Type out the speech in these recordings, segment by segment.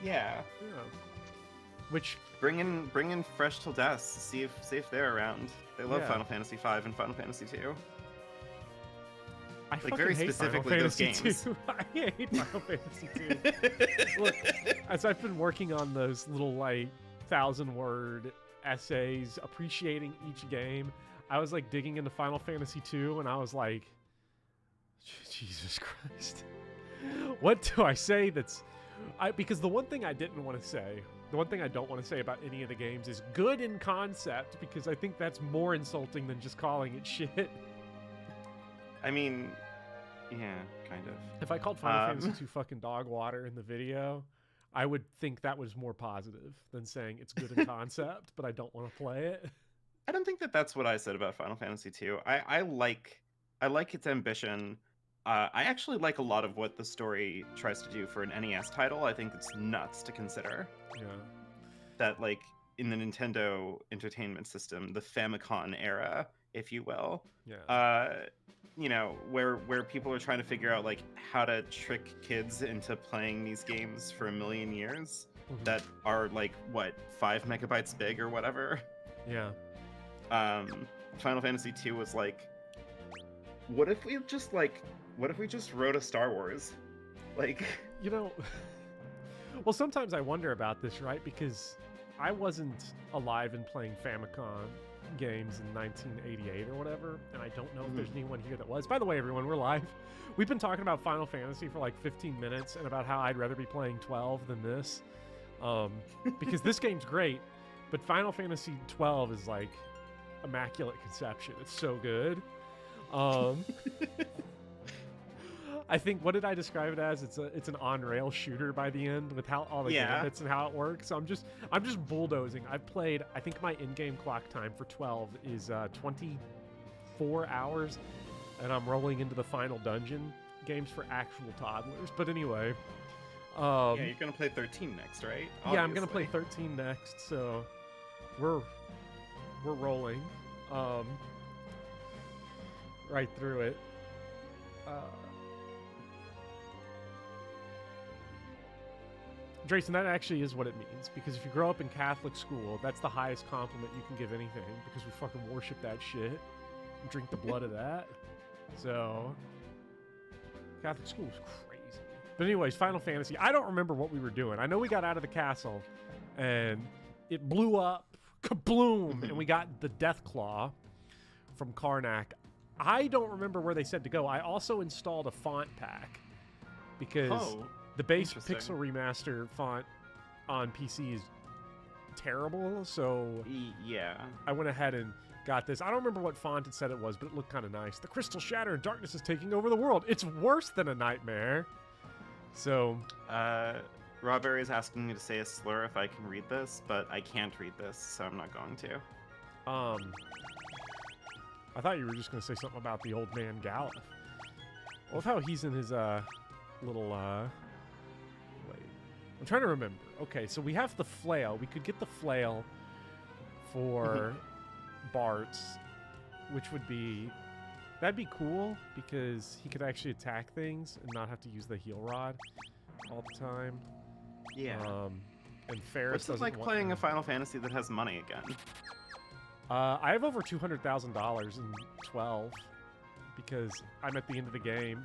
Yeah. Which bring in Fresh Till Death. See if they're around. They love Final Fantasy V and Final Fantasy II. I like very hate specifically those games. I hate Final Fantasy II. Look, as I've been working on those little like 1,000-word essays appreciating each game, I was like digging into Final Fantasy II, and I was like, Jesus Christ, what do I say that's because the one thing I didn't want to say, the one thing I don't want to say about any of the games is good in concept, because I think that's more insulting than just calling it shit. I mean, yeah, kind of. If I called Final Fantasy II fucking dog water in the video, I would think that was more positive than saying it's good in concept, but I don't want to play it. I don't think that that's what I said about Final Fantasy II. I like its ambition. I actually like a lot of what the story tries to do for an NES title. I think it's nuts to consider. Yeah. That, like, in the Nintendo Entertainment System, the Famicom era, if you will. Yeah. You know, where people are trying to figure out, like, how to trick kids into playing these games for a million years that are, like, what, 5 megabytes big or whatever? Yeah. Final Fantasy II was like, what if we just wrote a Star Wars? Like, you know, well, sometimes I wonder about this, right? Because I wasn't alive and playing Famicom games in 1988 or whatever, and I don't know if there's anyone here that was. By the way, everyone, we're live. We've been talking about Final Fantasy for like 15 minutes and about how I'd rather be playing 12 than this, because this game's great, but Final Fantasy 12 is like immaculate conception. It's so good. I think, what did I describe it as? It's an on-rail shooter by the end with how all the gambits and how it works. So I'm just bulldozing. I've played, I think my in-game clock time for 12 is 24 hours, and I'm rolling into the final dungeon. Games for actual toddlers. But anyway, yeah, you're gonna play 13 next, right? Obviously. Yeah, I'm gonna play 13 next. So we're rolling right through it. Drayson, that actually is what it means, because if you grow up in Catholic school, that's the highest compliment you can give anything, because we fucking worship that shit and drink the blood of that. So, Catholic school is crazy. But anyways, Final Fantasy, I don't remember what we were doing. I know we got out of the castle, and it blew up, kabloom, and we got the Death Claw from Karnak. I don't remember where they said to go. I also installed a font pack, because the base pixel remaster font on PC is terrible, so yeah, I went ahead and got this. I don't remember what font it said it was, but it looked kind of nice. The crystal shatter and darkness is taking over the world. It's worse than a nightmare. So, Rawberry is asking me to say a slur if I can read this, but I can't read this, so I'm not going to. I thought you were just going to say something about the old man Galuf. I love how he's in his little wait, I'm trying to remember. Okay, so we have the flail. We could get the flail for Bart's, which would be, that'd be cool, because he could actually attack things and not have to use the heal rod all the time. Yeah. And Ferris doesn't like playing a Final Fantasy that has money again. I have over $200,000 in 12, because I'm at the end of the game,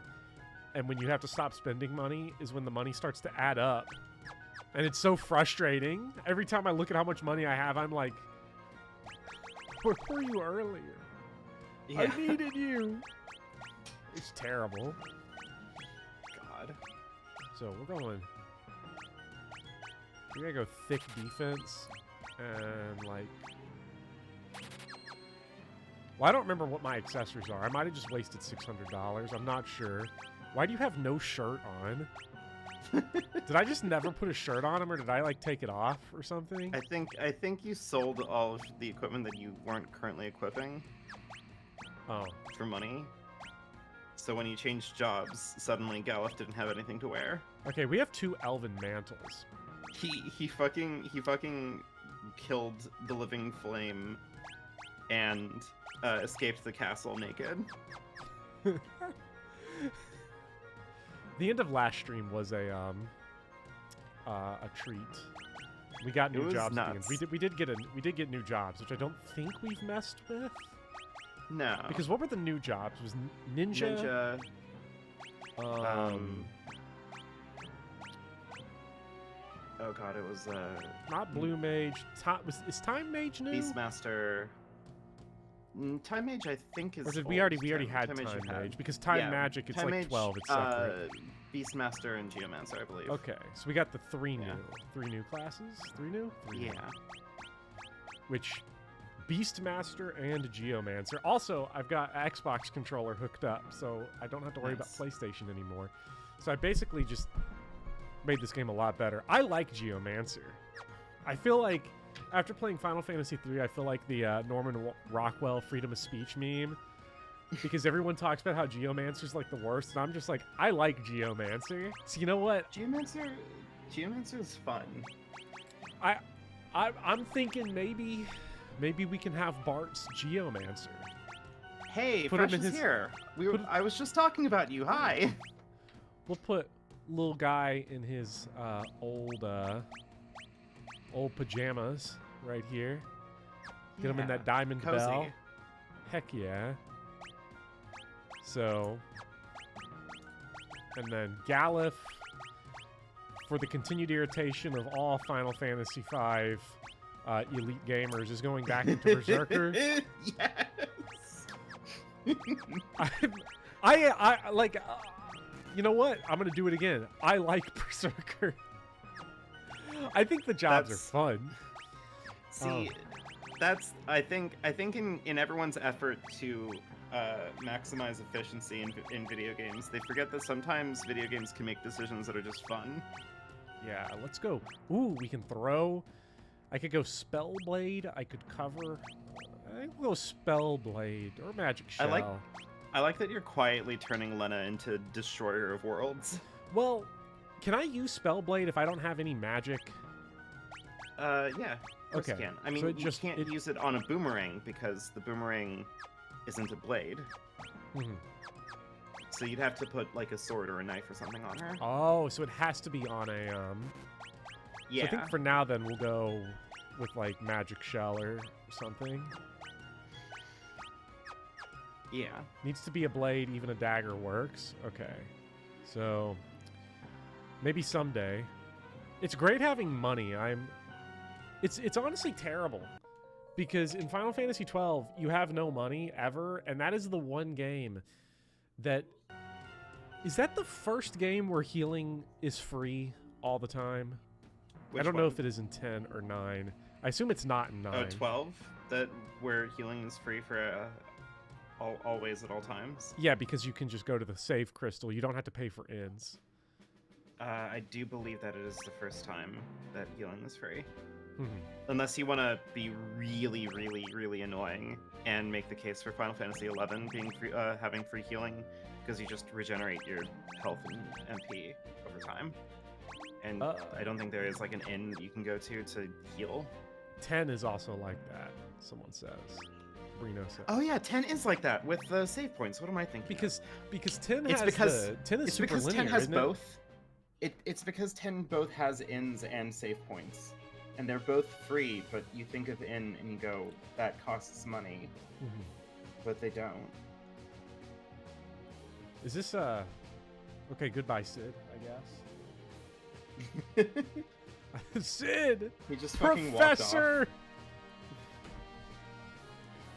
and when you have to stop spending money is when the money starts to add up. And it's so frustrating. Every time I look at how much money I have, I'm like, where were you earlier? Yeah. I needed you. It's terrible. God. So we're going, we're gonna go thick defense and like, well, I don't remember what my accessories are. I might have just wasted $600. I'm not sure. Why do you have no shirt on? Did I just never put a shirt on him, or did I like take it off or something? I think you sold all of the equipment that you weren't currently equipping. Oh. For money. So when you changed jobs, suddenly Galuf didn't have anything to wear. Okay, we have 2 elven mantles. He fucking killed the living flame and escaped the castle naked. The end of last stream was a a treat. We got new was jobs at the nuts. end. We did get new jobs, which I don't think we've messed with. No. Because what were the new jobs? Was Ninja? Oh god, it was Not Blue Mage. Is Time Mage new? Beastmaster. Time Mage, I think, is. Or did old. we already had Time Time Mage Mage? Because Time Magic, it's like 12. It's separate. Beastmaster and Geomancer, I believe. Okay, so we got the three new classes. Three new. Yeah. Which, Beastmaster and Geomancer. Also, I've got an Xbox controller hooked up, so I don't have to worry about PlayStation anymore. So I basically just made this game a lot better. I like Geomancer. I feel like after playing Final Fantasy III, I feel like the Norman Rockwell freedom of speech meme, because everyone talks about how Geomancer's like the worst, and I'm just like, I like Geomancer. So you know what? Geomancer is fun. I'm thinking maybe we can have Bart's Geomancer. Hey, Put Fresh him in is his- here. I was just talking about you. Hi. We'll put little guy in his old pajamas right here. Get him in that diamond cozy. bell. Heck yeah. So, and then Galif, for the continued irritation of all Final Fantasy V elite gamers, is going back into Berserker. Yes. I like. You know what? I'm gonna do it again. I like Berserker. I think the jobs are fun. See, I think in everyone's effort to maximize efficiency in video games, they forget that sometimes video games can make decisions that are just fun. Yeah, let's go. Ooh, we can throw. I could go Spellblade. I could cover. I think we'll go Spellblade or Magic Shell. I like that you're quietly turning Lena into Destroyer of Worlds. Well, can I use Spellblade if I don't have any magic? Yeah. Of course you Okay, can. I mean, so you can't use it on a boomerang because the boomerang isn't a blade. Mhm. So you'd have to put like a sword or a knife or something on her. Oh, so it has to be on a Yeah. So I think for now, then we'll go with like Magic Shell or something. Yeah. Needs to be a blade, even a dagger works. Okay. So maybe someday. It's great having money. It's honestly terrible. Because in Final Fantasy XII, you have no money ever, and that is the one game that... Is that the first game where healing is free all the time? I don't know if it is in 10 or 9. I assume it's not in 9. Oh, 12? That where healing is free for always at all times? Yeah, because you can just go to the save crystal. You don't have to pay for ins. I do believe that it is the first time that healing is free. Mhm. Unless you want to be really, really, really annoying and make the case for Final Fantasy XI being free, having free healing, because you just regenerate your health and MP over time. And I don't think there is like an inn that you can go to heal. 10 is also like that, someone says. Reno says. Oh yeah, 10 is like that with the save points. What am I thinking? Because 10 it's has because 10 is it's super because linear, 10 has isn't both. It's because 10 both has inns and save points, and they're both free. But you think of inn and you go, that costs money, but they don't. Is this okay, goodbye, Sid, I guess. Sid! He just fucking walked Professor!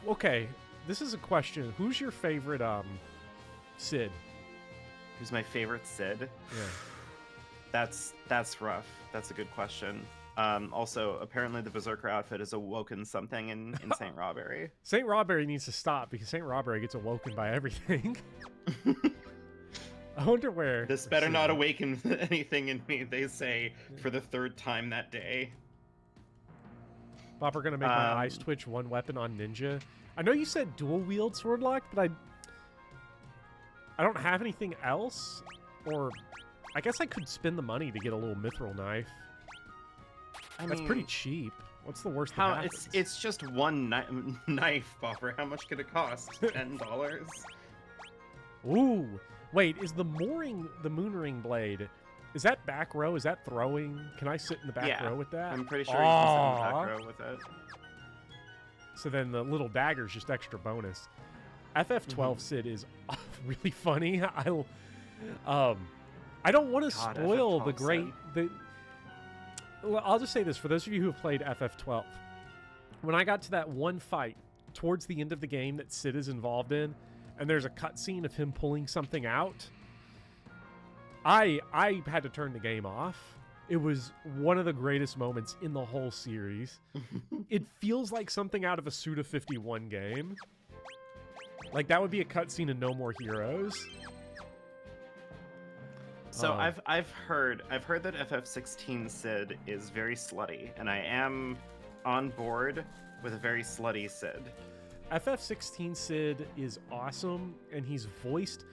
Okay, this is a question. Who's your favorite Sid? Who's my favorite Sid? Yeah. That's rough. That's a good question. Also, apparently the Berserker outfit is awoken something in St. Rawberry. St. Rawberry needs to stop because St. Rawberry gets awoken by everything. I wonder where... This better not awaken anything in me, they say, for the third time that day. Bob, we're gonna make my eyes twitch one weapon on Ninja. I know you said dual wield swordlock, but I don't have anything else. Or I guess I could spend the money to get a little mithril knife. That's pretty cheap. What's the worst that happens? It's just one knife, Bopper. How much could it cost? $10? Ooh. Wait, is the Moonring blade Is that back row? Is that throwing? Can I sit in the back row with that? I'm pretty sure you can sit in the back row with it. So then the little dagger's just extra bonus. FF12 Sid is really funny. I don't want to spoil the great... Well, I'll just say this. For those of you who have played FF12, when I got to that one fight towards the end of the game that Sid is involved in, and there's a cutscene of him pulling something out, I had to turn the game off. It was one of the greatest moments in the whole series. It feels like something out of a Suda 51 game. Like, that would be a cutscene in No More Heroes. So I've heard that FF16 Sid is very slutty, and I am on board with a very slutty Sid. FF16 Sid is awesome, and he's voiced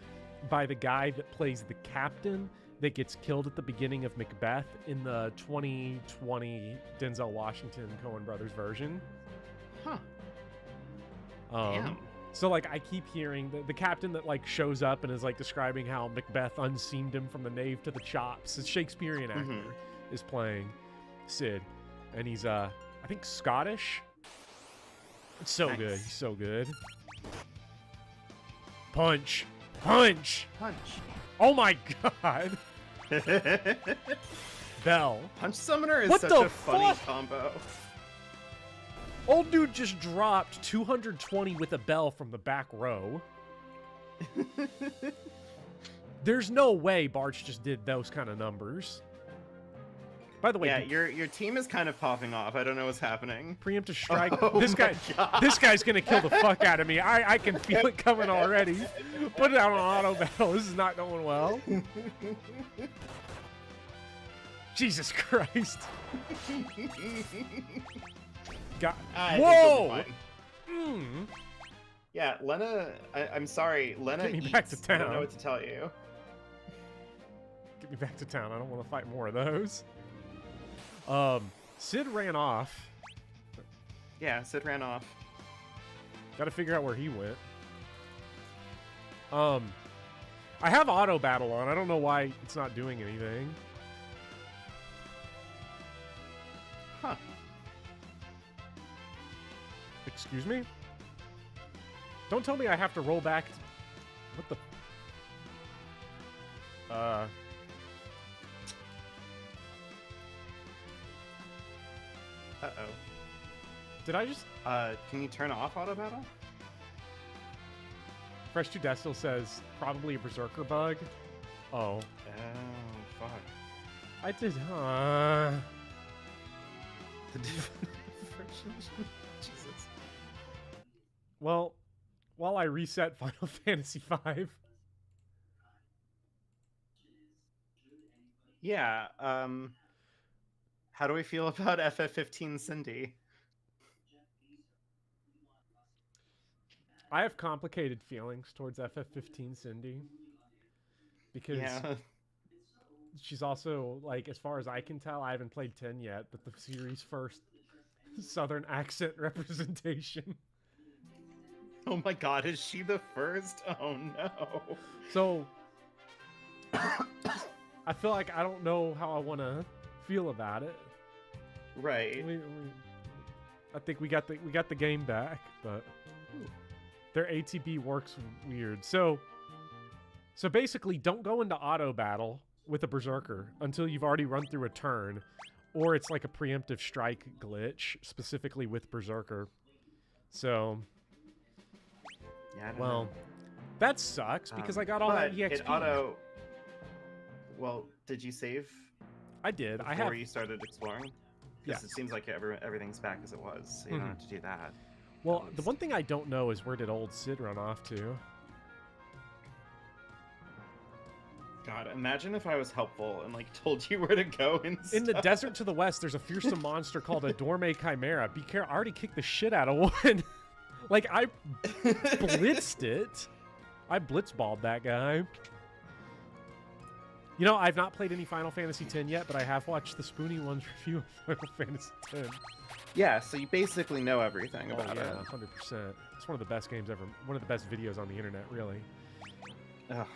by the guy that plays the captain that gets killed at the beginning of Macbeth in the 2020 Denzel Washington Coen Brothers version. Huh. Damn. So, like, I keep hearing the captain that, like, shows up and is, like, describing how Macbeth unseamed him from the nave to the chops. A Shakespearean actor is playing Sid. And he's, I think, Scottish. It's so good. He's so good. Punch. Punch. Punch. Oh, my God. Bell. Punch Summoner is such a funny combo. Old dude just dropped 220 with a bell from the back row. There's no way Bart just did those kind of numbers. By the way, yeah, your team is kind of popping off. I don't know what's happening. Preemptive strike. This guy's gonna kill the fuck out of me. I can feel it coming already. Put it out on auto battle. This is not going well. Jesus Christ. God. Whoa! Yeah, Lena. I'm sorry, Lena. Get me back to town. I don't know what to tell you. Get me back to town. I don't want to fight more of those. Sid ran off. Yeah, Sid ran off. Got to figure out where he went. I have auto battle on. I don't know why it's not doing anything. Huh. Excuse me? Don't tell me I have to roll back. What the? Uh-oh. Did I just... Can you turn off auto battle? Fresh 2 Destil says, probably a Berserker bug. Oh. Oh, fuck. I did, Jesus. Well, while I reset Final Fantasy V. Yeah, how do we feel about FF15 Cindy? I have complicated feelings towards FF15 Cindy. Because she's also, like, as far as I can tell, I haven't played 10 yet, but the series' first Southern accent representation. Oh my god, is she the first? Oh no. So, I feel like I don't know how I want to feel about it. Right. I think we got the game back, but their ATB works weird. So basically, don't go into auto battle with a Berserker until you've already run through a turn, or it's like a preemptive strike glitch, specifically with Berserker. So, yeah, well, that sucks because I got all that EXP. It auto. Well, did you save? I did. Before you started exploring? Because Yeah. it seems like everything's back as it was, so you don't have to do that. Well, the one thing I don't know is where did old Sid run off to? God, imagine if I was helpful and, like, told you where to go and In the desert to the west, there's a fearsome monster called a Dorme Chimera. Be careful. I already kicked the shit out of one. Like, I blitzed it. I blitzballed that guy. You know, I've not played any Final Fantasy X yet, but I have watched the Spoony One's review of Final Fantasy X. Yeah, so you basically know everything about it. 100%. It's one of the best games ever. One of the best videos on the internet, really. Ugh,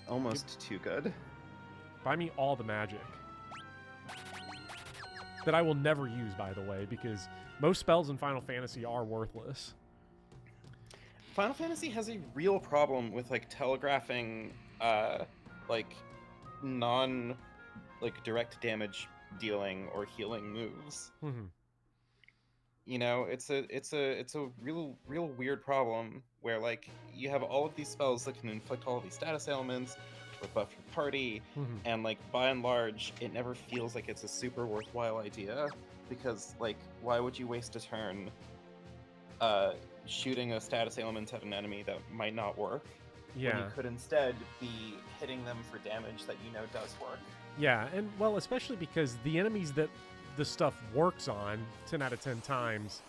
almost too good. Buy me all the magic. That I will never use, by the way, because most spells in Final Fantasy are worthless. Final Fantasy has a real problem with like telegraphing like non like direct damage dealing or healing moves. You know, it's a real weird problem where like you have all of these spells that can inflict all of these status ailments or buff your party, and like by and large it never feels like it's a super worthwhile idea, because like why would you waste a turn shooting a status ailment at an enemy that might not work when you could instead be hitting them for damage that you know does work. Yeah, and well, especially because the enemies that the stuff works on 10 out of 10 times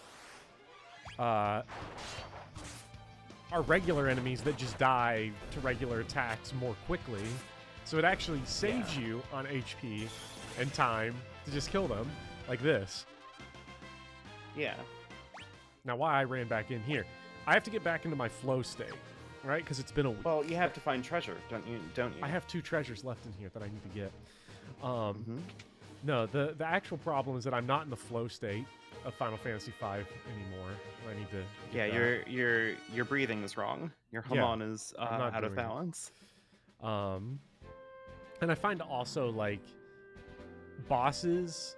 are regular enemies that just die to regular attacks more quickly. So it actually saves you on HP and time to just kill them, like this. Yeah. Now, why I ran back in here. I have to get back into my flow state, right? Because it's been a week. Well, you have to find treasure, don't you? I have 2 treasures left in here that I need to get. No, the actual problem is that I'm not in the flow state of Final Fantasy V anymore. I need to get that. Your breathing is wrong. Your hormone is out of balance. And I find also like bosses.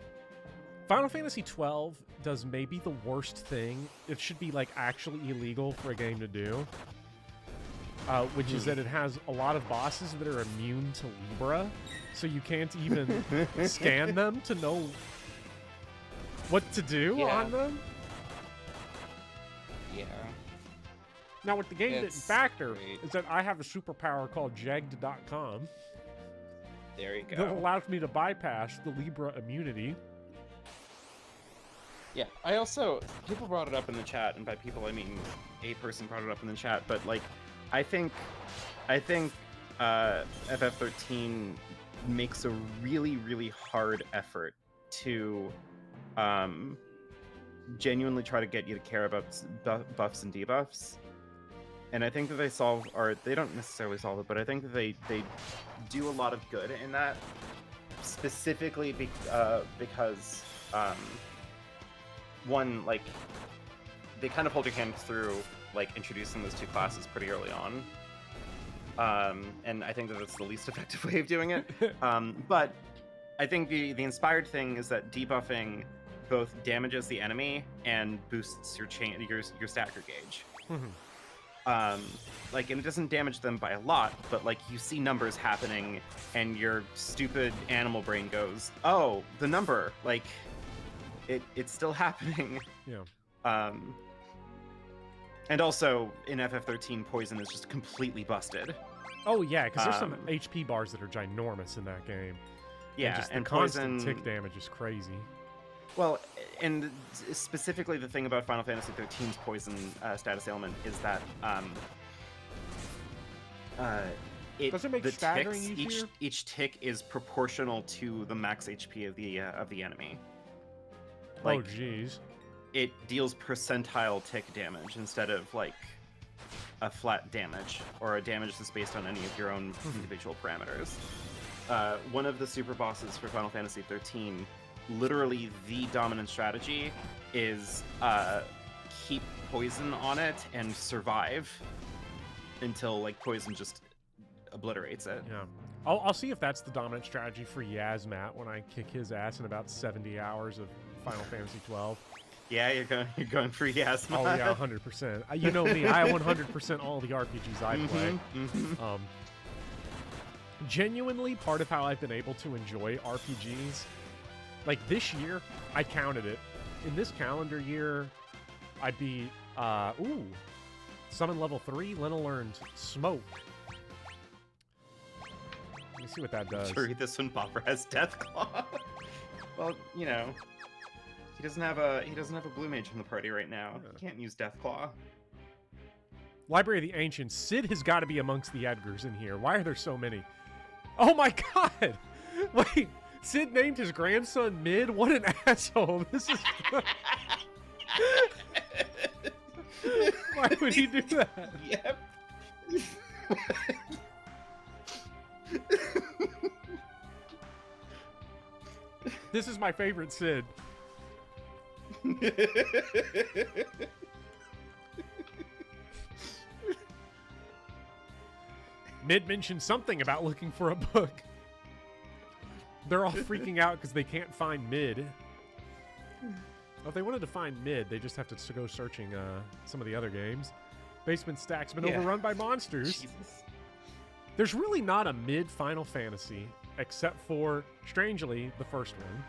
Final Fantasy 12 does maybe the worst thing. It should be like actually illegal for a game to do, which is that it has a lot of bosses that are immune to Libra, so you can't even scan them to know what to do on them. Yeah. Now, what the game didn't factor is that I have a superpower called jegged.com. There you go. That allows me to bypass the Libra immunity. Yeah, I also, people brought it up in the chat, and by people I mean a person brought it up in the chat, but like, I think FF13 makes a really hard effort to genuinely try to get you to care about buffs and debuffs. And I think that they solve, or they don't necessarily solve it, but I think that they do a lot of good in that, specifically because one, like, they kind of hold your hand through like introducing those 2 classes pretty early on, and I think that that's the least effective way of doing it. But I think the inspired thing is that debuffing both damages the enemy and boosts your stacker gauge. Like, and it doesn't damage them by a lot, but like you see numbers happening and your stupid animal brain goes, oh, the number, like it's still happening. Yeah. And also in FF13, poison is just completely busted. Oh yeah, because there's some HP bars that are ginormous in that game. Yeah, and the constant tick damage is crazy. Well, and specifically the thing about Final Fantasy XIII's poison status ailment is that does it make staggering easier? Each tick is proportional to the max HP of the enemy. Like, oh jeez. It deals percentile tick damage instead of like a flat damage or a damage that's based on any of your own individual parameters. One of the super bosses for Final Fantasy XIII, literally the dominant strategy is keep poison on it and survive until like poison just obliterates it. Yeah. I'll see if that's the dominant strategy for Yasmat when I kick his ass in about 70 hours of Final Fantasy 12. Yeah, you're going for Yasmat. Oh yeah, 100%. You know me, I 100% all the RPGs I play. Genuinely, part of how I've been able to enjoy RPGs, like this year, I counted it. In this calendar year, I beat, Summon level 3, Lena learned Smoke. Let me see what that does. To read this one, Bopper has Deathclaw. Well, you know, he doesn't have a blue mage in the party right now. He can't use Deathclaw. Library of the Ancients. Sid has got to be amongst the Edgars in here. Why are there so many? Oh my god! Wait, Sid named his grandson Mid? What an asshole. This is... Why would he do that? Yep. This is my favorite Sid. Mid mentioned something about looking for a book. They're all freaking out because they can't find Mid. Well, if they wanted to find Mid, they just have to go searching some of the other games. Basement Stack's been overrun by monsters. Jesus. There's really not a Mid Final Fantasy, except for, strangely, the first one.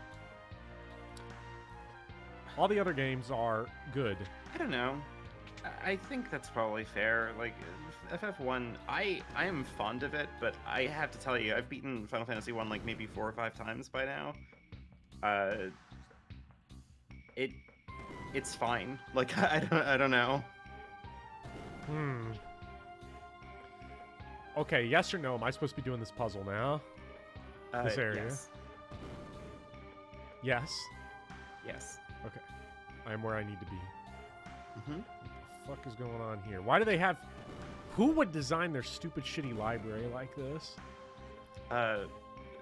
All the other games are good. I don't know. I think that's probably fair. Like, FF1, I am fond of it, but I have to tell you, I've beaten Final Fantasy 1 like maybe 4 or 5 times by now. It's fine. Like, I don't know. Okay, yes or no? Am I supposed to be doing this puzzle now? This area? Yes. Yes? Yes. Okay. I am where I need to be. Mm-hmm. What the fuck is going on here? Why do they have... Who would design their stupid shitty library like this?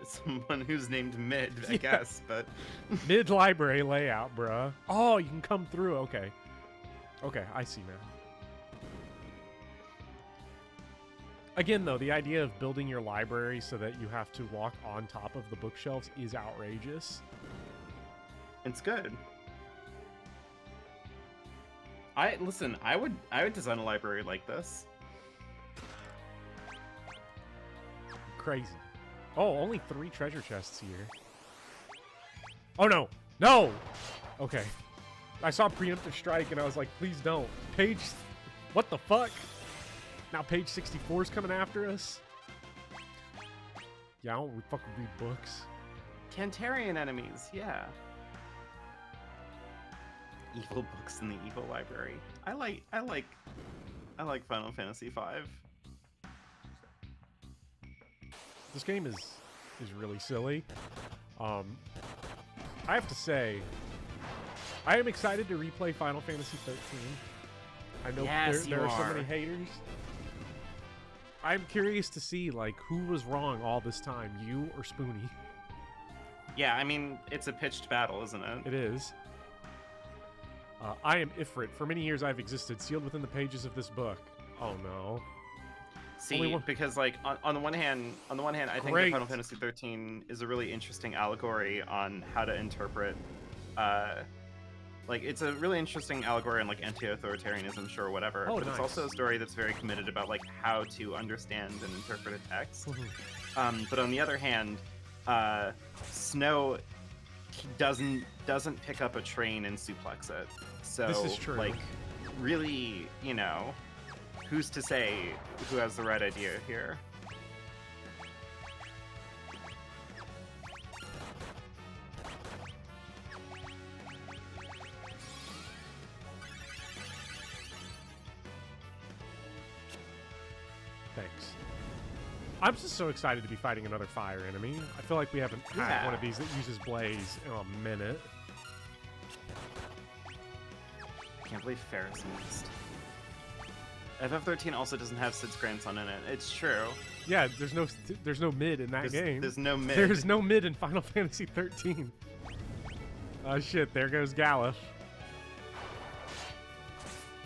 Someone who's named Mid, I guess, but... Mid library layout, bruh. Oh, you can come through. Okay. Okay, I see now. Again, though, the idea of building your library so that you have to walk on top of the bookshelves is outrageous. It's good. Listen, I would design a library like this. Crazy. Oh, only 3 treasure chests here. Oh, no. No! Okay. I saw Preemptive Strike, and I was like, please don't. Page... What the fuck? Now page 64 is coming after us? Yeah, I don't fucking read books. Cantarian enemies, yeah. Evil books in the evil library. I like Final Fantasy V. This game is really silly. I have to say, I am excited to replay Final Fantasy 13. I know there are so many haters. I'm curious to see, like, who was wrong all this time, you or Spoony? Yeah, I mean, it's a pitched battle, isn't it? It is. I am Ifrit. For many years I've existed, sealed within the pages of this book. Oh no. See, because like on the one hand, I think that Final Fantasy 13 is a really interesting allegory on how to interpret, like it's a really interesting allegory on like anti-authoritarianism, sure, whatever. Oh, but nice. It's also a story that's very committed about like how to understand and interpret a text. But on the other hand, Snow doesn't pick up a train and suplex it. So this is true. Like, really, you know, who's to say who has the right idea here? Thanks. I'm just so excited to be fighting another fire enemy. I feel like we haven't had one of these that uses blaze in a minute. I can't believe Ferris missed. FF13 also doesn't have Sid's grandson in it. It's true. Yeah, there's no mid in that game. There's no mid. There's no mid in Final Fantasy 13. Oh shit, there goes Galuf.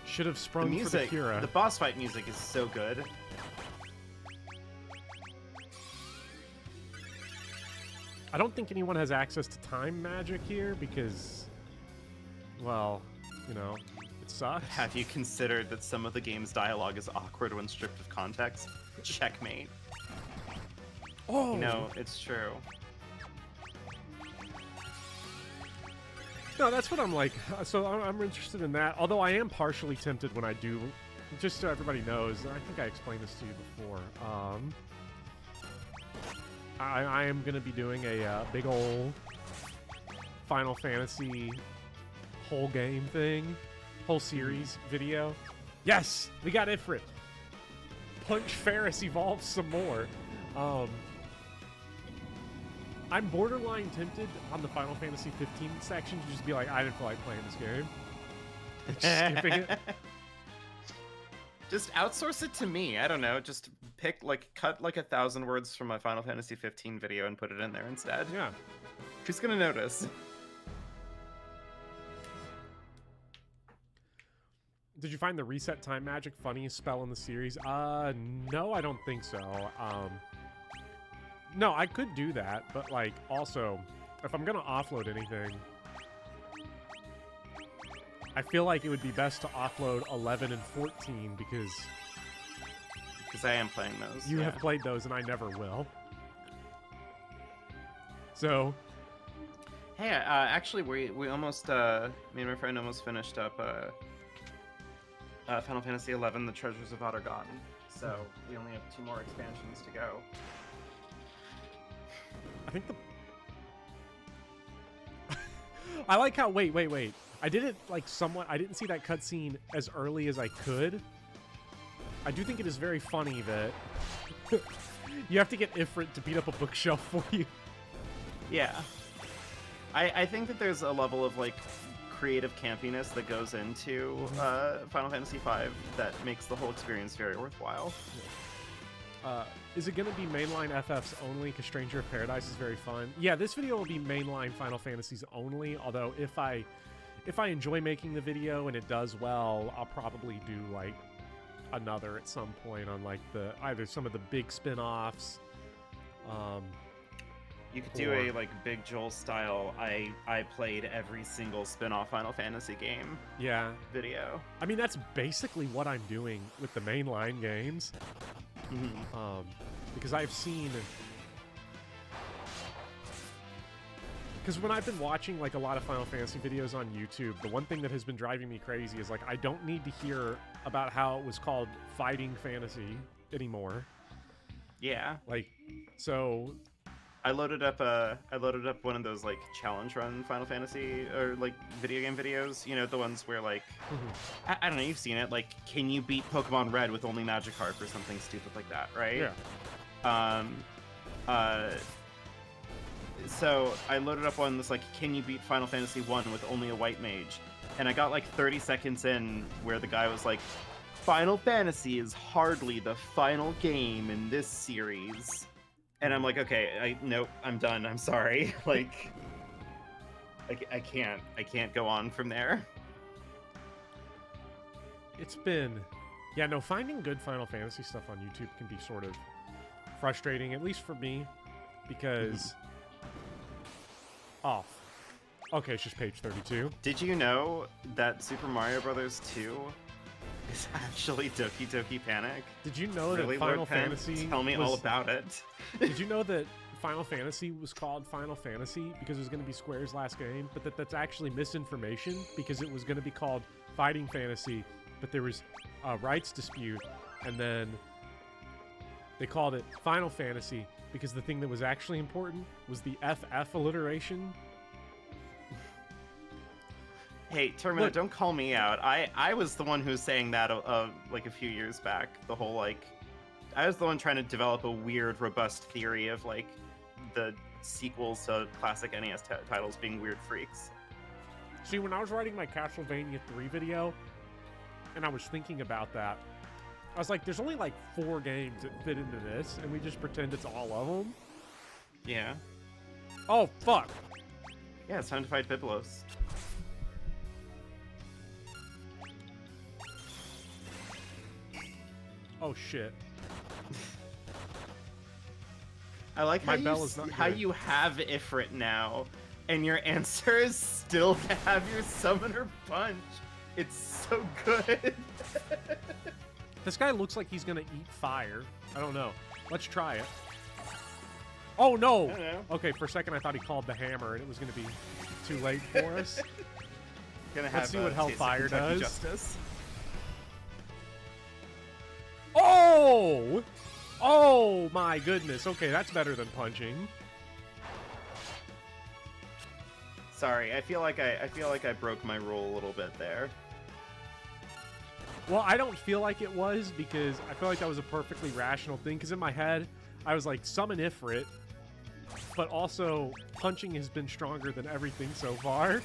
Should have sprung for the Kira. The boss fight music is so good. I don't think anyone has access to time magic here because, well, you know, it sucks. Have you considered that some of the game's dialogue is awkward when stripped of context? Checkmate. Oh! You know, it's true. No, that's what I'm like. So I'm interested in that. Although I am partially tempted when I do, just so everybody knows, I think I explained this to you before. I am going to be doing a big ol' Final Fantasy whole game thing, whole series video. Yes! We got Ifrit! Punch Ferris evolves some more. I'm borderline tempted on the Final Fantasy 15 section to just be like, I didn't feel like playing this game. Just skipping it. Just outsource it to me. I don't know. Just cut like 1,000 words from my Final Fantasy 15 video and put it in there instead. Yeah. Who's gonna notice? Did you find the reset time magic funniest spell in the series? No, I don't think so. No, I could do that, but like also, if I'm gonna offload anything, I feel like it would be best to offload 11 and 14 because I am playing those. You have played those and I never will. So, hey, actually, we almost me and my friend almost finished up Final Fantasy XI: The Treasures of Ottergon. So we only have 2 more expansions to go. I think I like how wait. I didn't I didn't see that cutscene as early as I could. I do think it is very funny that you have to get Ifrit to beat up a bookshelf for you. Yeah. I think that there's a level of like creative campiness that goes into Final Fantasy V that makes the whole experience very worthwhile. Is it going to be mainline FFs only? Because Stranger of Paradise is very fun. Yeah, this video will be mainline Final Fantasies only. Although if I enjoy making the video and it does well, I'll probably do like another at some point on like either some of the big spin-offs. You could do a like Big Joel style. I played every single spin-off Final Fantasy game. Yeah. Video. I mean, that's basically what I'm doing with the mainline games. Because I've seen. Because when I've been watching like a lot of Final Fantasy videos on YouTube, the one thing that has been driving me crazy is like I don't need to hear about how it was called Fighting Fantasy anymore. Yeah. Like, so. I loaded up one of those like challenge run Final Fantasy or like video game videos. You know, the ones where like I don't know, you've seen it. Like, can you beat Pokemon Red with only Magikarp or something stupid like that, right? Yeah. So I loaded up one that's like, can you beat Final Fantasy 1 with only a white mage? And I got like 30 seconds in where the guy was like, Final Fantasy is hardly the final game in this series. And I'm like, okay, nope, I'm done. I'm sorry. Like, I can't go on from there. It's been, yeah, no, finding good Final Fantasy stuff on YouTube can be sort of frustrating, at least for me, because, okay, it's just page 32. Did you know that Super Mario Bros. 2 is actually Doki Doki Panic? Did you know really, that Final Lord Penn? Fantasy Tell me all about it. Did you know that Final Fantasy was called Final Fantasy because it was going to be Square's last game, but that's actually misinformation because it was going to be called Fighting Fantasy, but there was a rights dispute, and then they called it Final Fantasy because the thing that was actually important was the FF alliteration. Hey, Terminator, don't call me out. I was the one who was saying that like a few years back. The whole like, I was the one trying to develop a weird, robust theory of like the sequels to classic NES titles being weird freaks. See, when I was writing my Castlevania 3 video, and I was thinking about that, I was like, there's only like 4 games that fit into this, and we just pretend it's all of them. Yeah. Oh, fuck. Yeah, it's time to fight Biblos. Oh, shit. I like how you have Ifrit now, and your answer is still to have your summoner punch. It's so good. This guy looks like he's gonna eat fire. I don't know. Let's try it. Oh, no! Okay, for a second I thought he called the hammer, and it was gonna be too late for us. Let's see what Hellfire does. Justice. Oh! Oh my goodness. Okay, that's better than punching. Sorry, I feel like I broke my rule a little bit there. Well, I don't feel like it was because I feel like that was a perfectly rational thing. Because in my head, I was like, summon Ifrit, but also punching has been stronger than everything so far.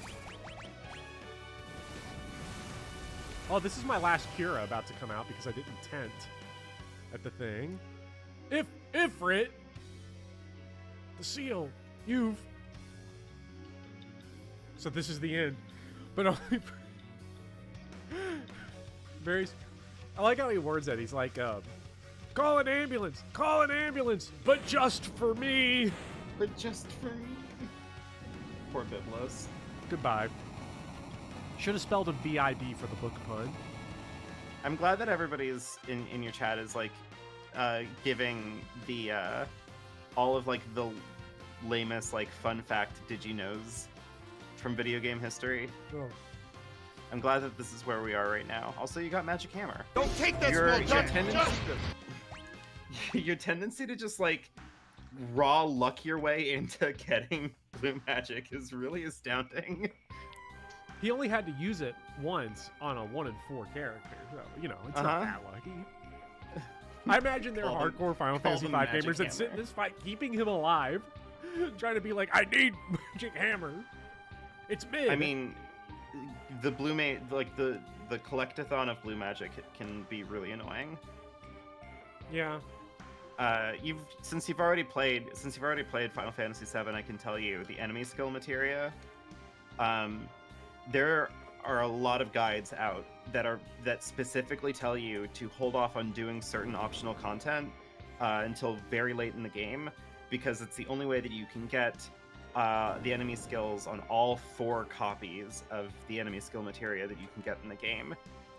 Oh, this is my last Cura about to come out because I didn't tent at the thing. Ifrit, the seal, you've So this is the end. But only very... I like how he words that. He's like, call an ambulance, but just for me. But just for me. Poor Biblos. Goodbye. Should have spelled a VIB for the book pun. I'm glad that everybody's in your chat is like giving the all of like the lamest like fun fact did you knows from video game history. Oh. I'm glad that this is where we are right now. Also, you got Magic Hammer. Don't take that Your small your tendency to just like raw luck your way into getting blue magic is really astounding. He only had to use it once on a 1 in 4 character, so, you know, it's not that lucky. I imagine there are hardcore Final Fantasy V gamers that sit in this fight, keeping him alive, trying to be like, I need Magic Hammer. It's mid. I mean, the blue like the collectathon of blue magic can be really annoying. Yeah. Since you've already played Final Fantasy VII, I can tell you the enemy skill materia. There are a lot of guides out that specifically tell you to hold off on doing certain optional content until very late in the game, because it's the only way that you can get the enemy skills on all 4 copies of the enemy skill materia that you can get in the game.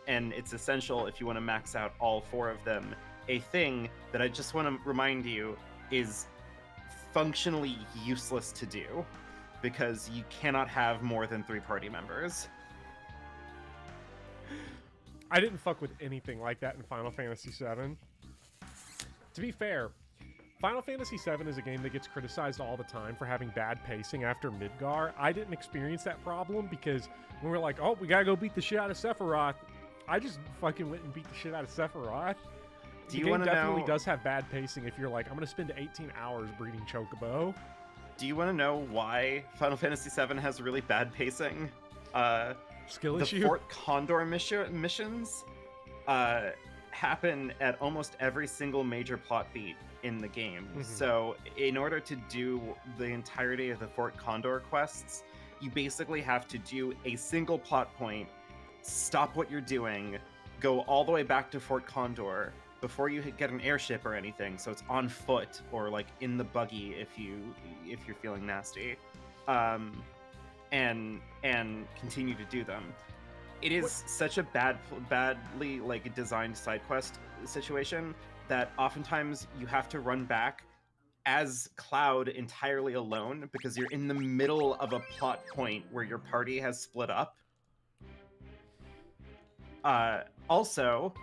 And it's essential if you want to max out all 4 of them. A thing that I just want to remind you is functionally useless to do, because you cannot have more than 3 party members. I didn't fuck with anything like that in Final Fantasy VII. To be fair, Final Fantasy VII is a game that gets criticized all the time for having bad pacing after Midgar. I didn't experience that problem because when we're like, oh, we gotta go beat the shit out of Sephiroth, I just fucking went and beat the shit out of Sephiroth. Do the you game want to definitely know? does have bad pacing if you're like, I'm gonna spend 18 hours breeding Chocobo. Do you want to know why Final Fantasy VII has really bad pacing? Skill The issue? Fort Condor missions happen at almost every single major plot beat in the game. So in order to do the entirety of the Fort Condor quests, you basically have to do a single plot point, stop what you're doing, go all the way back to Fort Condor before you get an airship or anything, so it's on foot or like in the buggy if you're feeling nasty, and continue to do them. It is such a badly like designed side quest situation that oftentimes you have to run back as Cloud entirely alone because you're in the middle of a plot point where your party has split up. Also,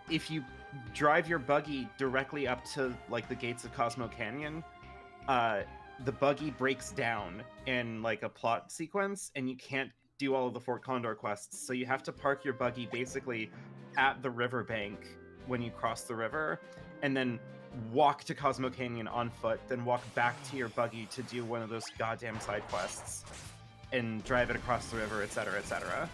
if you drive your buggy directly up to like the gates of Cosmo Canyon, the buggy breaks down in like a plot sequence and you can't do all of the Fort Condor quests, so you have to park your buggy basically at the riverbank when you cross the river, and then walk to Cosmo Canyon on foot, then walk back to your buggy to do one of those goddamn side quests, and drive it across the river, etc., etc.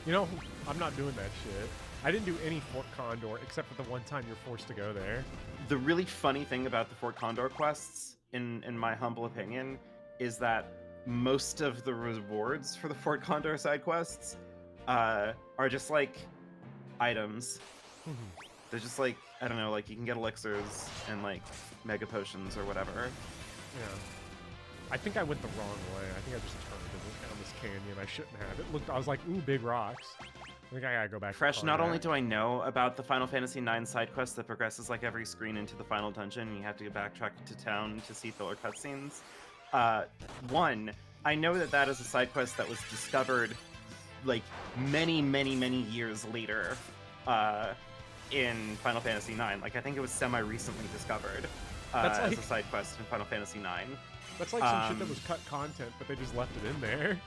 You know, I'm not doing that shit. I didn't do any Fort Condor except for the one time you're forced to go there. The really funny thing about the Fort Condor quests, in my humble opinion, is that most of the rewards for the Fort Condor side quests are just like items. They're just like, I don't know, like you can get elixirs and like mega potions or whatever. Yeah. I think I went the wrong way. I think I just turned and went down this canyon. I shouldn't have. I was like, ooh, big rocks. I think I gotta go back. Fresh, not only do I know about the Final Fantasy IX side quest that progresses like every screen into the final dungeon, and you have to backtrack to town to see filler cutscenes. One, I know that is a side quest that was discovered like many, many, many years later in Final Fantasy IX. Like I think it was semi-recently discovered That's as like- a side quest in Final Fantasy IX. That's like some shit that was cut content, but they just left it in there.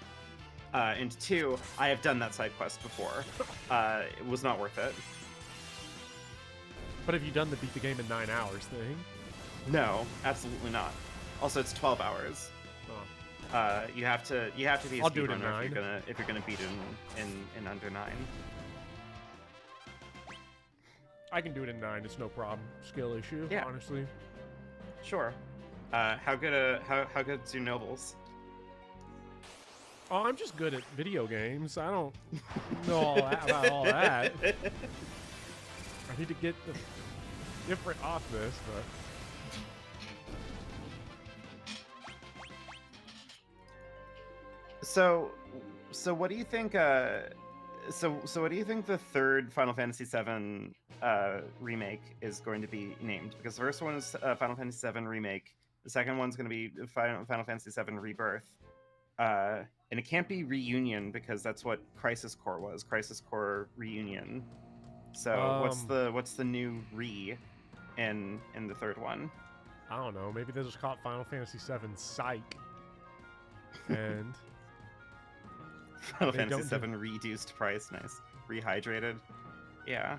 And 2, I have done that side quest before. It was not worth it. But have you done the beat the game in 9 hours thing? No, absolutely not. Also, it's 12 hours. Oh. You have to be a I'll do it in speedrunner 9. if you're gonna beat it in under 9. I can do it in 9. It's no problem. Skill issue, Yeah. honestly. Sure. How good's your nobles? Oh, I'm just good at video games. I don't know all that, about all that. I need to get the different off this, but... So what do you think? So what do you think the third Final Fantasy VII remake is going to be named? Because the first one is Final Fantasy VII Remake. The second one's going to be Final Fantasy VII Rebirth. And it can't be Reunion because that's what Crisis Core was. Crisis Core Reunion. So what's the new re in the third one? I don't know. Maybe they just call it Final Fantasy VII Psych. And Final Fantasy VII reduced price. Nice. Rehydrated. Yeah.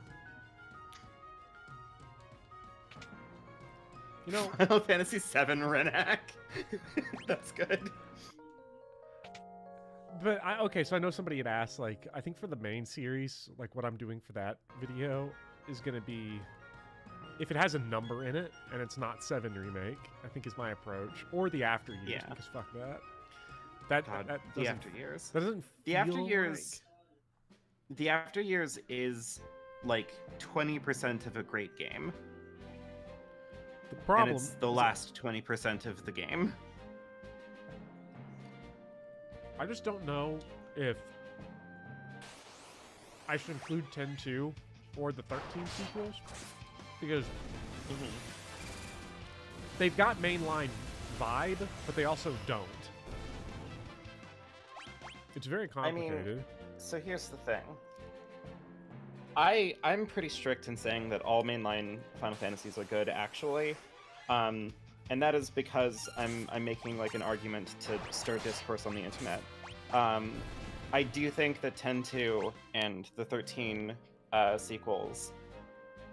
You know, Final Fantasy VII Renak. That's good. But okay, so I know somebody had asked, like, I think for the main series, like what I'm doing for that video is going to be, if it has a number in it and it's not 7 Remake, I think is my approach, or the After Years, because fuck that. That the After Years. That doesn't the After Years. Like... The After Years is like 20% of a great game. The problem, and it's the last 20% of the game. I just don't know if I should include 10-2 or the 13 sequels, because they've got mainline vibe, but they also don't. It's very complicated. I mean, so here's the thing. I'm pretty strict in saying that all mainline Final Fantasies are good, actually. And that is because I'm making like an argument to stir discourse on the internet. I do think that 10-2 and the 13 sequels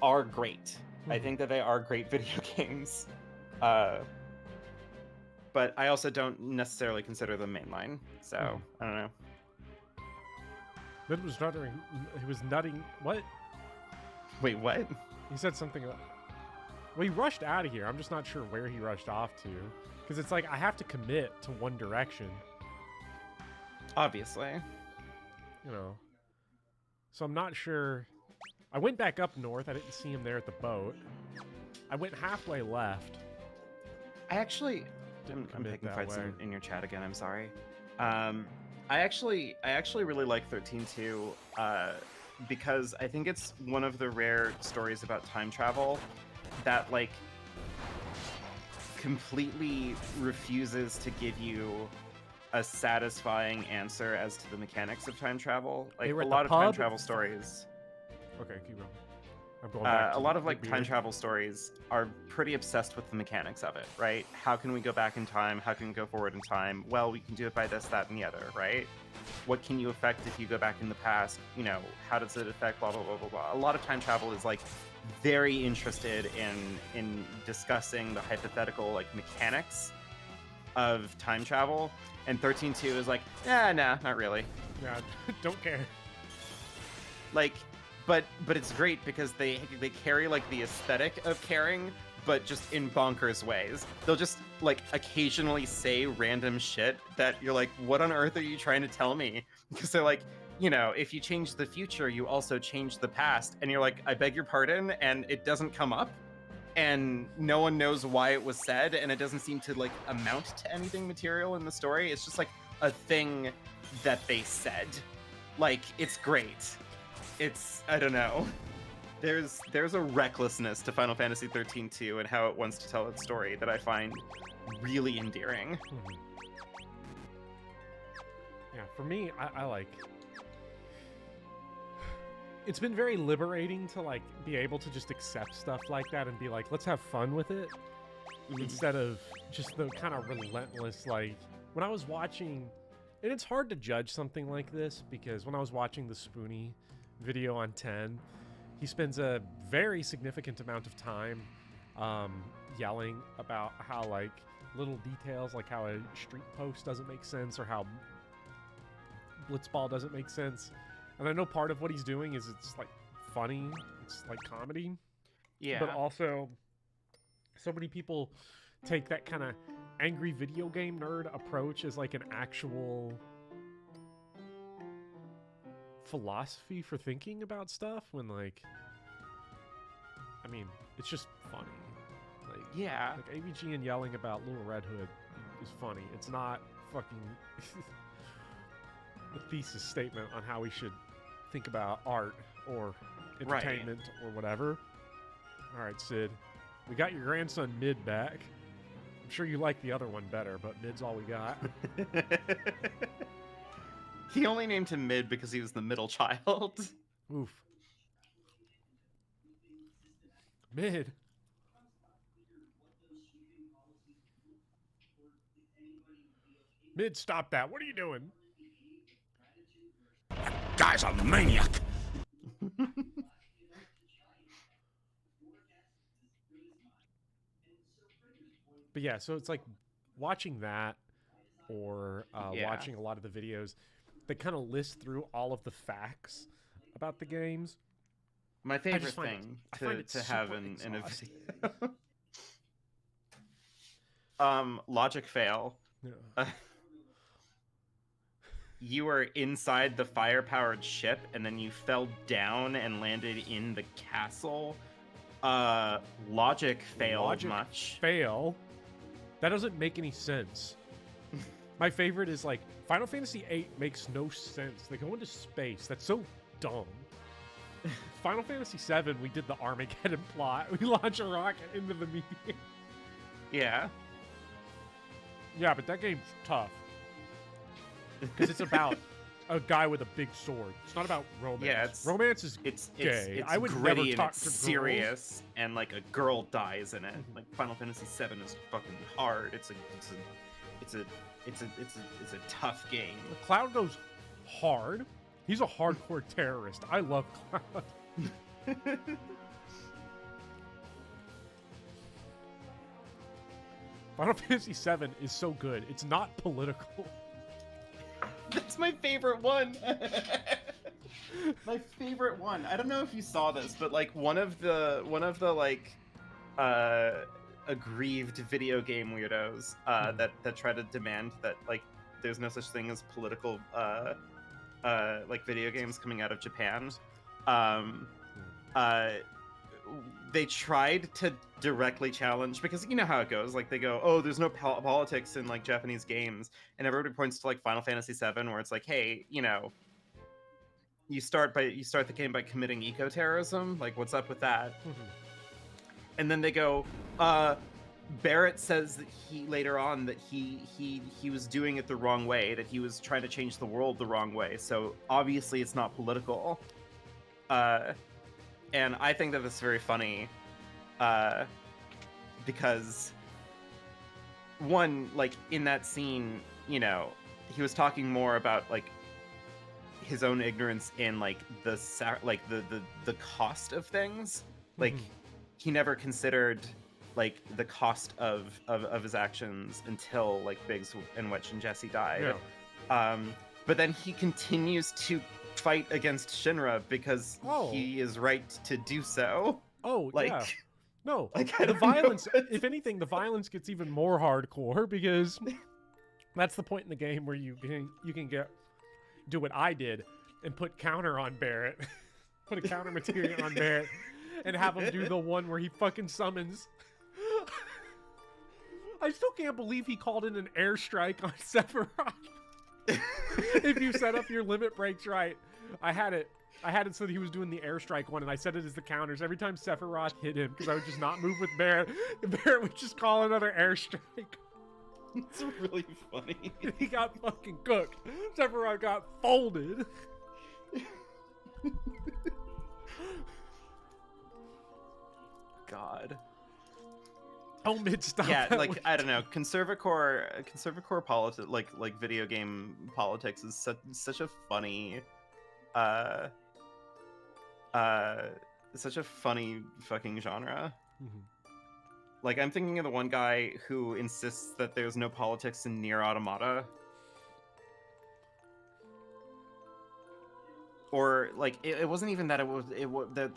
are great. I think that they are great video games. But I also don't necessarily consider them mainline. So, I don't know. Mid was stuttering. He was nutting. What? Wait, what? He said something about... Well, he rushed out of here. I'm just not sure where he rushed off to. Because it's like, I have to commit to one direction. Obviously. You know. So I'm not sure. I went back up north. I didn't see him there at the boat. I went halfway left. I actually... I'm picking fights in your chat again. I'm sorry. I actually really like 13-2 because I think it's one of the rare stories about time travel that like completely refuses to give you a satisfying answer as to the mechanics of time travel. Like a lot of time travel stories. Okay, keep going. I'm going back a lot of like time travel stories are pretty obsessed with the mechanics of it, right? How can we go back in time? How can we go forward in time? Well, we can do it by this, that, and the other, right? What can you affect if you go back in the past? You know, how does it affect blah, blah, blah, blah, blah. A lot of time travel is like very interested in discussing the hypothetical like mechanics of time travel. And 13-2 is like, nah, not really. Yeah, don't care. Like, but it's great because they carry like the aesthetic of caring, but just in bonkers ways. They'll just like occasionally say random shit that you're like, what on earth are you trying to tell me? Because they're like, you know, if you change the future, you also change the past. And you're like, I beg your pardon, and it doesn't come up. And no one knows why it was said, and it doesn't seem to like amount to anything material in the story. It's just like a thing that they said. Like, it's great. It's, I don't know. There's a recklessness to Final Fantasy 13-2 and how it wants to tell its story that I find really endearing. Yeah, for me, I like... It's been very liberating to like be able to just accept stuff like that and be like, let's have fun with it. Instead of just the kind of relentless, like, when I was watching... And it's hard to judge something like this because when I was watching the Spoony video on 10, he spends a very significant amount of time yelling about how like little details, like how a street post doesn't make sense or how blitzball doesn't make sense. And I know part of what he's doing is it's like funny, it's like comedy. Yeah. But also, so many people take that kind of angry video game nerd approach as like an actual philosophy for thinking about stuff when, like, I mean, it's just funny. Like, Yeah. like AVG and yelling about Little Red Hood is funny. It's not fucking a thesis statement on how we should think about art or entertainment or whatever. All right, Sid, we got your grandson Mid back. I'm sure you like the other one better, but Mid's all we got. He only named him Mid because he was the middle child. Oof. Mid. Mid, stop that. What are you doing? Guy's a maniac. But yeah, so it's like watching that or watching a lot of the videos that kind of list through all of the facts about the games. My favorite thing to have in a video. Logic fail. Yeah. You were inside the fire-powered ship, and then you fell down and landed in the castle. Logic failed much. Fail? That doesn't make any sense. My favorite is, like, Final Fantasy VIII makes no sense. They go into space. That's so dumb. Final Fantasy VII, we did the Armageddon plot. We launch a rocket into the meteor. Yeah. Yeah, but that game's tough. Because it's about a guy with a big sword. It's not about romance. Yeah, romance is gay. It's I would gritty never talk and to girls. serious, and like a girl dies in it. Like Final Fantasy VII is fucking hard. It's a tough game. Cloud goes hard. He's a hardcore terrorist. I love Cloud. Final Fantasy VII is so good. It's not political. That's my favorite one. My favorite one. I don't know if you saw this, but like one of the like aggrieved video game weirdos that try to demand that like there's no such thing as political like video games coming out of Japan. They tried to directly challenge, because you know how it goes, like they go, oh, there's no politics in like Japanese games, and everybody points to like Final Fantasy VII, where it's like, hey, you know, you start the game by committing eco-terrorism, like what's up with that? And then they go, Barrett says that he later on that he was doing it the wrong way, that he was trying to change the world the wrong way, so obviously it's not political. And I think that that's very funny, because one, like in that scene, you know, he was talking more about like his own ignorance in like the cost of things. Like he never considered like the cost of his actions until like Biggs and Witch and Jesse died. Yeah. But then he continues to fight against Shinra because he is right to do so. Oh, like, yeah. No, like, the violence, if anything, the violence gets even more hardcore, because that's the point in the game where you can do what I did and put counter on Barrett, put a counter material on Barrett, and have him do the one where he fucking summons. I still can't believe he called in an airstrike on Sephiroth. If you set up your limit breaks right. I had it so that he was doing the airstrike one, and I set it as the counters. Every time Sephiroth hit him, because I would just not move with Barrett, and Barrett would just call another airstrike. It's really funny. He got fucking cooked. Sephiroth got folded. God. Oh, mid-stop. Yeah, like I don't know, conservacore politics, like video game politics is such a funny, such a funny fucking genre. Like I'm thinking of the one guy who insists that there's no politics in Nier Automata, or like it wasn't even that that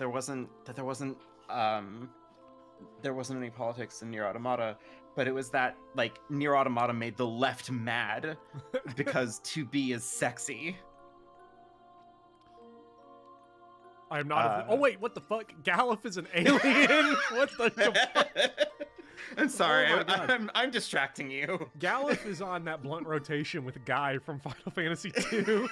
there wasn't any politics in Nier Automata, but it was that like Nier Automata made the left mad because 2B is sexy. I am not. Oh wait, what the fuck? Galuf is an alien. What the fuck? I'm sorry, Oh my God. I'm distracting you. Galuf is on that blunt rotation with Guy from Final Fantasy II.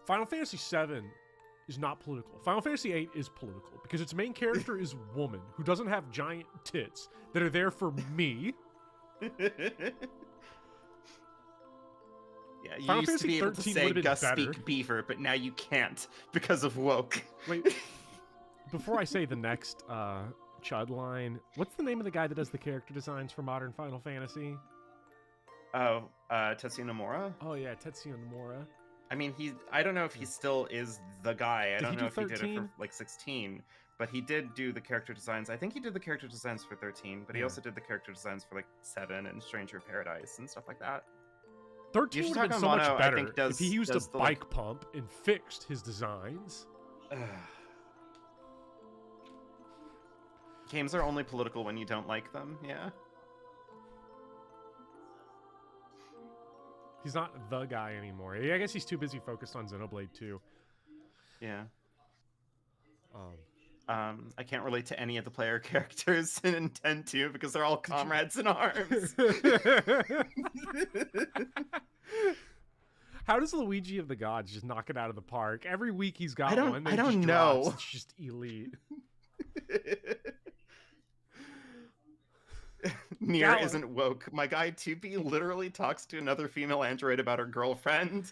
Final Fantasy VII is not political. Final Fantasy VIII is political because its main character is woman who doesn't have giant tits that are there for me. Yeah, you Final used to Fantasy be able to 13 say would've been Gus better. speak beaver, but now you can't because of woke. Wait, before I say the next Chud line, what's the name of the guy that does the character designs for modern Final Fantasy? Oh, Tetsuya Nomura? Oh yeah, Tetsuya Nomura. I mean, I don't know if he still is the guy. I Did don't he know do if he did it 13? for like 16, but he did do the character designs. I think he did the character designs for 13, but he Yeah. also did the character designs for like 7 and Stranger of Paradise and stuff like that. 13 would have been so much Mono, I better think, if he used a does the, bike pump and fixed his designs. Games are only political when you don't like them, yeah. He's not the guy anymore. I guess he's too busy focused on Xenoblade 2. Yeah. I can't relate to any of the player characters in 10-2 because they're all comrades in arms. How does Luigi of the Gods just knock it out of the park? Every week he's got one. I don't know. It's just elite. Nier isn't woke. My guy 2B literally talks to another female android about her girlfriend.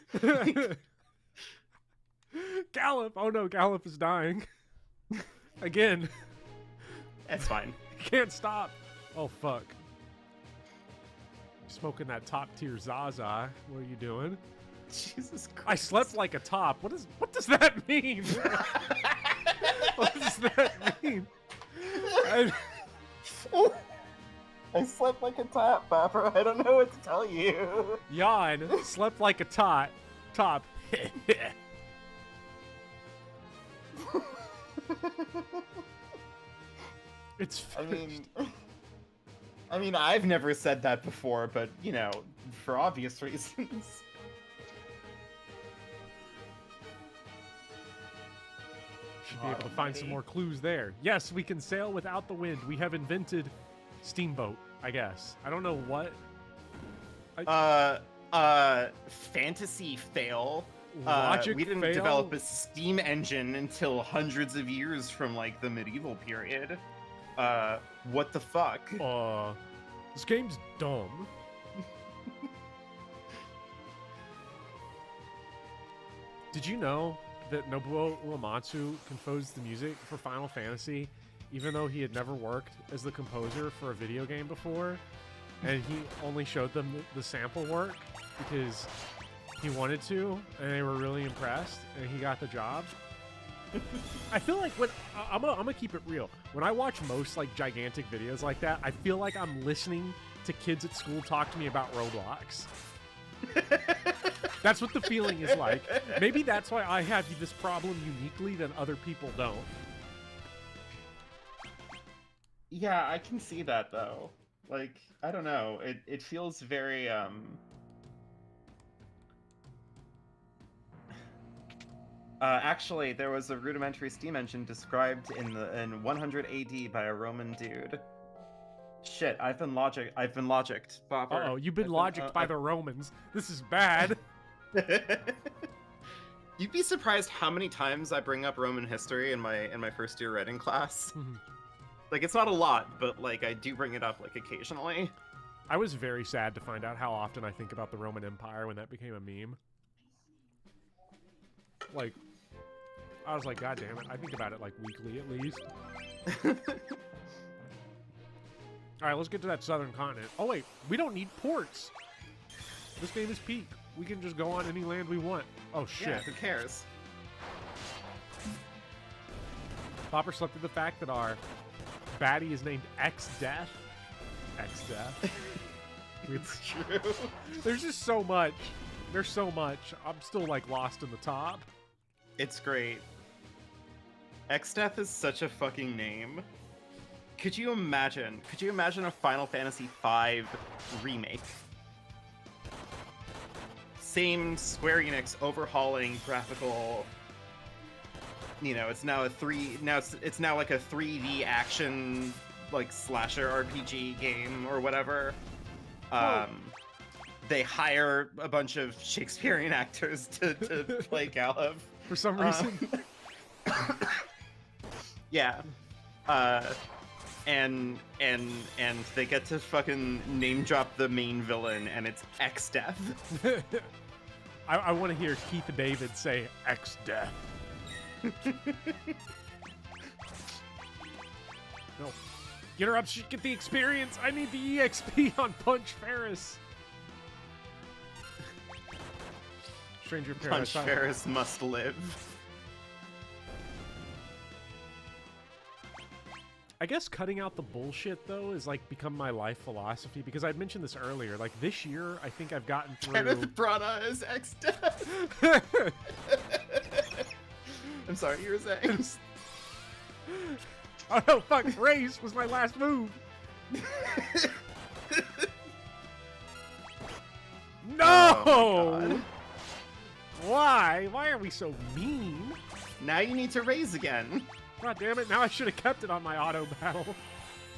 Galuf! Oh no, Galuf is dying. Again. That's fine. Can't stop. Oh fuck. Smoking that top tier Zaza. What are you doing? Jesus Christ. I slept like a top. What does that mean? What does that mean? I slept like a top, Barbara. I don't know what to tell you. Yawn. Slept like a top. It's finished. I mean, I've never said that before, but, you know, for obvious reasons. Should be able to find some more clues there. Yes, we can sail without the wind. We have invented steamboat, I guess. I don't know what. Fantasy fail. Logic we didn't fail? develop a steam engine until hundreds of years from, like, the medieval period. What the fuck? This game's dumb. Did you know that Nobuo Uematsu composed the music for Final Fantasy, even though he had never worked as the composer for a video game before? And he only showed them the sample work because he wanted to, and they were really impressed, and he got the job. I feel like when I'm gonna keep it real. When I watch most like gigantic videos like that, I feel like I'm listening to kids at school talk to me about Roblox. That's what the feeling is like. Maybe that's why I have this problem uniquely than other people don't. Yeah, I can see that though. Like, I don't know. It feels very actually, there was a rudimentary steam engine described in 100 AD by a Roman dude. Shit, I've been logicked, Bopper. Uh-oh, you've been logicked by the Romans. This is bad. You'd be surprised how many times I bring up Roman history in my first year writing class. Like, it's not a lot, but like I do bring it up like occasionally. I was very sad to find out how often I think about the Roman Empire when that became a meme. Like, I was like, God damn it, I think about it like weekly at least. Alright, let's get to that southern continent. Oh wait, we don't need ports. This game is peak. We can just go on any land we want. Oh shit. Yeah, who cares? Popper slept through the fact that our baddie is named X-Death. X-Death. It's true. There's just so much. There's so much. I'm still like lost in the top. It's great. X-Death is such a fucking name. Could you imagine a Final Fantasy V remake? same Square Enix overhauling graphical. You know, it's now it's now like a 3D action like slasher RPG game or whatever. They hire a bunch of Shakespearean actors to play Gallup For some reason. Yeah. And they get to fucking name drop the main villain, and it's X-Death. I want to hear Keith David say X-Death. No. Get her up, get the experience. I need the EXP on Punch Ferris. Stranger Paradise. Punch Ferris must live. I guess cutting out the bullshit, though, is like become my life philosophy, because I'd mentioned this earlier. Like this year, I think I've gotten through. Kenneth Branagh is X-Death. I'm sorry, you were saying. Oh no, fuck, race was my last move. No! Oh my God. Why? Why are we so mean? Now you need to raise again. God damn it, now I should have kept it on my auto battle.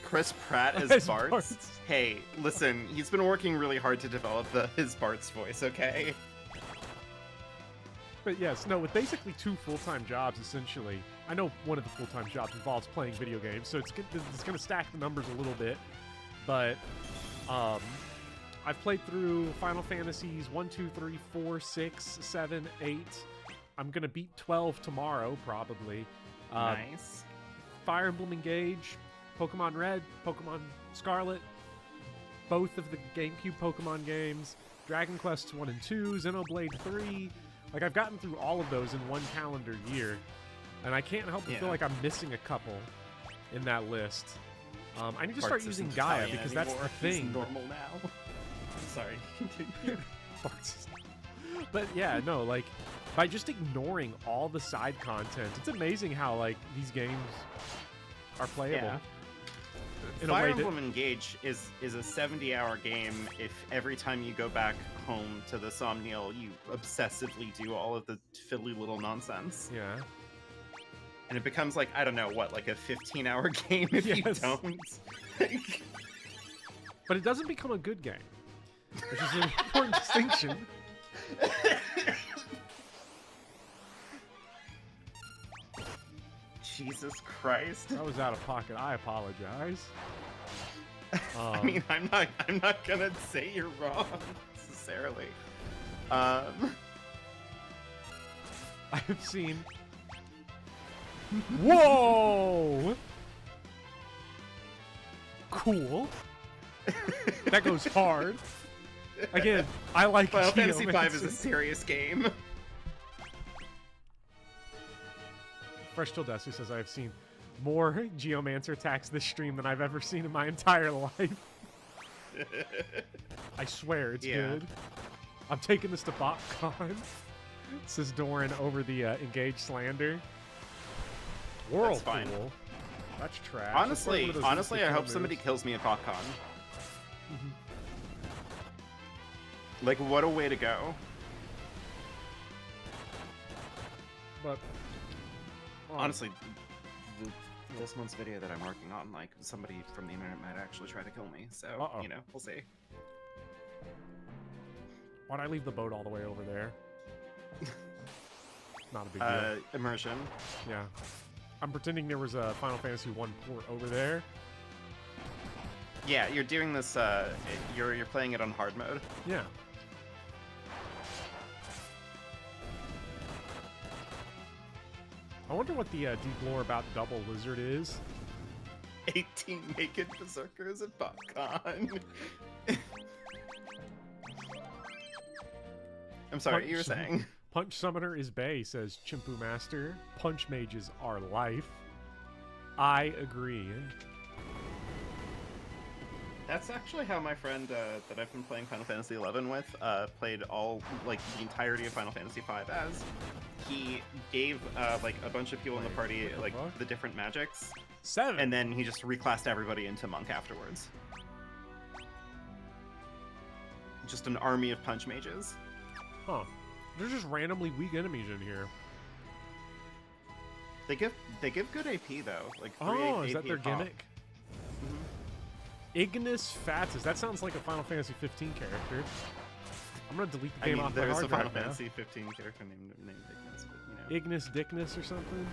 Chris Pratt As as Bart. Bart. Hey, listen, he's been working really hard to develop his Bart's voice, okay? But yes, no, with basically 2 full-time jobs, essentially. I know one of the full-time jobs involves playing video games, so it's going to stack the numbers a little bit. But I've played through Final Fantasies 1, 2, 3, 4, 6, 7, 8. I'm going to beat 12 tomorrow, probably. Nice. Fire Emblem Engage, Pokemon Red, Pokemon Scarlet, both of the GameCube Pokemon games, Dragon Quest 1 and 2, Xenoblade 3. Like, I've gotten through all of those in 1 calendar year, and I can't help but feel like I'm missing a couple in that list. I need to start using Gaia, because that's the thing. He's normal now. I'm sorry, continue. But yeah, no, like, by just ignoring all the side content, it's amazing how, like, these games are playable. Yeah. In Fire a way Emblem Engage is a 70-hour game if every time you go back home to the Somniel, you obsessively do all of the fiddly little nonsense. Yeah. And it becomes like, I don't know, what, like a 15-hour game if you don't? But it doesn't become a good game, which is an important distinction. Jesus Christ. That was out of pocket. I apologize. I mean, I'm not gonna say you're wrong necessarily. I've seen. Whoa! Cool. That goes hard. Again, I like Final Fantasy V Geomancer. is a serious game. Fresh Till Dusty says I've seen more Geomancer attacks this stream than I've ever seen in my entire life. I swear it's good. I'm taking this to BotCon, says Doran over the Engage slander. Whirlpool. That's fine. That's trash. Honestly, I hope somebody kills me at BotCon. Like, what a way to go. But honestly, this month's video that I'm working on, like, somebody from the internet might actually try to kill me. So, you know, we'll see. Why'd I leave the boat all the way over there? Not a big deal. Immersion. Yeah. I'm pretending there was a Final Fantasy 1 port over there. Yeah, you're doing this, you're playing it on hard mode. Yeah. I wonder what the deep lore about Double Lizard is. 18 naked berserkers at BotCon. I'm sorry, you were saying? Punch Summoner is Bay, says Chimpu Master. Punch Mages are life. I agree. That's actually how my friend that I've been playing Final Fantasy XI with played all, like, the entirety of Final Fantasy V as. He gave, like, a bunch of people in the party, like, the different magics. 7. And then he just reclassed everybody into monk afterwards. Just an army of punch mages. Huh. There's just randomly weak enemies in here. They give good AP though. Like 3 Oh, AP is that their pop. gimmick? Ignis Fatus. That sounds like a Final Fantasy 15 character. I'm gonna delete the game off my There's hard a Final drive now. Fantasy 15 character named Ignis, but you know. Ignis Dickness or something?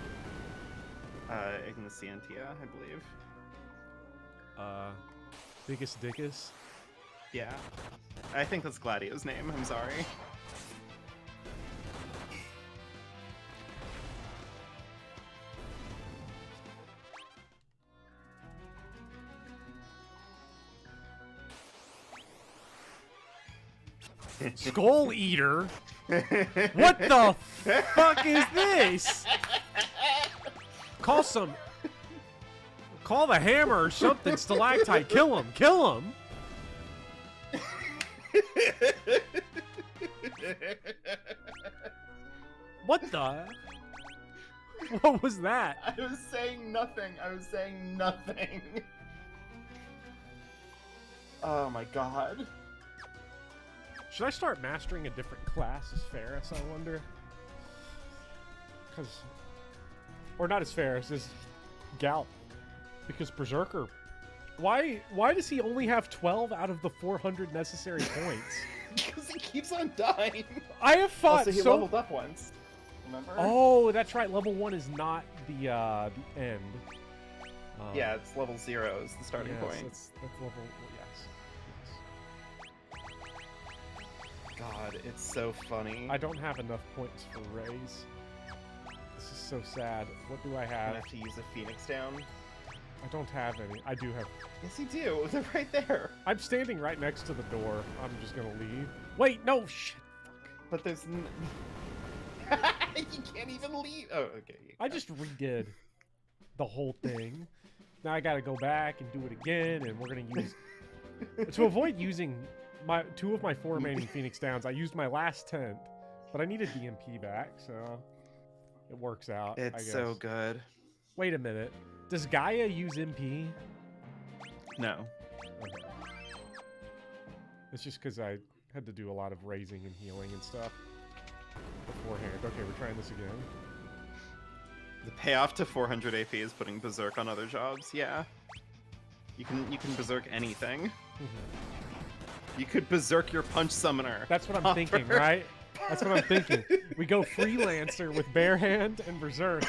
Ignis Scientia, I believe. Biggest Dickus? Yeah. I think that's Gladio's name, I'm sorry. Skull Eater? What the fuck is this? Call the hammer or something, stalactite. Kill him. Kill him. What the? What was that? I was saying nothing. Oh my god. Should I start mastering a different class as Ferris, I wonder? Or not as Ferris, as Gal. Because Berserker... Why does he only have 12 out of the 400 necessary points? Because he keeps on dying. I have fought also, he leveled up once. Remember? Oh, that's right. Level 1 is not the end. Yeah, it's level 0 is the starting point. That's level... God, it's so funny. I don't have enough points for raise. This is so sad. What do I I have? have to use a Phoenix down. I don't have any. I do have... Yes, you do. They're right there. I'm standing right next to the door. I'm just gonna leave. Wait, no, shit. But there's... you can't even leave. Oh, okay. I just redid the whole thing. Now I gotta go back and do it again, and we're gonna use... to avoid using... 2 of my 4 remaining Phoenix Downs, I used my last tent, but I needed DMP back, so it works out. It's I guess. so good. Wait a minute. Does Gaia use MP? No. Okay. It's just because I had to do a lot of raising and healing and stuff beforehand. Okay, we're trying this again. The payoff to 400 AP is putting Berserk on other jobs. Yeah. You can Berserk anything. You could Berserk your Punch Summoner. That's what I'm thinking, right? That's what I'm thinking. We go Freelancer with Bare Hand and Berserk.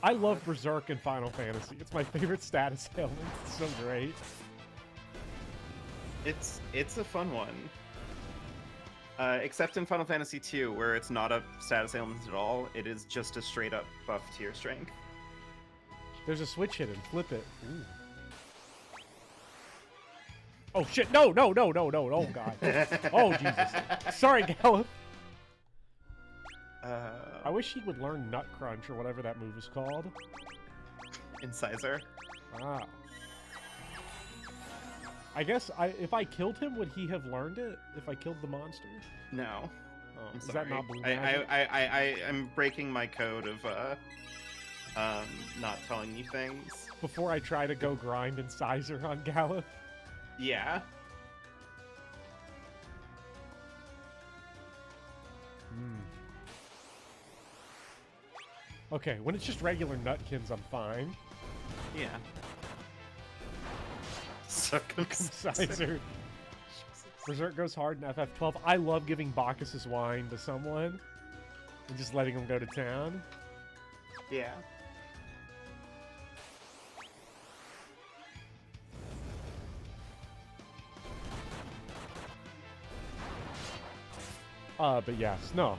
I love Berserk in Final Fantasy. It's my favorite status ailment. It's so great. It's a fun one. Except in Final Fantasy II, where it's not a status ailment at all. It is just a straight up buff to your strength. There's a switch hidden. Flip it. Ooh. Oh shit! No! Oh god! Oh Jesus! Sorry, Gallop. I wish he would learn Nut Crunch or whatever that move is called. Incisor. Ah. I guess if I killed him, would he have learned it? If I killed the monster? No. Oh, I'm is sorry. that not blue magic? I'm breaking my code of not telling you things. Before I try to go grind Incisor on Gallop? Yeah. Okay, when it's just regular Nutkins, I'm fine. Yeah. Incisor. Berserk goes hard in FF12. I love giving Bacchus's wine to someone and just letting them go to town. Yeah. But yes, no.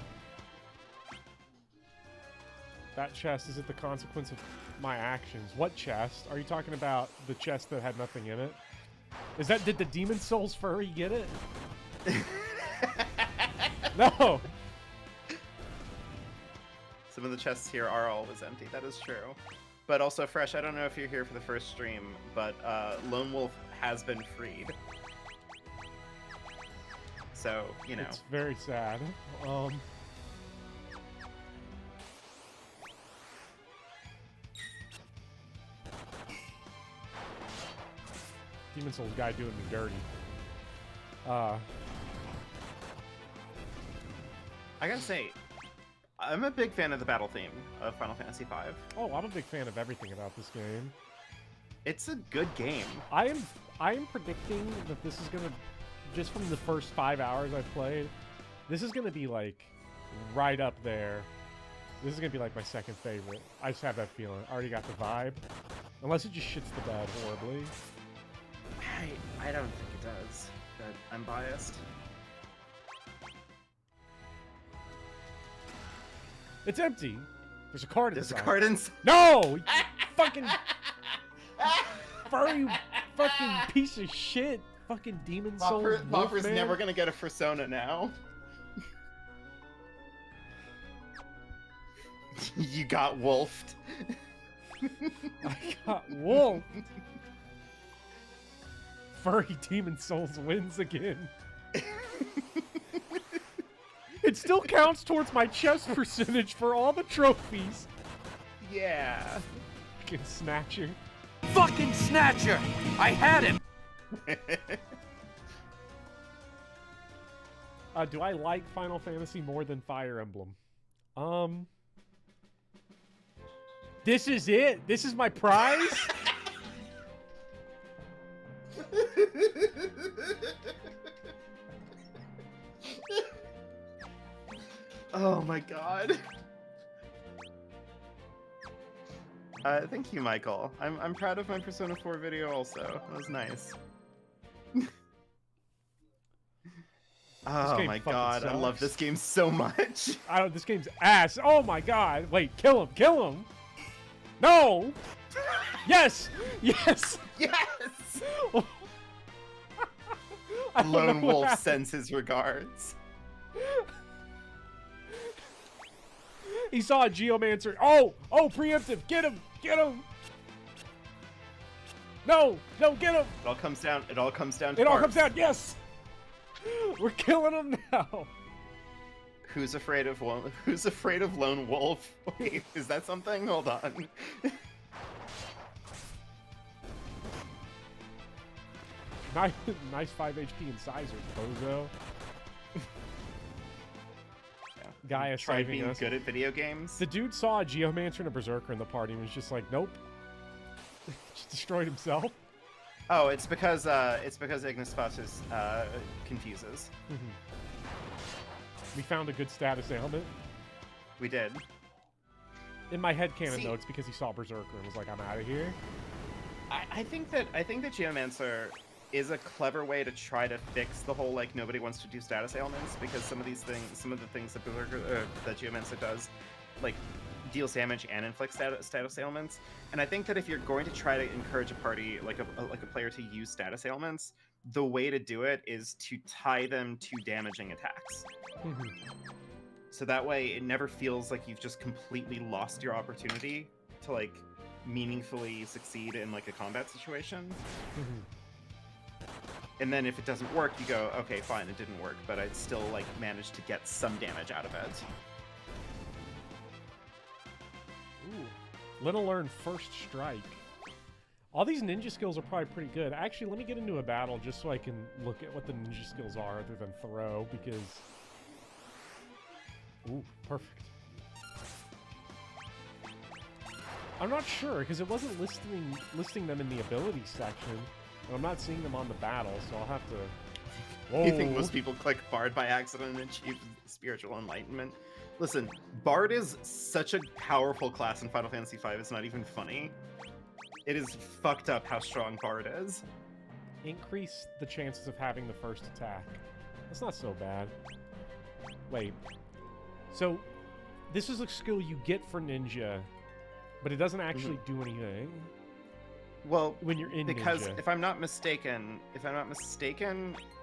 That chest, is it the consequence of my actions? What chest? Are you talking about the chest that had nothing in it? Is that, did the Demon Souls furry get it? No! Some of the chests here are always empty, that is true. But also, Fresh, I don't know if you're here for the first stream, but Lone Wolf has been freed. So, you know. It's very sad. Demon Souls guy doing me dirty. I gotta say, I'm a big fan of the battle theme of Final Fantasy V. Oh, I'm a big fan of everything about this game. It's a good game. I am predicting that this is gonna, just from the first 5 hours I've played, this is gonna be like right up there. This is gonna be like my second favorite. I just have that feeling. I already got the vibe. Unless it just shits the bed horribly. I don't think it does, but I'm biased. It's empty. There's a card inside. There's a card inside. No! Fucking furry fucking piece of shit. Fucking Demon Souls. Mopper's never gonna get a persona now. You got wolfed. I got wolfed. Furry Demon Souls wins again. It still counts towards my chest percentage for all the trophies. Yeah. Fucking snatching. Fucking snatcher! I had him! Do I like Final Fantasy more than Fire Emblem? This is it? This is my prize? Oh my god. Thank you, Michael. I'm proud of my Persona 4 video also. That was nice. Oh my god, sucks. I love this game so much. This game's ass. Oh my god. Wait, kill him, kill him. No! Yes! Yes! Yes! I don't Lone know what Wolf happened. sends his regards. He saw a Geomancer. Oh! Oh, preemptive! Get him! Get him! No! No, get him! It all comes down. It all comes down to It all parts. comes down. Yes! We're killing him now. Who's afraid of Lone Wolf? Wait, is that something? Hold on. Nice 5 HP incisor, bozo. Gaia Try saving being us. good at video games. The dude saw a Geomancer and a Berserker in the party and was just like, nope. Just destroyed himself. Oh, it's because Ignis Fatus confuses. We found a good status ailment. We did. In my headcanon, See- though, it's because he saw Berserker and was like, I'm out of here. I think that Geomancer is a clever way to try to fix the whole like nobody wants to do status ailments, because some of the things that that Geomancer does, like deals damage and inflicts status ailments. And I think that if you're going to try to encourage a party like a player to use status ailments, the way to do it is to tie them to damaging attacks. So that way it never feels like you've just completely lost your opportunity to like meaningfully succeed in like a combat situation. And then if it doesn't work, you go, okay, fine, it didn't work, but I'd still like managed to get some damage out of it. Ooh. Little learn first strike. All these ninja skills are probably pretty good. Actually, let me get into a battle just so I can look at what the ninja skills are other than throw, because... Ooh, perfect. I'm not sure, because it wasn't listing them in the ability section. And I'm not seeing them on the battle, so I'll have to... Whoa. You think most people click Bard by accident and achieve spiritual enlightenment? Listen, Bard is such a powerful class in Final Fantasy V, it's not even funny. It is fucked up how strong Bard is. Increase the chances of having the first attack. That's not so bad. Wait. So, this is a skill you get for ninja, but it doesn't actually do anything. Well, when you're in because ninja. if I'm not mistaken,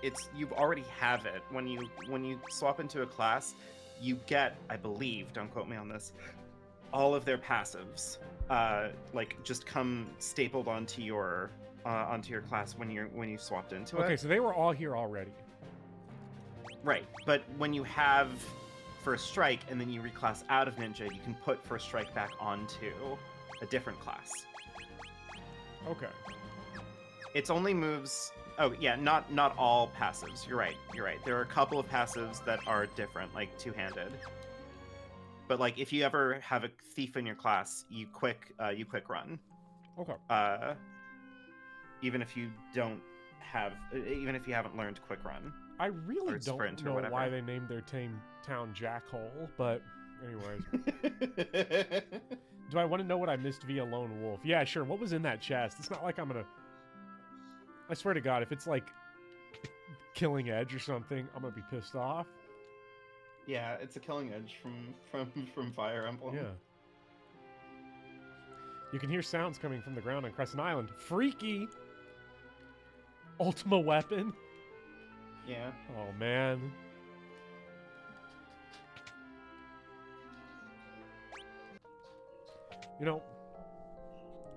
it's you already have it. When you swap into a class, you get, I believe, don't quote me on this, all of their passives, like just come stapled onto your class when you swapped into it. Okay, so they were all here already. Right, but when you have First Strike and then you reclass out of Ninja, you can put First Strike back onto a different class. Okay. It's only moves. Oh yeah, not all passives. You're right. There are a couple of passives that are different, like two-handed. But like if you ever have a thief in your class, you quick run. Okay. Even if you haven't learned quick run. I really don't know whatever. why they named their town Jackhole, but anyways. Do I want to know what I missed via Lone Wolf? Yeah, sure. What was in that chest? It's not like I'm gonna... I swear to God, if it's like Killing Edge or something, I'm gonna be pissed off. Yeah, it's a Killing Edge from Fire Emblem. Yeah. You can hear sounds coming from the ground on Crescent Island. Freaky! Ultima weapon? Yeah. Oh, man. You know,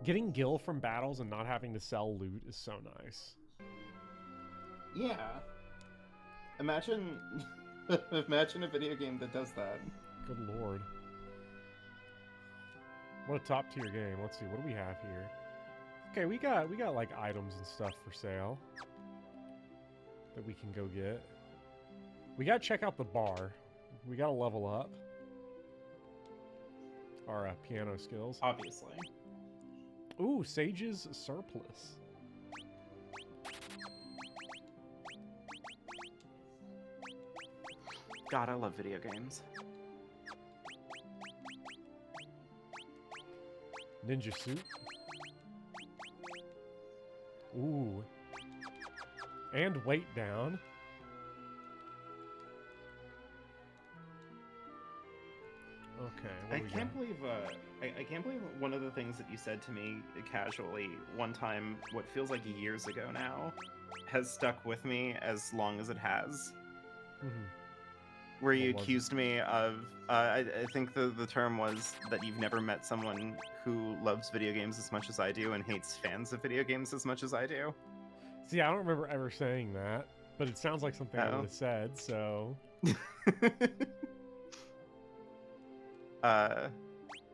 getting gil from battles and not having to sell loot is so nice. Yeah. Imagine a video game that does that. Good lord. What a top tier game. Let's see, what do we have here? Okay, we got like items and stuff for sale that we can go get. We gotta check out the bar. We gotta level up our piano skills. Obviously. Ooh, Sage's Surplus. God, I love video games. Ninja suit. Ooh. And weight down. Okay. I can't believe one of the things that you said to me casually one time, what feels like years ago now, has stuck with me as long as it has. Mm-hmm. Where you accused me of, I think the term was that you've never met someone who loves video games as much as I do and hates fans of video games as much as I do. See, I don't remember ever saying that, but it sounds like something I would have said, so...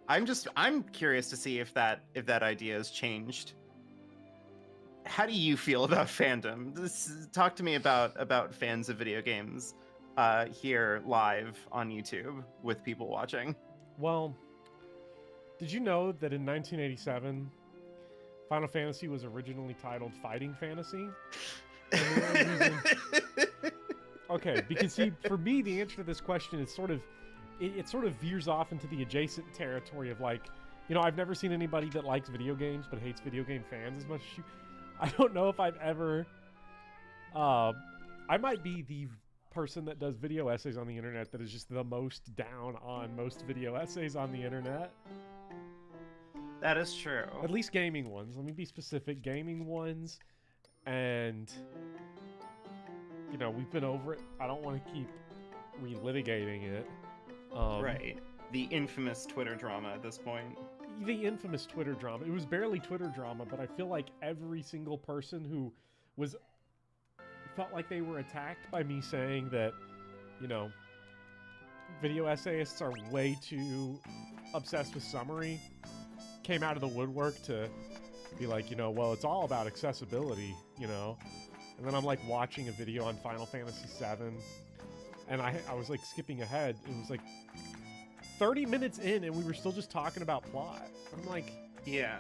I'm curious to see if that idea has changed. How do you feel about fandom? Talk to me about fans of video games here live on YouTube with people watching. Well, did you know that in 1987, Final Fantasy was originally titled Fighting Fantasy? Okay, because see, for me, the answer to this question is sort of, it sort of veers off into the adjacent territory of like, you know, I've never seen anybody that likes video games but hates video game fans as much as you. I don't know if I've ever, I might be the person that does video essays on the internet that is just the most down on most video essays on the internet. That is true. At least gaming ones. Let me be specific. Gaming ones. And, you know, we've been over it. I don't want to keep relitigating it. Right. The infamous Twitter drama at this point. The infamous Twitter drama. It was barely Twitter drama, but I feel like every single person who felt like they were attacked by me saying that, you know, video essayists are way too obsessed with summary came out of the woodwork to be like, you know, well, it's all about accessibility, you know. And then I'm like watching a video on Final Fantasy VII, and I was like skipping ahead. It was like 30 minutes in, and we were still just talking about plot. I'm like, yeah,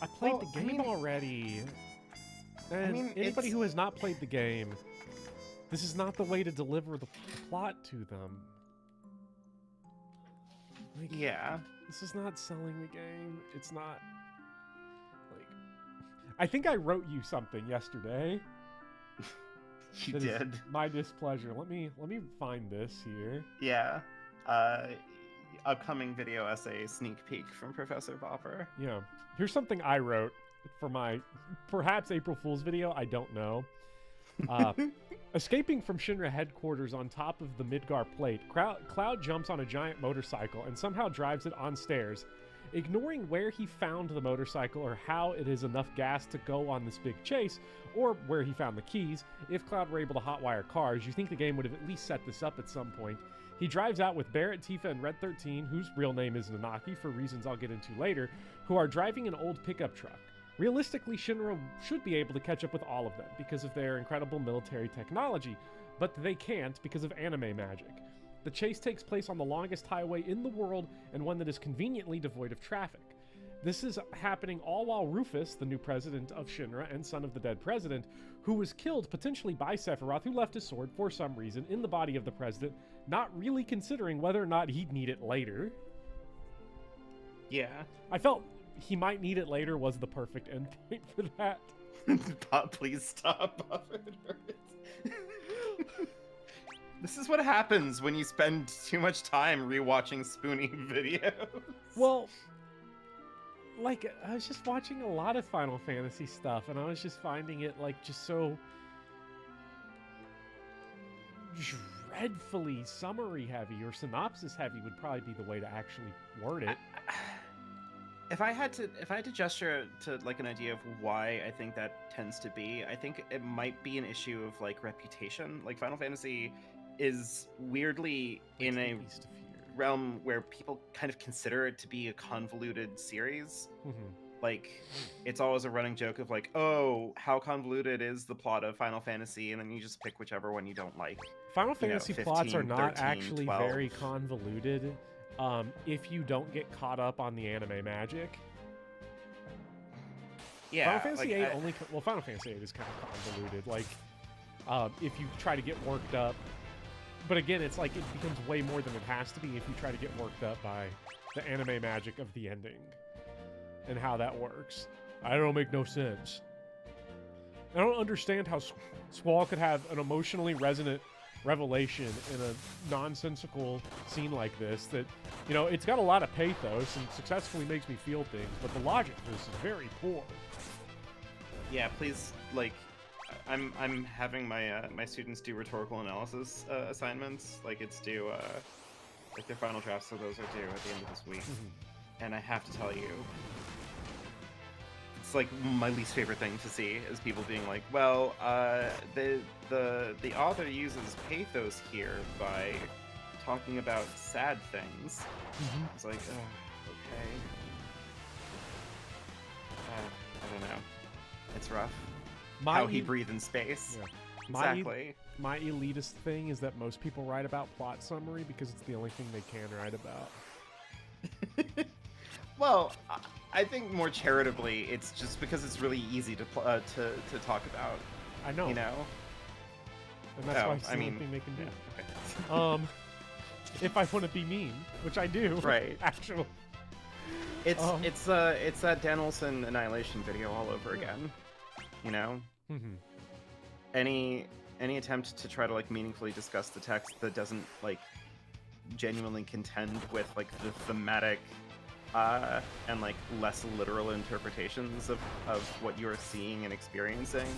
I played the game already. And anybody who has not played the game, this is not the way to deliver the plot to them. Like, yeah. This is not selling the game. It's not... Like... I think I wrote you something yesterday. You did. My displeasure. Let me find this here. Yeah. Upcoming video essay sneak peek from Professor Bopper. Yeah. Here's something I wrote for my perhaps April Fool's video. I don't know. Escaping from Shinra headquarters on top of the Midgar plate, Cloud jumps on a giant motorcycle and somehow drives it on stairs. Ignoring where he found the motorcycle or how it is enough gas to go on this big chase, or where he found the keys, if Cloud were able to hotwire cars, you think the game would have at least set this up at some point. He drives out with Barrett, Tifa, and Red 13, whose real name is Nanaki for reasons I'll get into later, who are driving an old pickup truck. Realistically, Shinra should be able to catch up with all of them because of their incredible military technology, but they can't because of anime magic. The chase takes place on the longest highway in the world and one that is conveniently devoid of traffic. This is happening all while Rufus, the new president of Shinra and son of the dead president, who was killed potentially by Sephiroth, who left his sword for some reason in the body of the president, not really considering whether or not he'd need it later. Yeah. I felt he might need it later was the perfect endpoint for that. Please stop, Buffett. This is what happens when you spend too much time rewatching Spoony videos. Well, like, I was just watching a lot of Final Fantasy stuff, and I was just finding it, like, just so dreadfully summary heavy, or synopsis heavy would probably be the way to actually word it. If I had to gesture to like an idea of why I think that tends to be, I think it might be an issue of like reputation. Like Final Fantasy is weirdly in a realm where people kind of consider it to be a convoluted series. Like, it's always a running joke of like, oh, how convoluted is the plot of Final Fantasy, and then you just pick whichever one you don't like. Final Fantasy 15, plots are not 13, actually 12. very convoluted if you don't get caught up on the anime magic. Yeah, Final Fantasy like, 8 well, Final Fantasy 8 is kind of convoluted. Like, if you try to get worked up, but again, it's like it becomes way more than it has to be if you try to get worked up by the anime magic of the ending and how that works. I don't make no sense. I don't understand how Squall could have an emotionally resonant revelation in a nonsensical scene like this that, you know, it's got a lot of pathos and successfully makes me feel things, but the logic for this is very poor. Yeah, please, like, I'm having my my students do rhetorical analysis assignments. Like, it's due, like, their final drafts of those are due at the end of this week. And I have to tell you, it's like my least favorite thing to see is people being like, well, the author uses pathos here by talking about sad things. It's like, okay. I don't know. It's rough. How he breathes in space. Yeah. Exactly. My elitist thing is that most people write about plot summary because it's the only thing they can write about. Well, I think more charitably, it's just because it's really easy to talk about. I know. You know? And that's why it's the only thing they can do. Yeah, okay. If I want to be mean, which I do. Right. Actually. It's that Dan Olsen Annihilation video all over again. You know? Any attempt to try to like meaningfully discuss the text that doesn't like genuinely contend with like the thematic and like less literal interpretations of what you're seeing and experiencing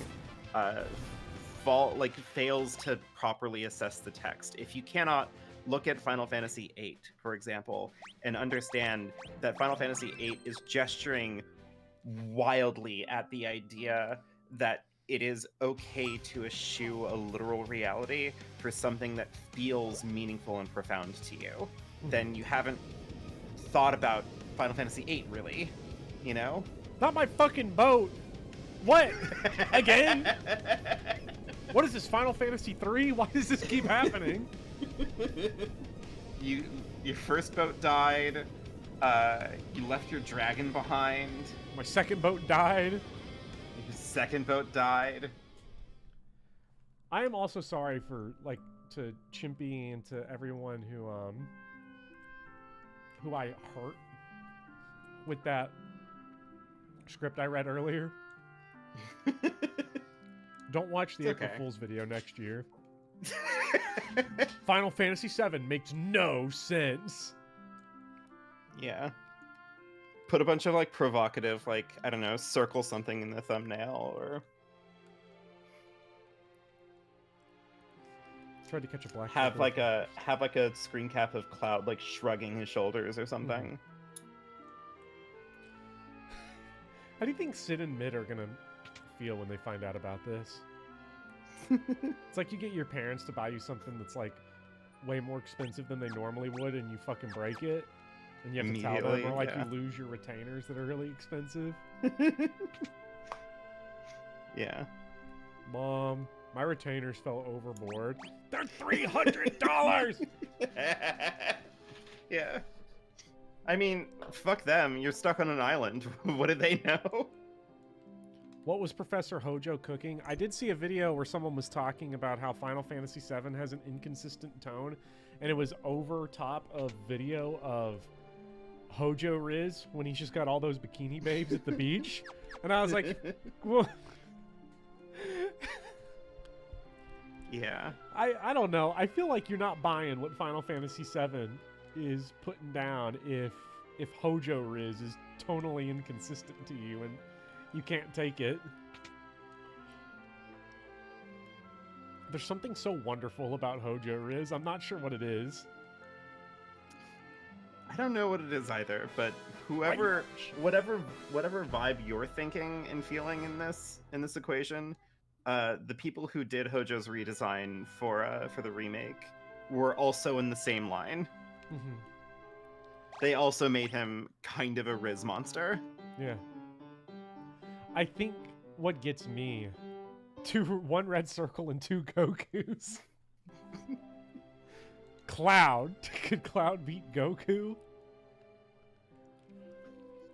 fails to properly assess the text. If you cannot look at Final Fantasy VIII, for example, and understand that Final Fantasy VIII is gesturing wildly at the idea that it is okay to eschew a literal reality for something that feels meaningful and profound to you, then you haven't thought about Final Fantasy VIII, really, you know? Not my fucking boat! What? Again? What is this, Final Fantasy 3? Why does this keep happening? Your first boat died, you left your dragon behind. My second boat died. Your second boat died. I am also sorry for, like, to Chimpy and to everyone who I hurt with that script I read earlier. Don't watch the April Fool's video next year. Final Fantasy VII makes no sense. Yeah. Put a bunch of like provocative, like, I don't know, circle something in the thumbnail or tried to catch a black have like a screen cap of Cloud like shrugging his shoulders or something. How do you think Sid and Mid are gonna feel when they find out about this? It's like you get your parents to buy you something that's like way more expensive than they normally would and you fucking break it. And you have to tell them, Immediately, or like yeah. you lose your retainers that are really expensive. Yeah. Mom, my retainers fell overboard. They're $300! Yeah. I mean, fuck them. You're stuck on an island. What do they know? What was Professor Hojo cooking? I did see a video where someone was talking about how Final Fantasy VII has an inconsistent tone, and it was over top of video of Hojo Riz when he's just got all those bikini babes at the beach. And I was like, well, yeah. I don't know. I feel like you're not buying what Final Fantasy VII is putting down if Hojo Riz is tonally inconsistent to you and you can't take it. There's something so wonderful about Hojo Riz. I'm not sure what it is. I don't know what it is either, but whatever vibe you're thinking and feeling in this equation, the people who did Hojo's redesign for the remake were also in the same line. Mm-hmm. They also made him kind of a Riz monster. Yeah. I think what gets me, one red circle and 2 Gokus. Cloud. Could Cloud beat Goku?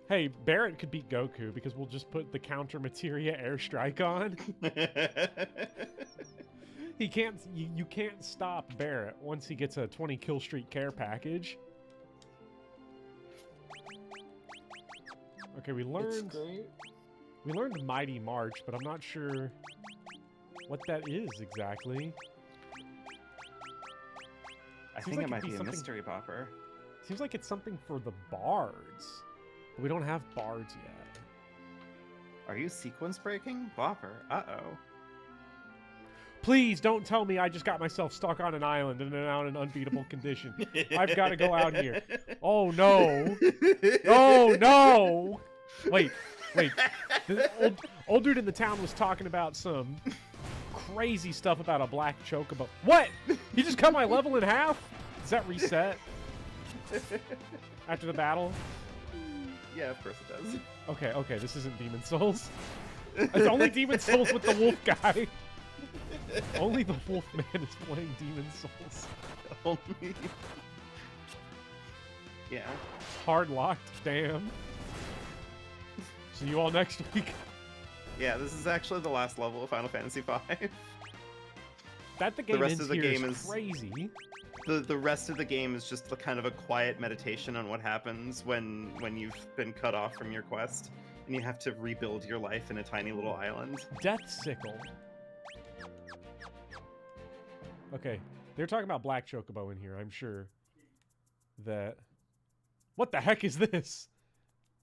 Hey, Barret could beat Goku because we'll just put the counter materia airstrike on. He can't. You can't stop Barret once he gets a 20 kill streak care package. Okay, we learned Mighty March, but I'm not sure what that is exactly. I Seems think like it might it'd be be a something- mystery popper. Seems like it's something for the bards. But we don't have bards yet. Are you sequence breaking? Bopper. Uh-oh. Please don't tell me I just got myself stuck on an island and now in an unbeatable condition. I've got to go out here. Oh no. Oh no. Wait. The old dude in the town was talking about some crazy stuff about a black chocobo. What? He just cut my level in half? Does that reset after the battle? Yeah, of course it does. Okay, this isn't Demon Souls. It's only Demon Souls with the wolf guy. Only the wolf man is playing Demon Souls. Only. Yeah. Hard locked, damn. See you all next week. Yeah, this is actually the last level of Final Fantasy V. That the game rest ends of the here game is is- crazy. The rest of the game is just kind of a quiet meditation on what happens when you've been cut off from your quest and you have to rebuild your life in a tiny little island. Death Sickle. Okay, they're talking about Black Chocobo in here. I'm sure that... What the heck is this?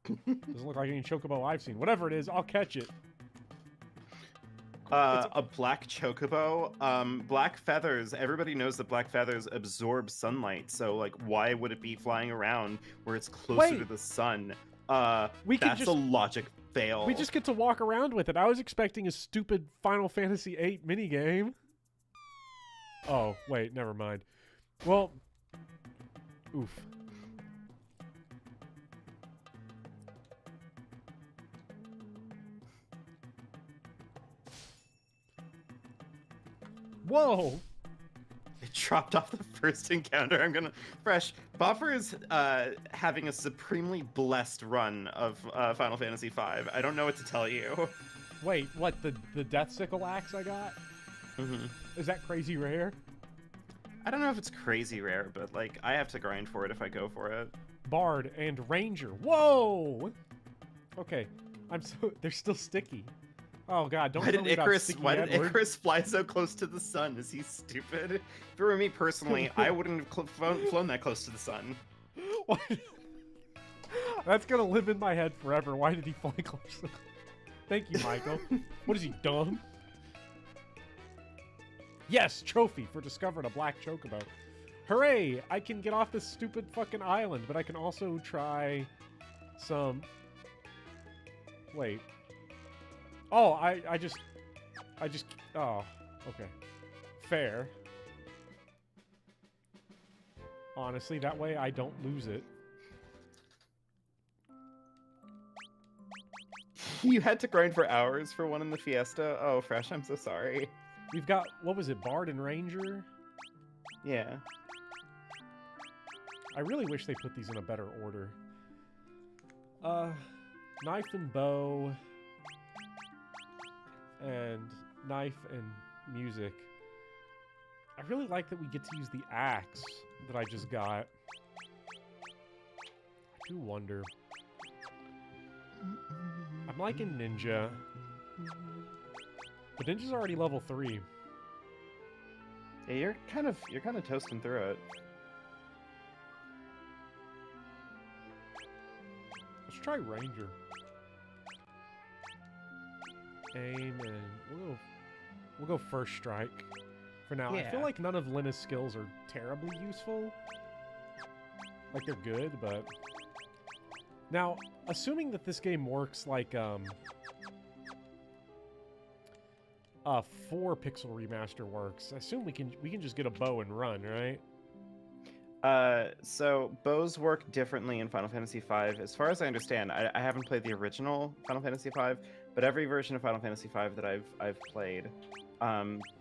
Doesn't look like any Chocobo I've seen. Whatever it is, I'll catch it. A black chocobo. Black feathers. Everybody knows that black feathers absorb sunlight. So, like, why would it be flying around where it's closer to the sun? That's a logic fail. We just get to walk around with it. I was expecting a stupid Final Fantasy VIII minigame. Oh, wait, never mind. Well, oof. Whoa! It dropped off the first encounter. I'm gonna fresh. Buffer is having a supremely blessed run of Final Fantasy V. I don't know what to tell you. Wait, what? The Death Sickle axe I got? Mm-hmm. Is that crazy rare? I don't know if it's crazy rare, but like I have to grind for it if I go for it. Bard and Ranger. Whoa! Okay, they're still sticky. Oh god, don't tell me about Sticky Edward. Icarus fly so close to the sun? Is he stupid? If it were me personally, I wouldn't have flown that close to the sun. What? That's gonna live in my head forever. Why did he fly close? Thank you, Michael. What is he, dumb? Yes, trophy for discovering a black chocobo. Hooray! I can get off this stupid fucking island, but I can also try some... Wait. Oh, I just... Oh, okay. Fair. Honestly, that way I don't lose it. You had to grind for hours for one in the Fiesta? Oh, Fresh, I'm so sorry. We've got, what was it, Bart and Ranger? Yeah. I really wish they put these in a better order. Knife and bow, and knife and music. I really like that we get to use the axe that I just got. I do wonder. I'm liking Ninja. But Ninja's already level 3. Yeah, you're kind of toasting through it. Let's try Ranger. Aim and we'll go first strike for now. Yeah. I feel like none of Lena's skills are terribly useful. Like they're good, but now assuming that this game works like 4-pixel remaster works, I assume we can just get a bow and run, right? So bows work differently in Final Fantasy V. As far as I understand, I haven't played the original Final Fantasy V, but every version of Final Fantasy V that I've played,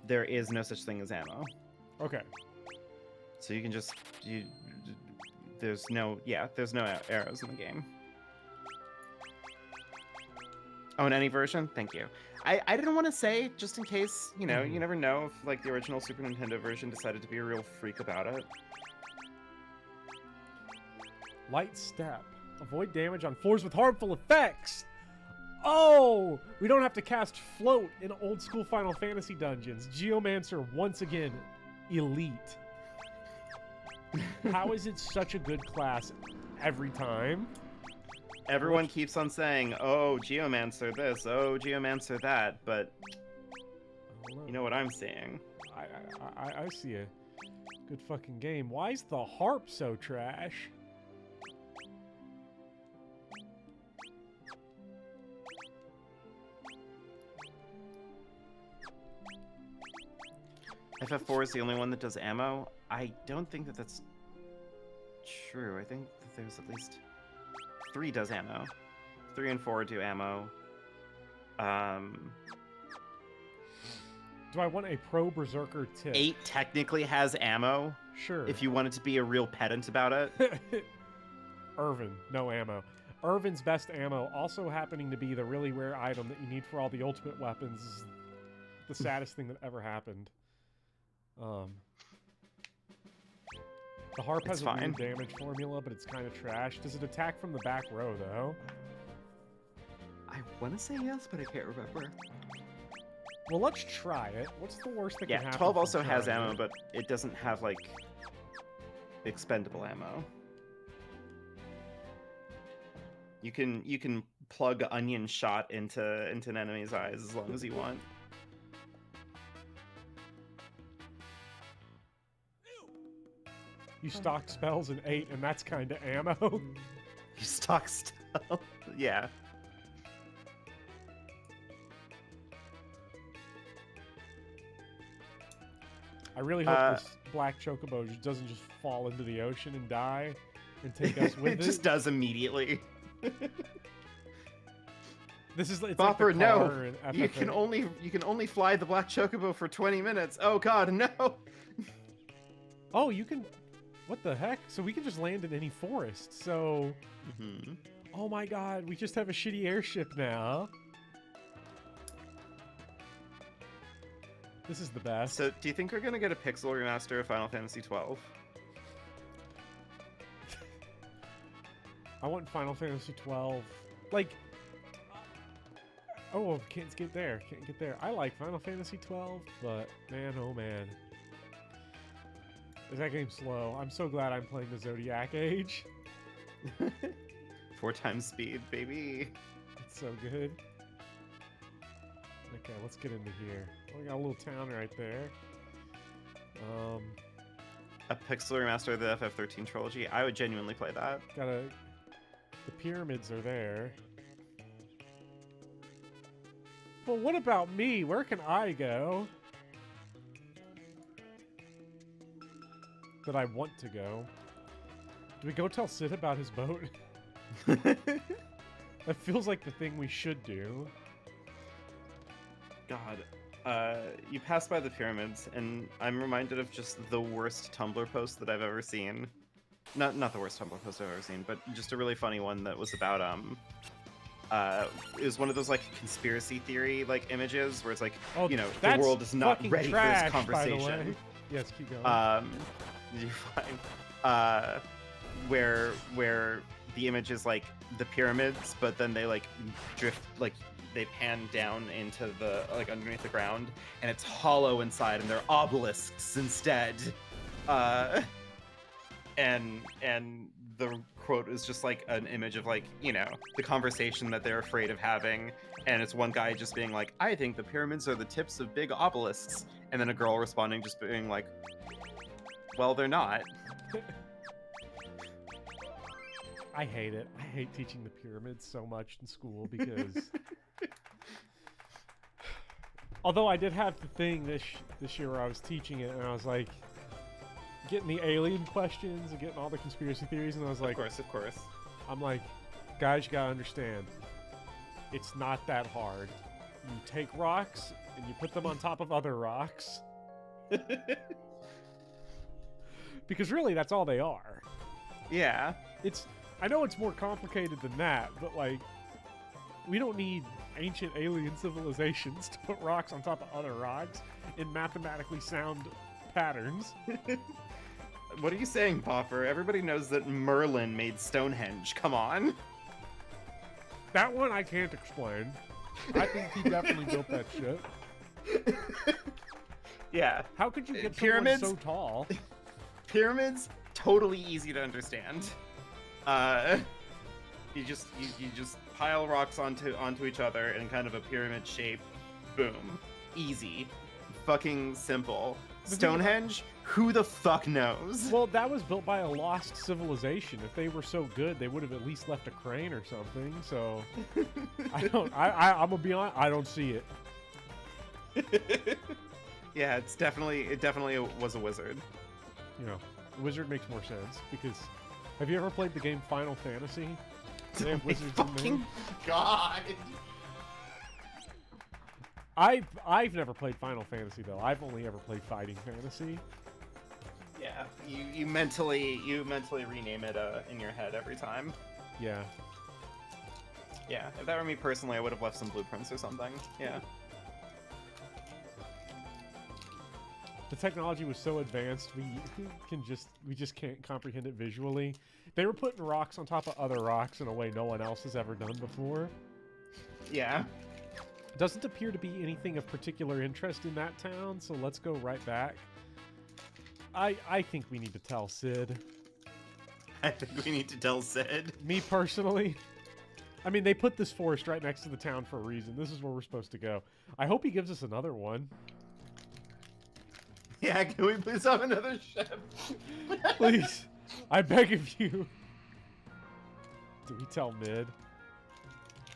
there is no such thing as ammo. Okay. So you can just there's no arrows in the game. Oh, in any version? Thank you. I didn't want to say, just in case, you know, you never know if like the original Super Nintendo version decided to be a real freak about it. Light step. Avoid damage on floors with harmful effects. Oh, we don't have to cast float in old school Final Fantasy dungeons. Geomancer once again, elite. How is it such a good class every time? Everyone keeps on saying, "Oh, Geomancer this, oh, Geomancer that," but you know what I'm seeing. I see a good fucking game. Why is the harp so trash? FF4 is the only one that does ammo. I don't think that that's true. I think that there's at least 3 does ammo. 3 and 4 do ammo. Do I want a pro Berserker tip? 8 technically has ammo. Sure. If you wanted to be a real pedant about it. Irvin, no ammo. Irvin's best ammo also happening to be the really rare item that you need for all the ultimate weapons is the saddest thing that ever happened. The harp has a weird damage formula, but it's kind of trash. Does it attack from the back row, though? I want to say yes, but I can't remember. Well, let's try it. What's the worst that can happen? 12 also has trying ammo, it? but it doesn't have, like, expendable ammo. You can plug onion shot into an enemy's eyes as long as you want. You stock spells in 8, and that's kind of ammo. You stock stealth. Yeah. I really hope this Black Chocobo doesn't just fall into the ocean and die and take us with it. It just does immediately. This is it's Bopper, like the no. car in You FF8. can only fly the Black Chocobo for 20 minutes. Oh god, no. Oh, you can. What the heck? So we can just land in any forest. So. Oh my god, we just have a shitty airship now. This is the best. So, do you think we're gonna get a pixel remaster of Final Fantasy 12? I want Final Fantasy 12. Like. Oh, can't get there. Can't get there. I like Final Fantasy 12, but man, oh man. Is that game slow? I'm so glad I'm playing the Zodiac Age. 4 times speed, baby. It's so good. Okay, let's get into here. We got a little town right there. A pixel remaster of the FF13 trilogy. I would genuinely play that. The pyramids are there. Well, what about me? Where can I go? That I want to go. Do we go tell Sid about his boat? That feels like the thing we should do. God. You pass by the pyramids, and I'm reminded of just the worst Tumblr post that I've ever seen. Not the worst Tumblr post I've ever seen, but just a really funny one that was about it was one of those like conspiracy theory like images where it's like, Oh, you know, the that's world is not fucking ready for trash, this by the way. conversation. Yes, keep going. You're fine. Where the image is like the pyramids, but then they like drift, like they pan down into the like underneath the ground, and it's hollow inside, and they're obelisks instead. And the quote is just like an image of like, you know, the conversation that they're afraid of having, and it's one guy just being like, I think the pyramids are the tips of big obelisks, and then a girl responding just being like, well, they're not. I hate it. I hate teaching the pyramids so much in school because... Although I did have the thing this year where I was teaching it, and I was like, getting the alien questions and getting all the conspiracy theories, and I was like... Of course. I'm like, guys, you gotta understand, it's not that hard. You take rocks, and you put them on top of other rocks. Because really, that's all they are. Yeah. I know it's more complicated than that, but like, we don't need ancient alien civilizations to put rocks on top of other rocks in mathematically sound patterns. What are you saying, Popper? Everybody knows that Merlin made Stonehenge. Come on. That one I can't explain. I think he definitely built that shit. Yeah. How could you get Pyramids? someone so tall? Pyramids, totally easy to understand. You just pile rocks onto each other in kind of a pyramid shape. Boom. Easy. Fucking simple. Stonehenge? Who the fuck knows? Well, that was built by a lost civilization. If they were so good, they would have at least left a crane or something. So, I'm gonna be honest, I don't see it. Yeah, it definitely was a wizard. You know, the wizard makes more sense because have you ever played the game Final Fantasy? They have wizards in there. Fucking God. I've never played Final Fantasy though. I've only ever played Fighting Fantasy. Yeah, you mentally rename it in your head every time. Yeah. Yeah, if that were me personally, I would have left some blueprints or something. Yeah. The technology was so advanced, we just can't comprehend it visually. They were putting rocks on top of other rocks in a way no one else has ever done before. Yeah. Doesn't appear to be anything of particular interest in that town, so let's go right back. I think we need to tell Sid. I think we need to tell Sid. Me personally. I mean, they put this forest right next to the town for a reason. This is where we're supposed to go. I hope he gives us another one. Yeah, can we please have another ship? Please. I beg of you. Do we tell Mid?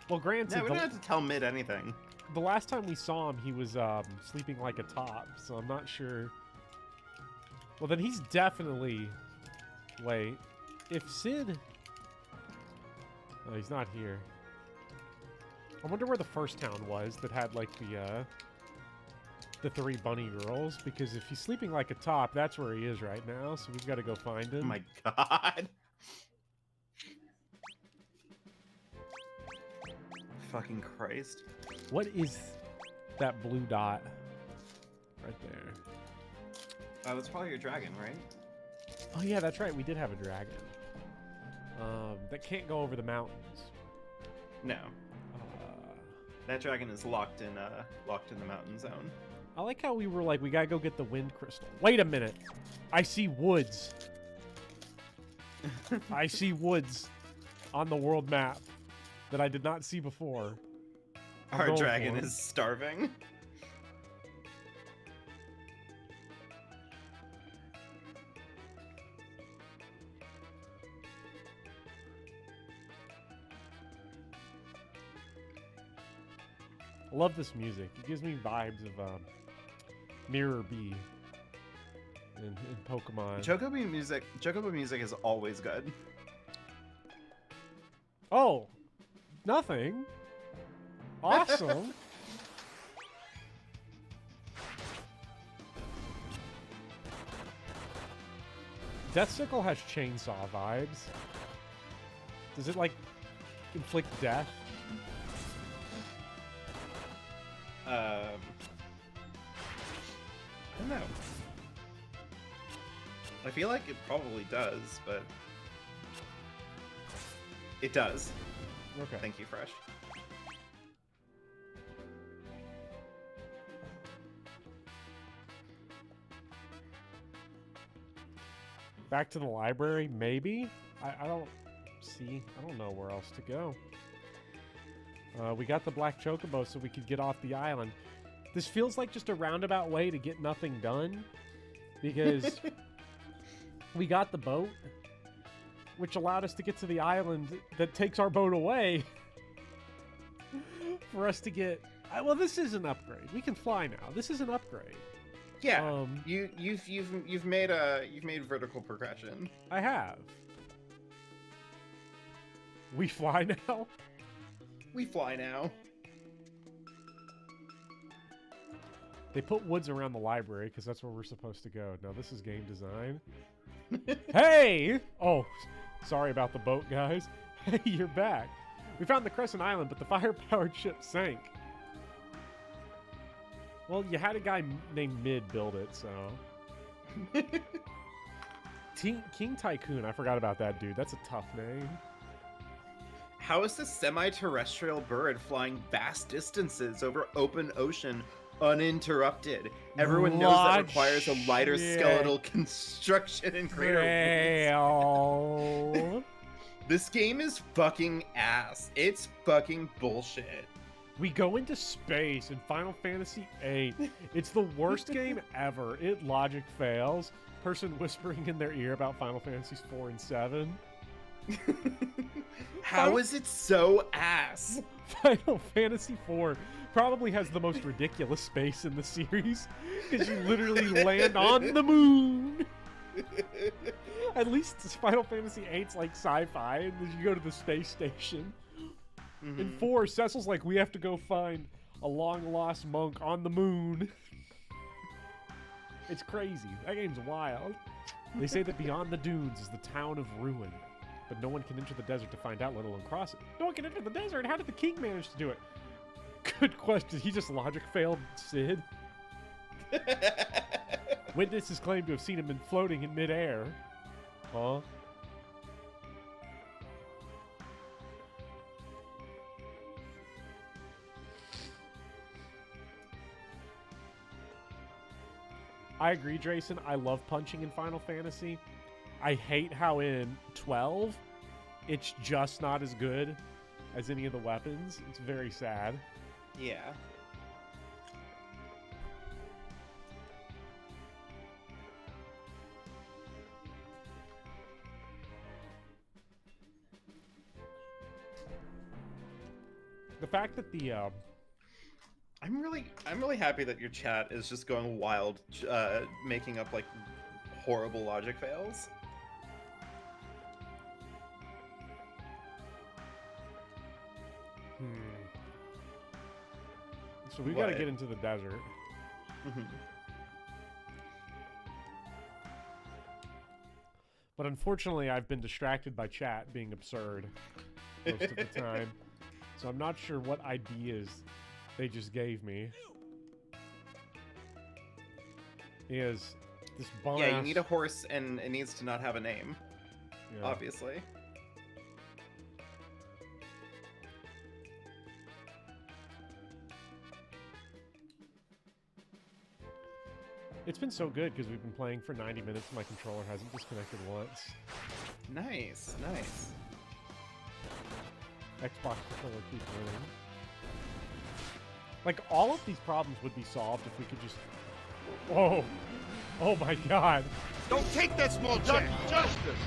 Well, granted, Yeah, we don't have to tell Mid anything. the last time we saw him, he was sleeping like a top, so I'm not sure. Well, then he's definitely... Wait. If Sid... Oh, he's not here. I wonder where the first town was that had, like, the 3 bunny girls, because if he's sleeping like a top, that's where he is right now, so we've got to go find him. Oh my god. Fucking Christ. What is that blue dot right there? That's probably your dragon, right? Oh yeah, that's right, we did have a dragon. That can't go over the mountains. No. That dragon is locked in the mountain zone. I like how we were like, we gotta go get the wind crystal. Wait a minute. I see woods. I see woods on the world map that I did not see before. Our dragon is starving. I love this music. It gives me vibes of Mirror B in Pokemon. Chocobo music is always good. Oh, Nothing. Awesome. Death Sickle has chainsaw vibes. Does it, like, inflict death? I don't know. I feel like it probably does, but it does. Okay. Thank you, Fresh. Back to the library, maybe? I don't know where else to go. We got the Black Chocobo so we could get off the island. This feels like just a roundabout way to get nothing done. Because we got the boat, which allowed us to get to the island that takes our boat away. For us to get... well, this is an upgrade. We can fly now. This is an upgrade. Yeah, you've made vertical progression. I have. We fly now? We fly now. They put woods around the library because that's where we're supposed to go. Now this is game design. Hey! Oh, sorry about the boat, guys. Hey, you're back. We found the Crescent Island, but the fire-powered ship sank. Well, you had a guy named Mid build it, so... King Tycoon, I forgot about that dude. That's a tough name. How is this semi-terrestrial bird flying vast distances over open ocean uninterrupted? Everyone knows that requires a lighter skeletal construction and greater Fail. This game is fucking ass. It's fucking bullshit. We go into space in Final Fantasy VIII. It's the worst game ever. It logic fails. Person whispering in their ear about Final Fantasies 4 and 7. How is it so ass? Final Fantasy IV probably has the most ridiculous space in the series because you literally land on the moon. At least Final Fantasy VIII's like sci-fi, and then you go to the space station. Mm-hmm. In 4, Cecil's like, we have to go find a long-lost monk on the moon. It's crazy. That game's wild. They say that beyond the dunes is the town of ruin, but no one can enter the desert to find out, let alone cross it. No one can enter the desert? How did the king manage to do it? Good question. He just logic failed Sid. Witnesses claim to have seen him floating in midair. Huh? I agree, Drayson. I love punching in Final Fantasy. I hate how in 12, it's just not as good as any of the weapons. It's very sad. Yeah. The fact that the I'm really happy that your chat is just going wild, making up like horrible logic fails. So we got to get into the desert. Mm-hmm. But unfortunately, I've been distracted by chat being absurd most of the time. So I'm not sure what ideas they just gave me. Is this bomb? Yeah, you need a horse, and it needs to not have a name. Yeah. Obviously. It's been so good because we've been playing for 90 minutes and my controller hasn't disconnected once. Nice, nice. Xbox controller keeps winning. Like, all of these problems would be solved if we could just... Whoa! Oh my god! Don't take that small chance! Justice!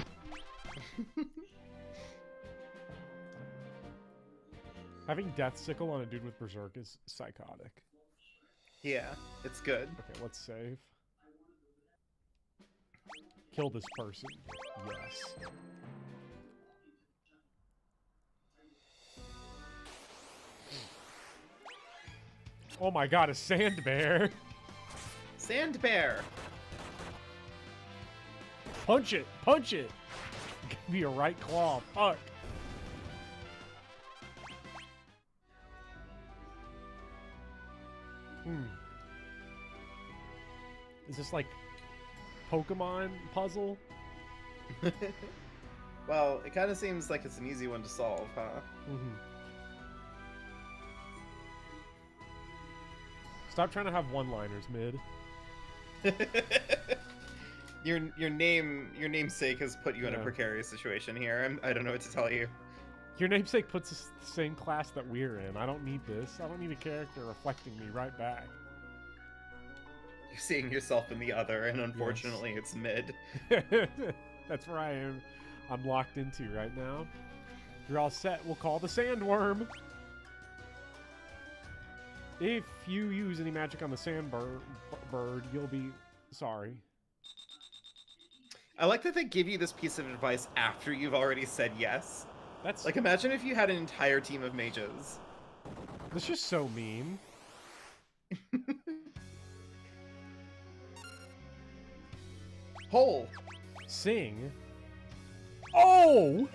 Having Death Sickle on a dude with Berserker is psychotic. Yeah, it's good. Okay, let's save. Kill this person. Yes. Oh my god, a sand bear. Sand bear. Punch it! Punch it! Give me a right claw. Fuck. Is this like Pokemon puzzle? Well, it kind of seems like it's an easy one to solve, huh? Stop trying to have one-liners, mid. Your namesake has put you in a precarious situation here. I don't know what to tell you. Your namesake puts us the same class that we're in. I don't need this. I don't need a character reflecting me right back. You're seeing yourself in the other, and unfortunately, it's mid. That's where I am. I'm locked into right now. You're all set. We'll call the Sandworm. If you use any magic on the Sandbird, you'll be sorry. I like that they give you this piece of advice after you've already said yes. That's like, imagine if you had an entire team of mages. That's just so mean. Hole. Sing. Oh!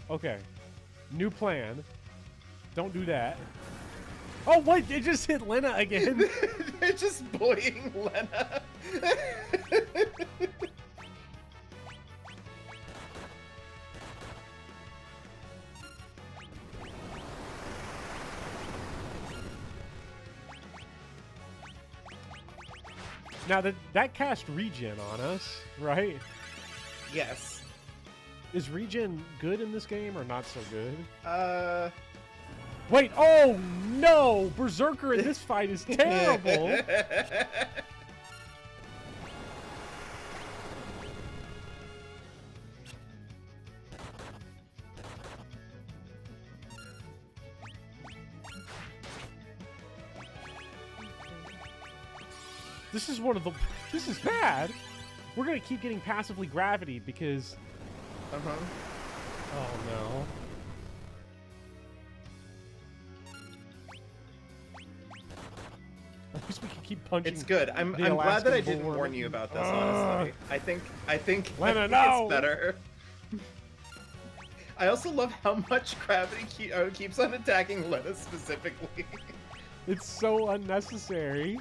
Okay. New plan. Don't do that. Oh, wait! It just hit Lena again! They're just bullying Lena. Now, that cast Regen on us, right? Yes. Is Regen good in this game or not so good? Wait, oh no! Berserker in this fight is terrible! This is one of the... This is bad! We're gonna keep getting passively gravity because... Uh-huh. Oh no. At least we can keep punching. It's good. I'm glad that I didn't warn you about this, honestly. I think Lena, no! it's better. I also love how much gravity keeps on attacking Lena specifically. It's so unnecessary.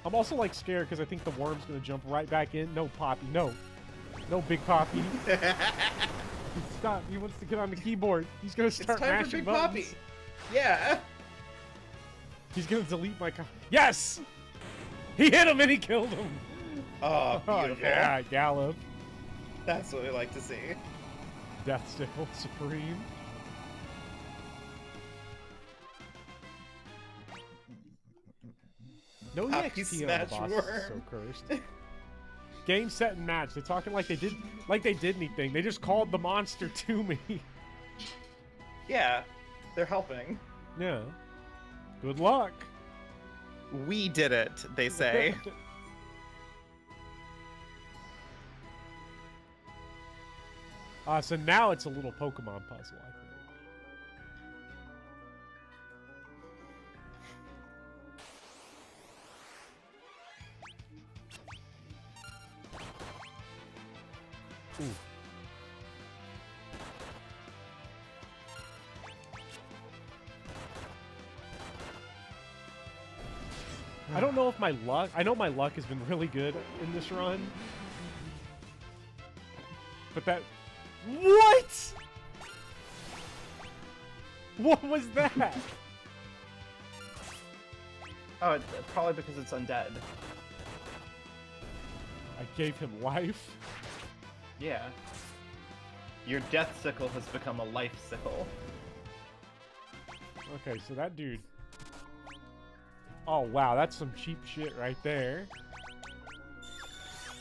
I'm also like scared because I think the worm's gonna jump right back in. No, Poppy, no. No, Big Poppy. Stop, he wants to get on the keyboard. He's gonna start mashing buttons. Poppy. Yeah. He's gonna delete my Yes! He hit him and he killed him! Oh, beautiful. Yeah, Gallop. That's what we like to see. Death Sickle Supreme. No Happy EXP on the boss. So cursed. Game, set, and match. They're talking like they did anything. They just called the monster to me. Yeah, they're helping. Yeah. Good luck. We did it, they say. So now it's a little Pokemon puzzle, I think. Ooh. I don't know if my luck... I know my luck has been really good in this run. But that... What?! What was that? Oh, probably because it's undead. I gave him life? Yeah. Your death sickle has become a life sickle. Okay, so that dude... Oh, wow, that's some cheap shit right there.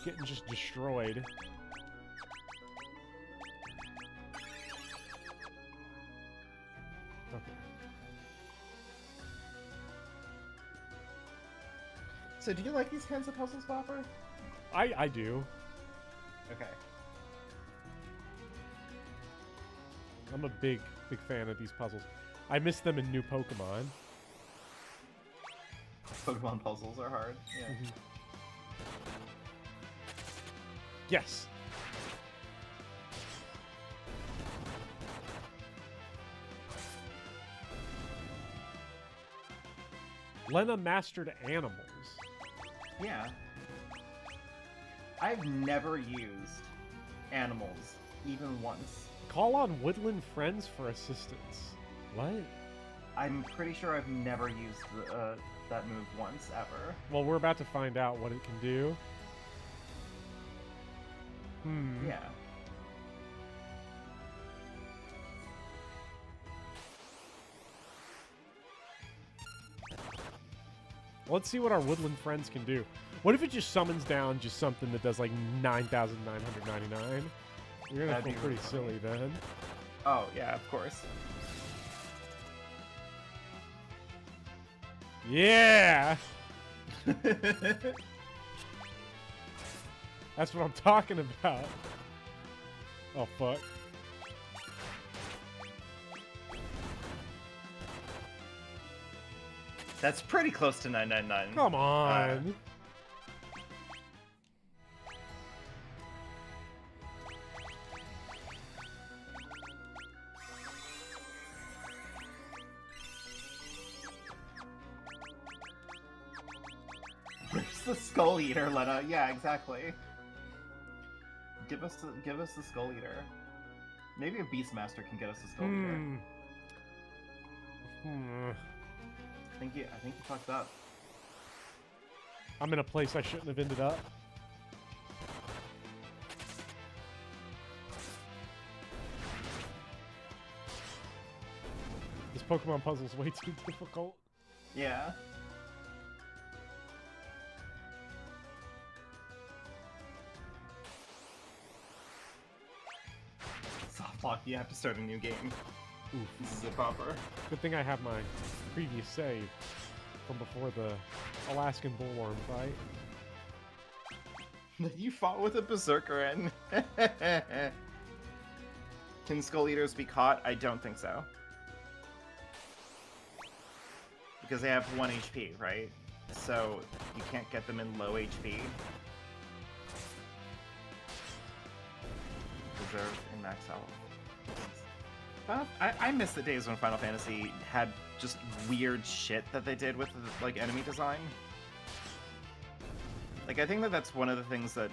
Getting just destroyed. Okay. So do you like these kinds of puzzles, Bopper? I do. Okay. I'm a big fan of these puzzles. I miss them in new Pokemon. Pokemon puzzles are hard. Yeah. Yes. Lena mastered animals. Yeah. I've never used animals, even once. Call on woodland friends for assistance. What? I'm pretty sure I've never used that move once, ever. Well, we're about to find out what it can do. Yeah. Let's see what our woodland friends can do. What if it just summons down just something that does like 9,999? You're gonna feel pretty silly then. Oh, yeah, of course. Yeah! That's what I'm talking about. Oh, fuck. That's pretty close to 999. Come on! Where's the Skull Eater, Lena? Yeah, exactly. Give us the Skull Eater. Maybe a Beastmaster can get us a Skull Eater. I think you fucked up. I'm in a place I shouldn't have ended up. This Pokemon puzzle's way too difficult. Yeah. Soft lock, you have to start a new game. Oof. This is a bumper. Good thing I have my previous save from before the Alaskan Bullworm fight. You fought with a Berserker in. Can Skull Eaters be caught? I don't think so. Because they have 1 HP, right? So you can't get them in low HP. Reserve in max health. I miss the days when Final Fantasy had just weird shit that they did with like enemy design. Like I think that's one of the things that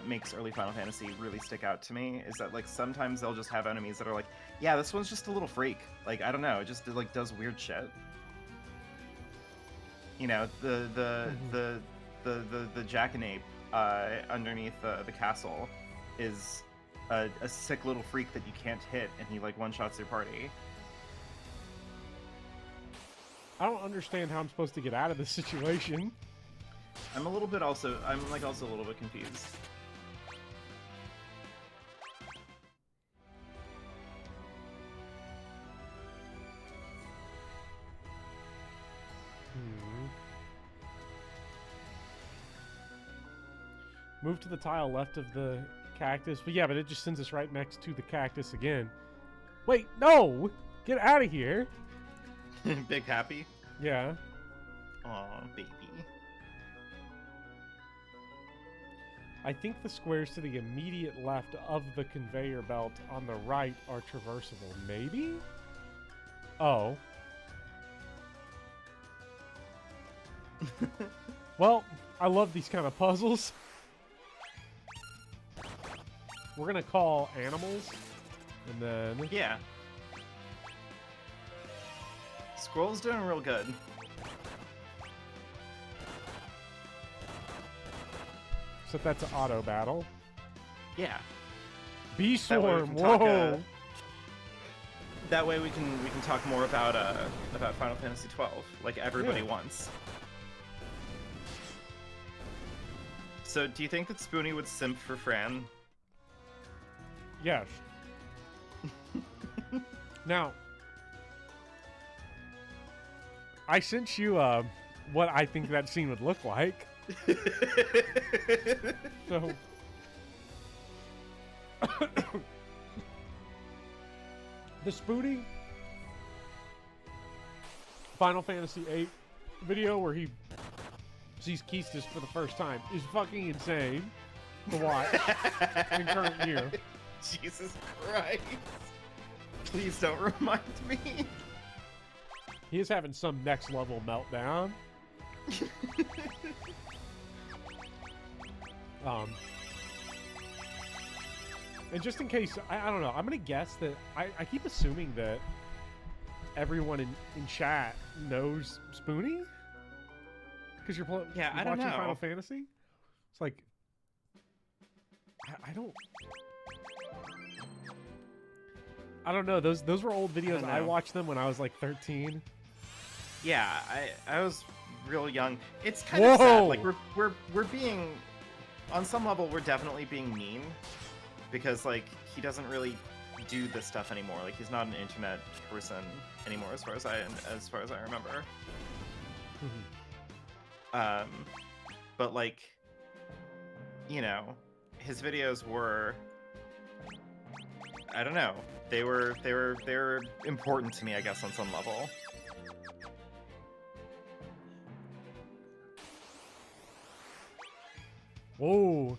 makes early Final Fantasy really stick out to me is that like sometimes they'll just have enemies that are like, yeah, this one's just a little freak. Like I don't know, it just like does weird shit. You know, the Jackanape underneath the castle is a sick little freak that you can't hit, and he like one-shots your party. I don't understand how I'm supposed to get out of this situation. I'm a little bit also a little bit confused. Move to the tile left of the cactus. But yeah, but it just sends us right next to the cactus again. Wait, no! Get out of here! Big happy? Yeah. Aw, baby. I think the squares to the immediate left of the conveyor belt on the right are traversable. Maybe? Oh. Well, I love these kind of puzzles. We're gonna call animals, and then... Yeah. Squirrel's doing real good. Set that to auto battle. Yeah. Bee That way we Swarm, can talk, whoa! That way we can talk more about Final Fantasy 12, like everybody wants. So, do you think that Spoony would simp for Fran? Yes. Now, I sent you what I think that scene would look like. So, The Spoony Final Fantasy VIII video where he sees Keistis for the first time is fucking insane to watch in current year. Jesus Christ. Please don't remind me. He is having some next level meltdown. And just in case, I don't know, I'm going to guess that, I keep assuming that everyone in chat knows Spoony? Because you're watching Final Fantasy? It's like, I don't know. Those were old videos. I watched them when I was like 13. Yeah, I was real young. It's kind of sad. Like we're being, on some level, we're definitely being mean, because like he doesn't really do this stuff anymore. Like he's not an internet person anymore, as far as I remember. But like, you know, his videos were, I don't know, they were important to me, I guess, on some level. Whoa.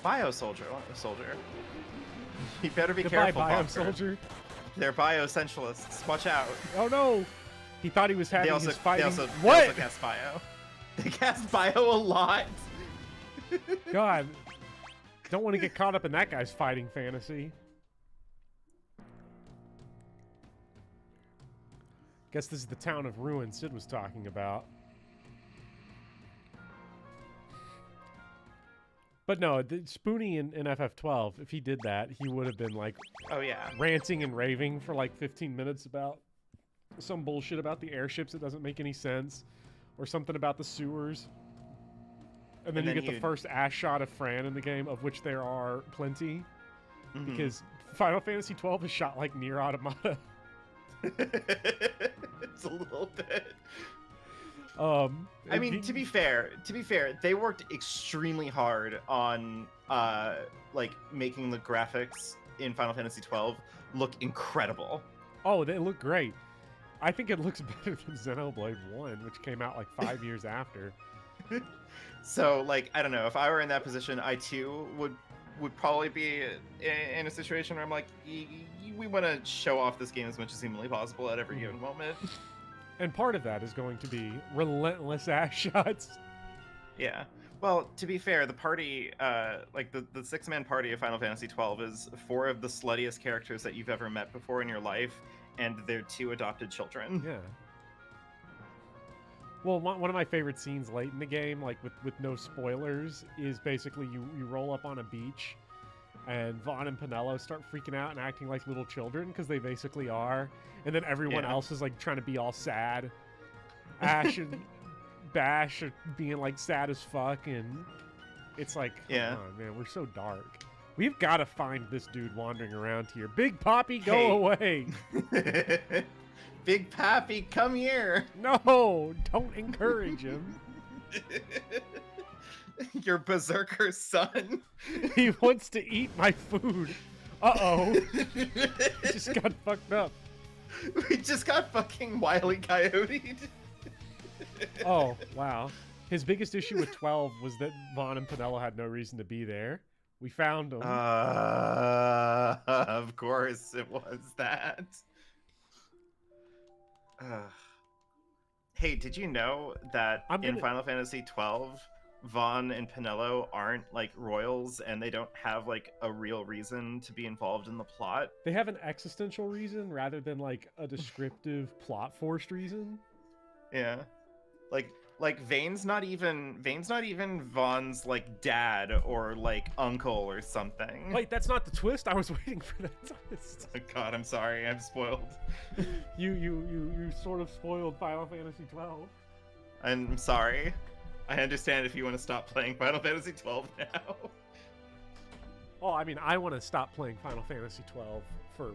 Bio soldier. You better be Goodbye, careful, bio Bonker. soldier. They're bio-essentialists. Watch out. Oh no! He thought he was having his fighting. They also cast bio. They cast bio a lot. God, don't want to get caught up in that guy's fighting fantasy. Guess this is the town of ruin Sid was talking about. But no, Spoony in FF12, if he did that, he would have been like, oh yeah, ranting and raving for like 15 minutes about some bullshit about the airships that doesn't make any sense, or something about the sewers. And then you get the first ass shot of Fran in the game, of which there are plenty, because Final Fantasy 12 is shot like Nier Automata. It's a little bit. I mean, to be fair, they worked extremely hard on like making the graphics in Final Fantasy 12 look incredible. Oh, they look great. I think it looks better than Xenoblade 1, which came out like 5 years after. So, like, I don't know, if I were in that position, I too would probably be in a situation where I'm like, we want to show off this game as much as humanly possible at every given moment. And part of that is going to be relentless ass shots. Yeah. Well, to be fair, the party, like the 6-man party of Final Fantasy XII is 4 of the sluttiest characters that you've ever met before in your life, and they're 2 adopted children. Yeah. Well, one of my favorite scenes late in the game, like with no spoilers, is basically you roll up on a beach, and Vaan and Penelo start freaking out and acting like little children, because they basically are. And then everyone else is like trying to be all sad. Ash and Bash are being like sad as fuck, and it's like, come on, man, we're so dark. We've got to find this dude wandering around here. Big Poppy, go away! Big Pappy, come here! No, don't encourage him. Your Berserker son. He wants to eat my food. Uh-oh. Just got fucked up. We just got fucking Wile E. Coyote'd. Oh, wow. His biggest issue with 12 was that Vaan and Penelo had no reason to be there. We found them. Of course it was that. Hey, did you know that in Final Fantasy 12, Vaan and Penelo aren't like royals, and they don't have like a real reason to be involved in the plot? They have an existential reason rather than like a descriptive plot forced reason. Yeah. Like Vane's not even Vaughn's like dad or like uncle or something. Wait, that's not the twist? I was waiting for that twist. Oh God, I'm sorry, I'm spoiled. You sort of spoiled Final Fantasy 12. I'm sorry. I understand if you want to stop playing Final Fantasy 12 now. Oh, I mean, I want to stop playing Final Fantasy 12 for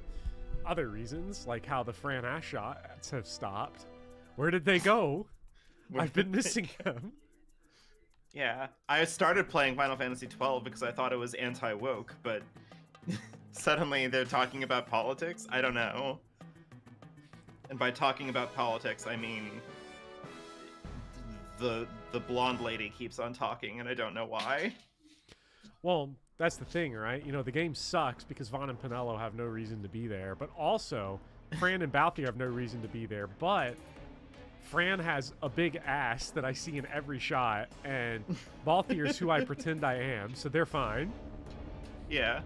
other reasons, like how the Fran Ash shots have stopped. Where did they go? I've been missing them. Yeah, I started playing Final Fantasy 12 because I thought it was anti-woke, but suddenly they're talking about politics. I don't know. And by talking about politics, I mean the blonde lady keeps on talking, and I don't know why. Well, that's the thing, right? You know, the game sucks because Vaan and Pinello have no reason to be there, but also Fran and Balthier have no reason to be there, but Fran has a big ass that I see in every shot, and Balthier's who I pretend I am, so they're fine. Yeah.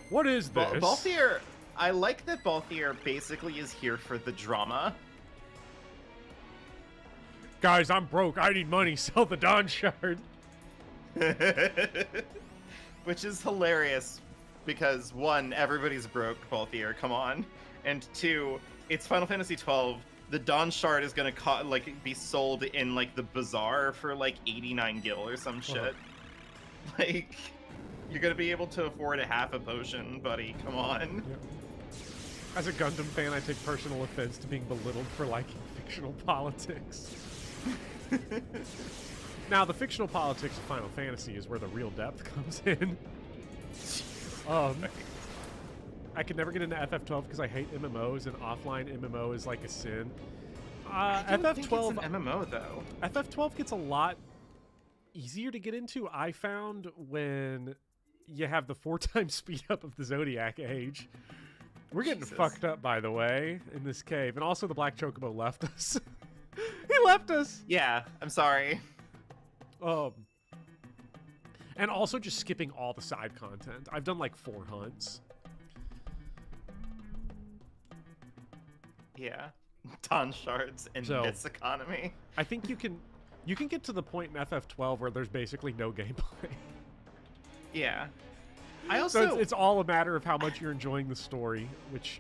What is this? Balthier, I like that Balthier basically is here for the drama. Guys, I'm broke. I need money. Sell the Dawn Shard. Which is hilarious because, one, everybody's broke, Balthier, come on. And two, it's Final Fantasy 12. The Dawn Shard is gonna be sold in like the bazaar for like 89 gil or some shit. Like, you're gonna be able to afford a half a potion, buddy. Come on. Yep. As a Gundam fan, I take personal offense to being belittled for liking fictional politics. Now, the fictional politics of Final Fantasy is where the real depth comes in. I could never get into FF12 because I hate MMOs, and offline MMO is like a sin. I don't FF12 think it's an MMO though. FF12 gets a lot easier to get into, I found, when you have the 4x speed up of the Zodiac Age. We're getting fucked up, by the way, in this cave. And also the Black Chocobo left us. He left us! Yeah, I'm sorry. And also just skipping all the side content. I've done like 4 hunts. Yeah. Dawn Shards in this economy. I think you can get to the point in FF12 where there's basically no gameplay. Yeah. I also... So it's all a matter of how much you're enjoying the story, which,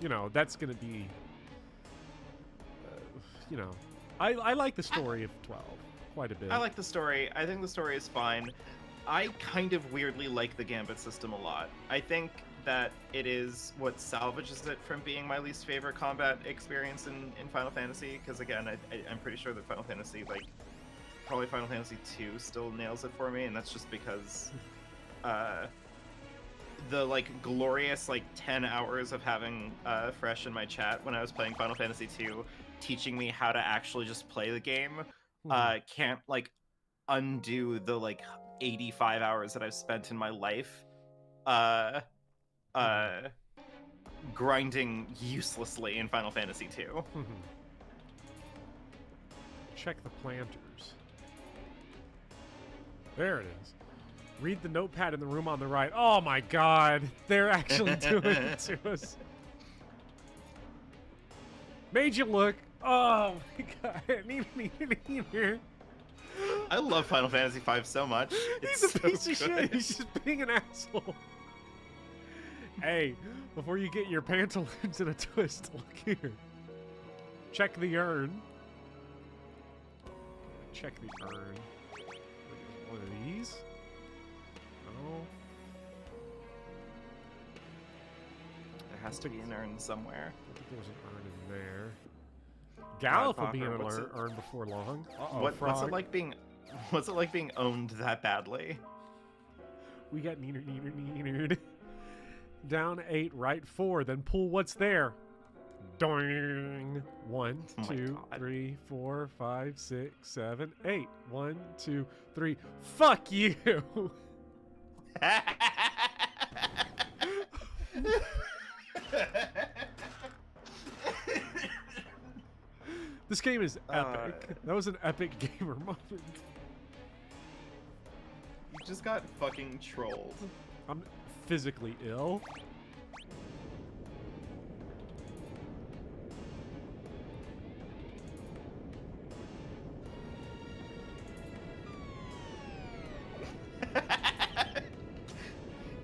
you know, that's going to be... you know, I like the story of 12 quite a bit. I like the story. I think the story is fine. I kind of weirdly like the Gambit system a lot. I think that it is what salvages it from being my least favorite combat experience in Final Fantasy, because again, I'm pretty sure that Final Fantasy, like, probably Final Fantasy 2 still nails it for me, and that's just because the, like, glorious, like, 10 hours of having Fresh in my chat when I was playing Final Fantasy 2 teaching me how to actually just play the game can't, like, undo the, like, 85 hours that I've spent in my life grinding uselessly in Final Fantasy 2. Check the planters. There it is. Read the notepad in the room on the right. Oh my god, they're actually doing it to us. Made you look. Oh my god. I love Final Fantasy V so much. He's a piece of shit. He's just being an asshole. Hey, before you get your pantaloons in a twist, look here. Check the urn. Check the urn. One of these. Oh. There has to be an urn somewhere. I think there was an urn in there. Gallif will be in an urn before long. What's it like being? What's it like being owned that badly? We got neener. Down 8, right 4, then pull what's there. Doing. 1, 2, 3, 4, 5, 6, 7, 8. 1, 2, 3. Fuck you! This game is epic. That was an epic gamer moment. You just got fucking trolled. I'm physically ill.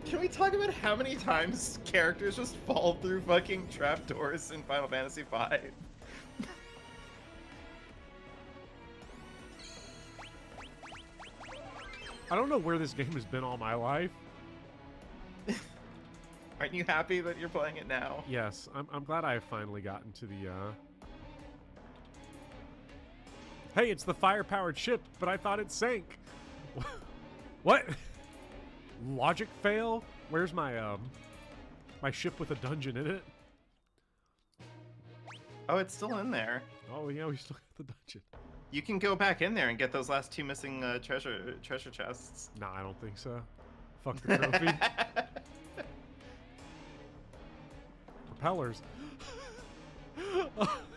Can we talk about how many times characters just fall through fucking trapdoors in Final Fantasy V? I don't know where this game has been all my life. Aren't you happy that you're playing it now? Yes, I'm glad I have finally gotten to the Hey, it's the fire-powered ship, but I thought it sank. What? Logic fail? Where's my my ship with a dungeon in it? Oh, it's still in there. Oh yeah, we still got the dungeon. You can go back in there and get those last 2 missing treasure chests. Nah, I don't think so. Fuck the trophy. Propellers.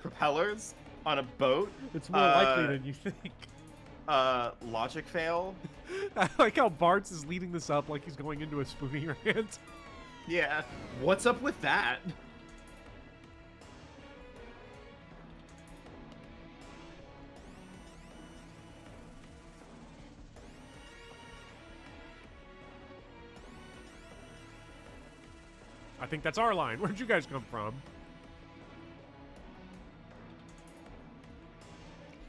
Propellers on a boat. It's more likely than you think. Logic fail. I like how Bart's is leading this up like he's going into a Spoony rant. Yeah. What's up with that? I think that's our line. Where'd you guys come from?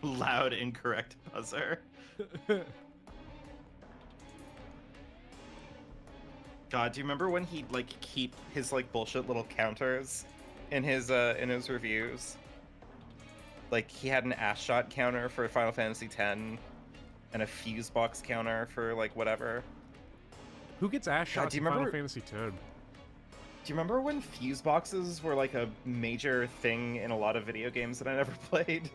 Loud, incorrect buzzer. God, do you remember when he'd like keep his like bullshit little counters in his reviews? Like he had an ass shot counter for Final Fantasy X and a fuse box counter for like whatever. Who gets ass shots do you in Final remember- Fantasy X? Do you remember when fuse boxes were like a major thing in a lot of video games that I never played?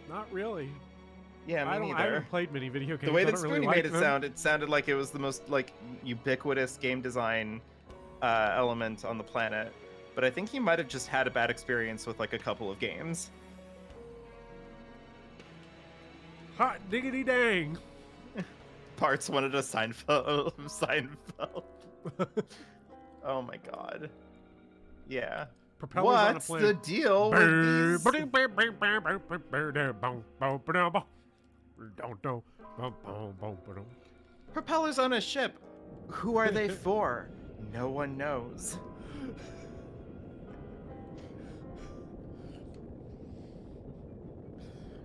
Not really. Yeah, me I neither. haven't played many video games. The way I that don't Spoony really made like it them. it sounded like it was the most like ubiquitous game design element on the planet. But I think he might have just had a bad experience with like a couple of games. Hot diggity dang. Parts wanted a Seinfeld. Seinfeld. Oh my god. Yeah. Propellers on a What's plane. the deal with these? Propellers on a ship. Who are they for? No one knows.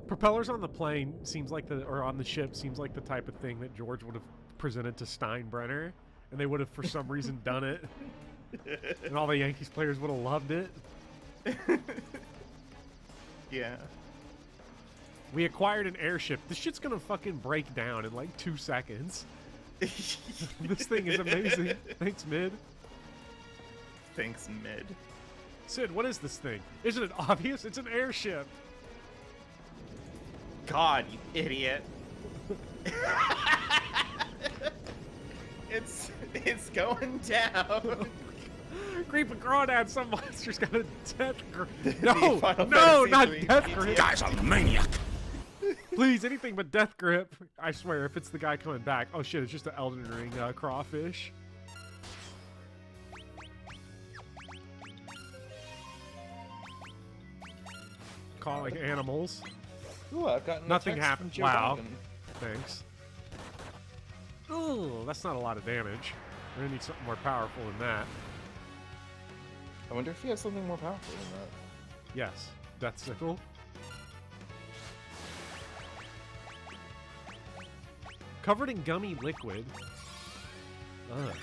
Propellers on the plane seems like or on the ship seems like the type of thing that George would have presented to Steinbrenner, and they would have for some reason done it, and all the Yankees players would have loved it. Yeah. We acquired an airship. This shit's gonna fucking break down in like 2 seconds. This thing is amazing. Thanks, Mid. Thanks, Mid. Sid, what is this thing? Isn't it obvious? It's an airship. God, you idiot. It's going down. Creep and crawdad, some monster's got a death grip. The No, Final no, Fantasy not III death GTA. grip. Guy's a maniac. Please, anything but death grip. I swear, if it's the guy coming back. Oh shit, it's just an Elden Ring crawfish. Calling animals. Ooh, I've gotten Nothing a text happened. from Wow. Geomancer. Thanks. Ooh, that's not a lot of damage. We're gonna need something more powerful than that. I wonder if he has something more powerful than that. Yes, Death Sickle. Covered in gummy liquid. Ugh.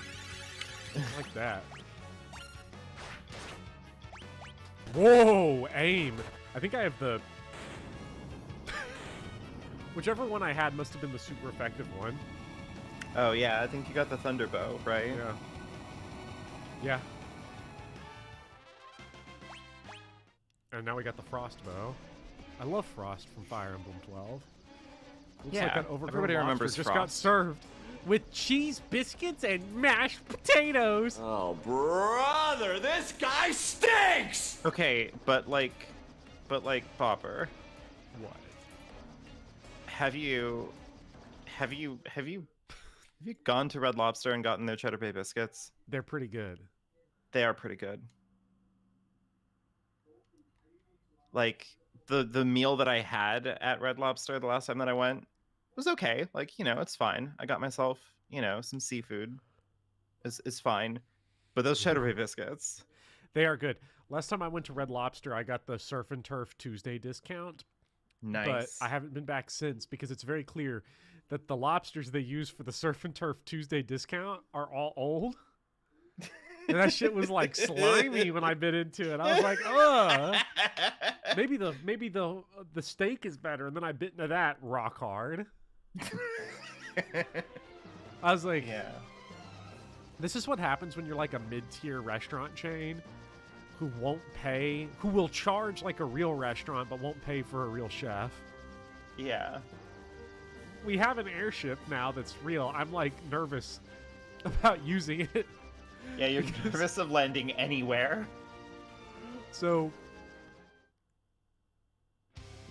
I like that. Whoa, aim. I think I have the... Whichever one I had must have been the super effective one. Oh yeah, I think you got the Thunderbow, right? Yeah. Yeah. And now we got the Frostbow. I love Frost from Fire Emblem 12. Looks Yeah, like that overgrown everybody lobster remembers just got Frost. served with cheese biscuits and mashed potatoes. Oh, brother, this guy stinks! Okay, but like Popper, What? have you gone to Red Lobster and gotten their Cheddar Bay biscuits? They're pretty good. They are pretty good. Like the meal that I had at Red Lobster the last time that I went was okay. Like, you know, it's fine. I got myself, you know, some seafood. It's fine. But those Cheddar Bay biscuits. They are good. Last time I went to Red Lobster, I got the Surf and Turf Tuesday discount. Nice. But I haven't been back since because it's very clear that the lobsters they use for the Surf and Turf Tuesday discount are all old. And that shit was like slimy when I bit into it. I was like, ugh. Maybe the steak is better. And then I bit into that rock hard. I was like, Yeah. This is what happens when you're like a mid-tier restaurant chain who will charge like a real restaurant but won't pay for a real chef. Yeah. We have an airship now that's real. I'm like nervous about using it. Yeah, you're nervous of landing anywhere. So...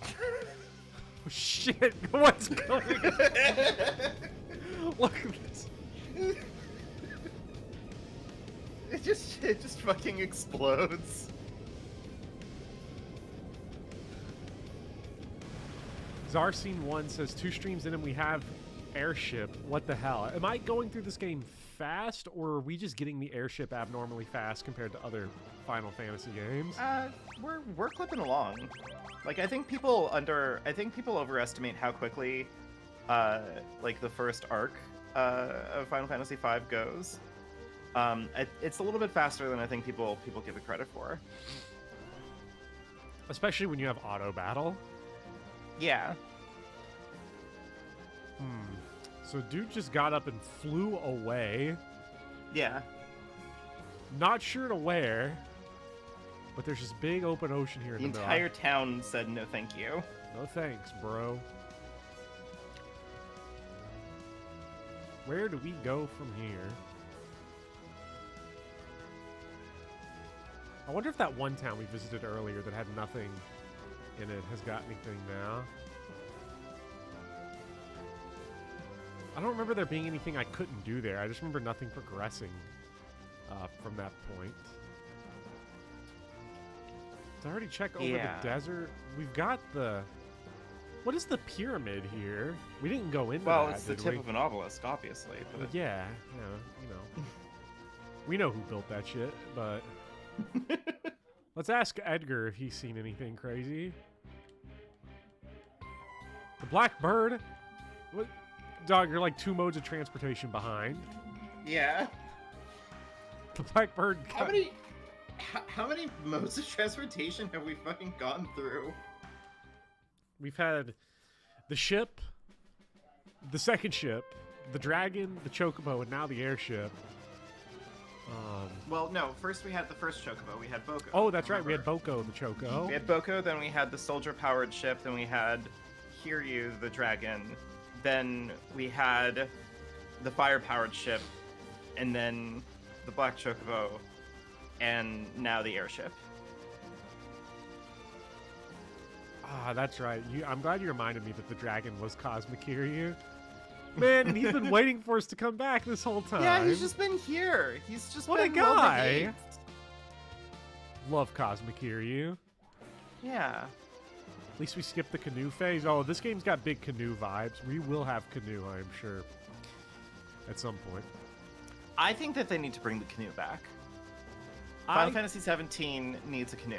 oh, shit, what's going on? Look at this. It just fucking explodes. Zarsine1 says 2 streams in and we have airship. What the hell? Am I going through this game fast, or are we just getting the airship abnormally fast compared to other Final Fantasy games? We're clipping along. Like I think people overestimate how quickly like the first arc of Final Fantasy V goes. It's a little bit faster than I think people give it credit for. Especially when you have auto battle. Yeah. So dude just got up and flew away. Yeah. Not sure to where, but there's this big open ocean here in The the middle. entire town said no thank you. No thanks, bro. Where do we go from here? I wonder if that one town we visited earlier that had nothing in it has got anything now. I don't remember there being anything I couldn't do there. I just remember nothing progressing from that point. Did I already check over the desert? We've got the... What is the pyramid here? We didn't go into that, Well, it's the tip of an obelisk, obviously. But... Yeah, you know. We know who built that shit, but... Let's ask Edgar if he's seen anything crazy. The Black Bird? What? Dog, you're like 2 modes of transportation behind. Yeah. The Black Bird... How many modes of transportation have we fucking gone through? We've had the ship, the second ship, the dragon, the chocobo, and now the airship. Well, no. First we had the first chocobo. We had Boko. Oh, that's right. We had Boko, the choco. We had Boko, then we had the soldier-powered ship, then we had Hiryu, the dragon, then we had the fire-powered ship, and then the Black Chocobo, and now the airship. Ah, that's right. I'm glad you reminded me that the dragon was Cosmic Kiryu. Man, and he's been waiting for us to come back this whole time. Yeah, he's just been here. He's just what been a guy. well-behaved. Love Cosmic Kiryu. Yeah. At least we skipped the canoe phase. Oh, this game's got big canoe vibes. We will have canoe, I'm sure, at some point. I think that they need to bring the canoe back. Final Fantasy 17 needs a canoe.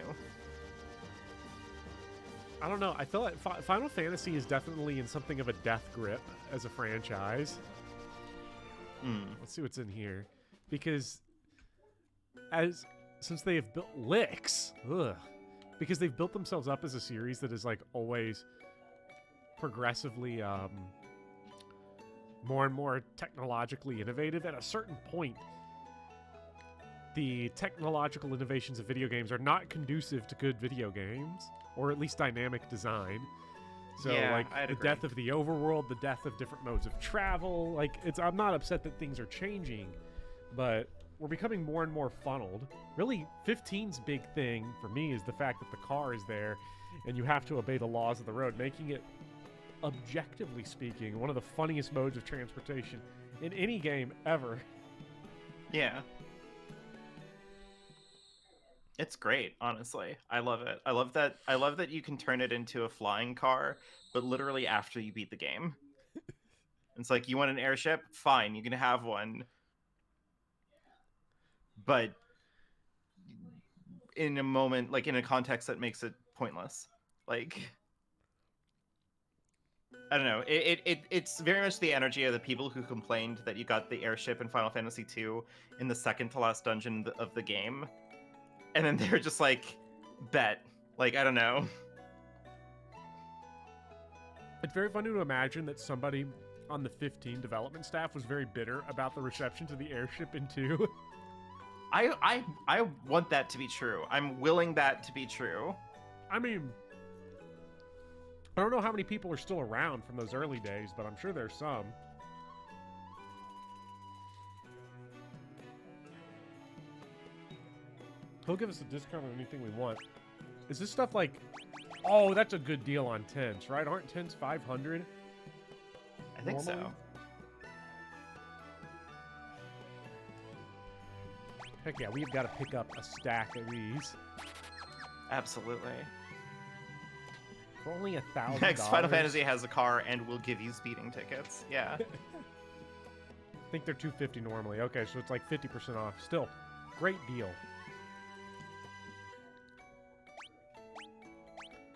I don't know. I feel like Final Fantasy is definitely in something of a death grip as a franchise. Let's see what's in here. Because since they have built licks, because they've built themselves up as a series that is like always progressively more and more technologically innovative. At a certain point, the technological innovations of video games are not conducive to good video games, or at least dynamic design. So, yeah, like, I'd the agree. death of the overworld, the death of different modes of travel, like, I'm not upset that things are changing, but we're becoming more and more funneled. Really, 15's big thing for me is the fact that the car is there, and you have to obey the laws of the road, making it, objectively speaking, one of the funniest modes of transportation in any game ever. Yeah. It's great, honestly. I love it. I love that you can turn it into a flying car, but literally after you beat the game. It's like, you want an airship? Fine, you can have one. But in a moment, like in a context that makes it pointless. Like, I don't know. It's very much the energy of the people who complained that you got the airship in Final Fantasy II in the second to last dungeon of the game, and then they're just like, bet. Like, I don't know. It's very funny to imagine that somebody on the 15 development staff was very bitter about the reception to the airship in 2. I want that to be true. I'm willing that to be true. I mean, I don't know how many people are still around from those early days, but I'm sure there's some. He'll give us a discount on anything we want. Is this stuff like... Oh, that's a good deal on tents, right? Aren't tents 500? I think normally? so. Heck yeah, we've got to pick up a stack of these. Absolutely. For only $1,000. Next, Final Fantasy has a car and will give you speeding tickets. Yeah. I think they're $250 normally. Okay, so it's like 50% off. Still, great deal.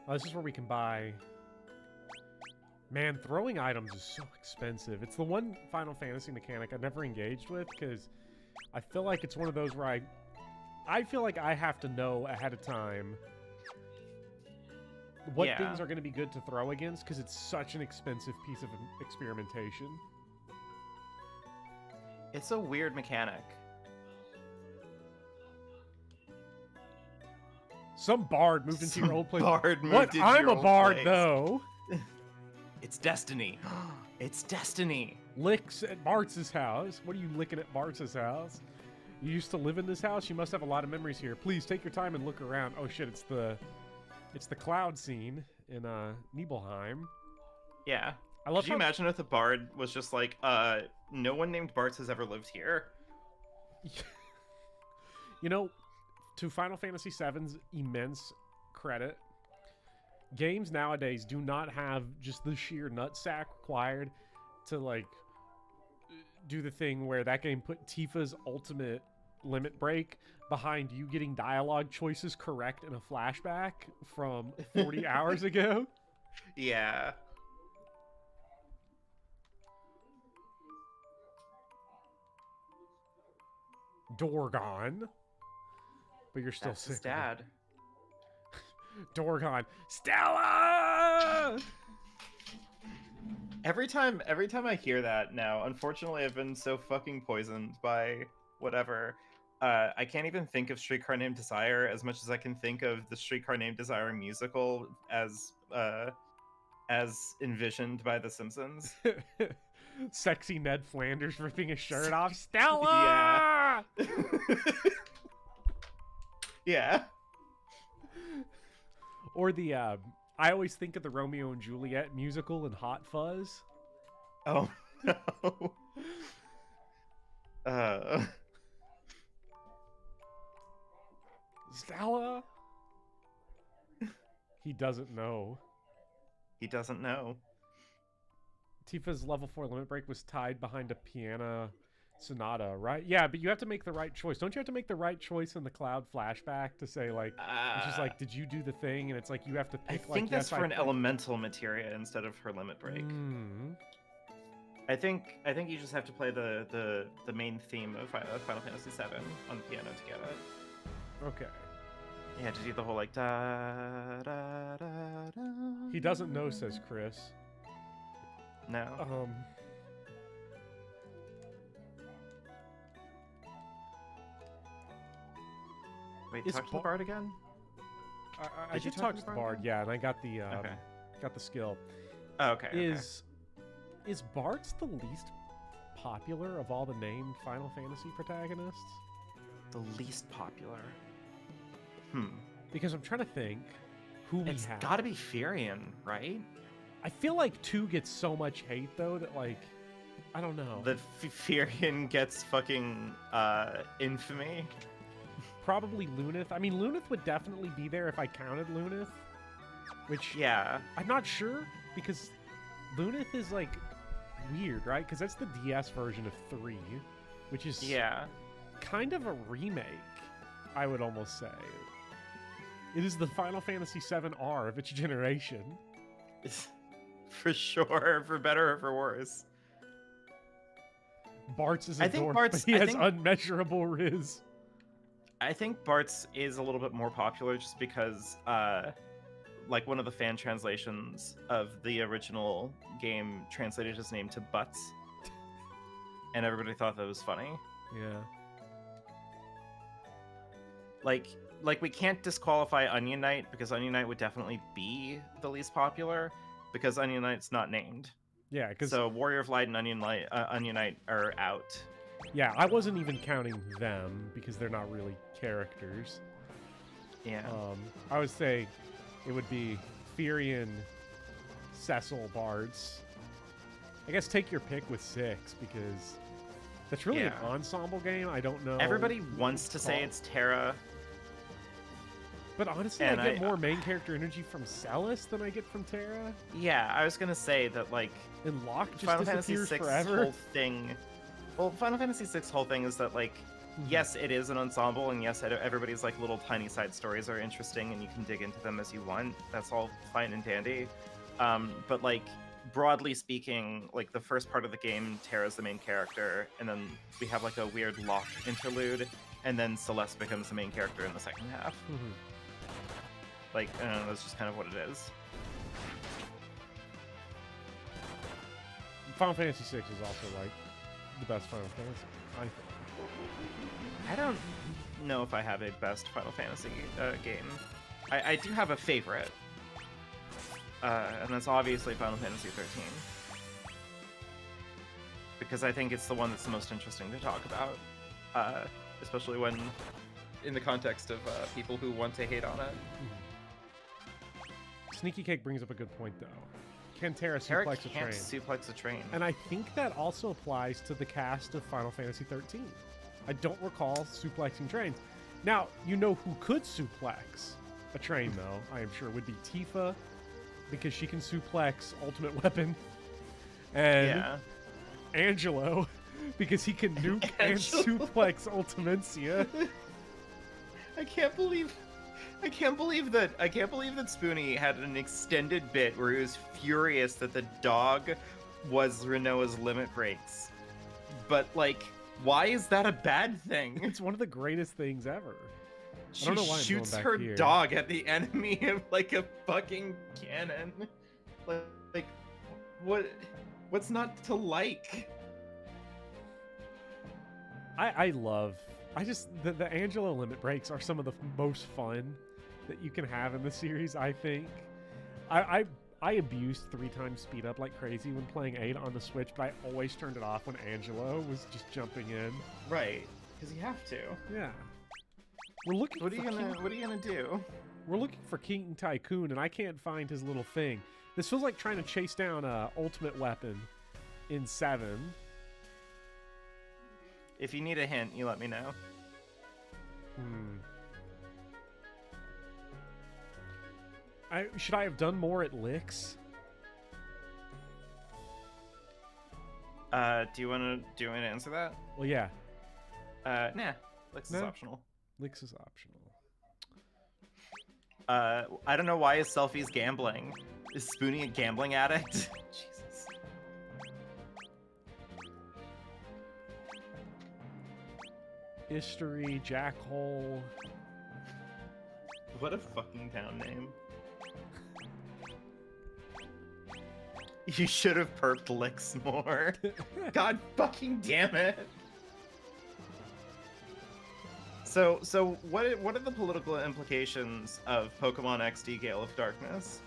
This is where we can buy... Man, throwing items is so expensive. It's the one Final Fantasy mechanic I never engaged with, because I feel like it's one of those where I feel like I have to know ahead of time what things are going to be good to throw against, because it's such an expensive piece of experimentation. It's a weird mechanic. Some bard moved into your old place. Bard moved what? into I'm your a old bard, place. though. It's destiny. It's destiny. Licks at Bart's house. What are you licking at Bart's house? You used to live in this house? You must have a lot of memories here. Please take your time and look around. Oh shit, it's the cloud scene in Nibelheim. Yeah. I love Could you imagine if the bard was just like, no one named Bart has ever lived here? You know, to Final Fantasy VII's immense credit, games nowadays do not have just the sheer nutsack required to, like, do the thing where that game put Tifa's ultimate limit break behind you getting dialogue choices correct in a flashback from 40 hours ago. Yeah. Dorgon. But you're still That's sick. his dad. Dorgon. Stella! Every time I hear that now, unfortunately I've been so fucking poisoned by whatever. I can't even think of Streetcar Named Desire as much as I can think of the Streetcar Named Desire musical as envisioned by The Simpsons. Sexy Ned Flanders ripping his shirt off. Stella! Yeah. Yeah. Or the, I always think of the Romeo and Juliet musical in Hot Fuzz. Oh, no. Stella? He doesn't know. He doesn't know. Tifa's level 4 limit break was tied behind a piano sonata, right? Yeah, but you have to make the right choice. Don't you have to make the right choice in the cloud flashback to say, like, it's just like, did you do the thing? And it's like, you have to pick, I think that's yes, for an elemental materia instead of her limit break. Mm. I think you just have to play the main theme of Final Fantasy VII on the piano to get it. Okay. Yeah, to do the whole like da da da da. He doesn't know, says Chris. No. Wait, talk to the bard again? I did talk to the bard, yeah, and I got the got the skill. Oh, okay. Is Bart's the least popular of all the named Final Fantasy protagonists? The least popular. Because I'm trying to think who we have. It's gotta be Firion, right? I feel like 2 gets so much hate though that, like, I don't know. That Firion gets fucking infamy. Probably Lunith. I mean, Lunith would definitely be there if I counted Lunith. Which, yeah, I'm not sure, because Lunith is, like, weird, right? Because that's the DS version of 3, which is kind of a remake, I would almost say. It is the Final Fantasy VII R of its generation. for sure, for better or for worse. Bart's is a I think dork, Bart's- but he I has think- unmeasurable riz. I think Bart's is a little bit more popular just because, like, one of the fan translations of the original game translated his name to Butts, and everybody thought that was funny. Yeah. Like we can't disqualify Onion Knight because Onion Knight would definitely be the least popular because Onion Knight's not named. Yeah, because So Warrior of Light and Onion Knight are out. yeah, I wasn't even counting them because they're not really characters. Yeah. I would say it would be Firion, Cecil, Bards. I guess take your pick with 6 because that's really an Yeah. ensemble game. I don't know. Everybody who wants to say call- it's Terra. But honestly, and I get I- more main character energy from Celis than I get from Terra. Yeah, I was gonna say that, like, And Locke just Final Fantasy disappears VI's forever. whole thing. Well, Final Fantasy VI's whole thing is that, like, yes, it is an ensemble, and yes, everybody's like little tiny side stories are interesting, and you can dig into them as you want. That's all fine and dandy. But like, broadly speaking, like the first part of the game, Terra's the main character, and then we have like a weird Locke interlude, and then Celeste becomes the main character in the second half. Mhm. Like, I don't know, that's just kind of what it is. Final Fantasy VI is also like the best Final Fantasy, I think. I don't know if I have a best Final Fantasy game. I do have a favorite, and that's obviously Final Fantasy 13. Because I think it's the one that's the most interesting to talk about, especially when in the context of people who want to hate on it. Sneaky Cake brings up a good point, though. Can Terra Terra suplex a can't train? suplex a train. And I think that also applies to the cast of Final Fantasy 13. I don't recall suplexing trains. Now, you know who could suplex a train, though, I am sure, would be Tifa, because she can suplex Ultimate Weapon. And Yeah. Angelo, because he can nuke and Angelo. suplex Ultimencia. I can't believe that Spoony had an extended bit where he was furious that the dog was Renoa's limit breaks. But like, why is that a bad thing? It's one of the greatest things ever. She don't know why I'm shoots going back her here. dog at the enemy of like a fucking cannon. Like what's not to like? The Angelo limit breaks are some of the most fun that you can have in the series, I think. I abused 3 times speed up like crazy when playing 8 on the Switch, but I always turned it off when Angelo was just jumping in. Right, because you have to. Yeah. We're looking What are you gonna do? We're looking for King Tycoon, and I can't find his little thing. This feels like trying to chase down Ultimate Weapon in 7. If you need a hint, you let me know. Should I have done more at Licks? Do you want to answer that? Well, yeah. Nah. Licks is No? optional. Licks is optional. I don't know why his selfie's gambling. Is Spoony a gambling addict? Jesus. History, Jackhole. What a fucking town name. You should have perked Licks more. God fucking damn it. So what are the political implications of Pokemon XD Gale of Darkness?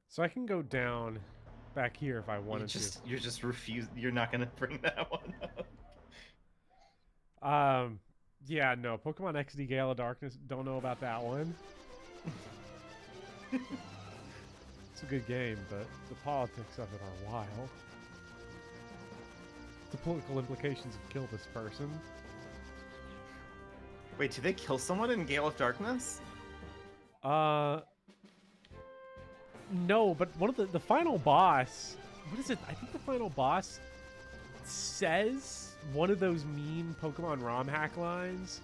So I can go down back here if I wanted to. You're just refused. You're not gonna bring that one up. Yeah, no. Pokemon XD Gale of Darkness, don't know about that one. It's a good game, but the politics of it are wild. The political implications of kill this person. Wait, did they kill someone in Gale of Darkness? No, but one of the final boss, what is it? I think the final boss says one of those mean Pokemon ROM hack lines.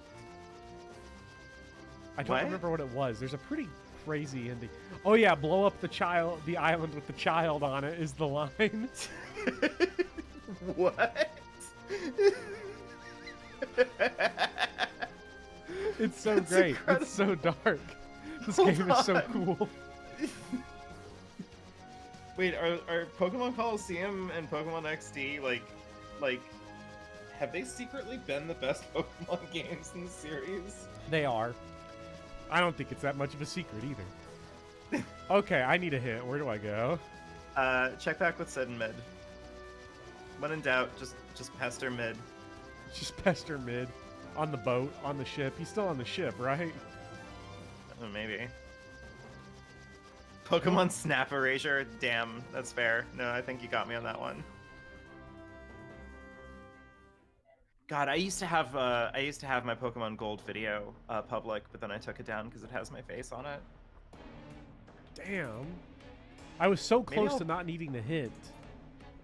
I don't What? remember what it was. There's a pretty crazy ending. Oh yeah, blow up the island with the child on it is the line. What? It's so That's great. incredible. It's so dark. This Hold game is so on. cool. Wait, are Pokemon Coliseum and Pokemon XD like have they secretly been the best Pokemon games in the series? They are. I don't think it's that much of a secret either. Okay, I need a hint. Where do I go? Check back with Sid and mid. When in doubt, just pester mid. Just pester mid. On the boat, on the ship. He's still on the ship, right? Maybe. Pokemon Snap Erasure. Damn, that's fair. No, I think you got me on that one. God, I used to have my Pokemon Gold video public, but then I took it down because it has my face on it. Damn. I was so Maybe close I'll- to not needing the hint.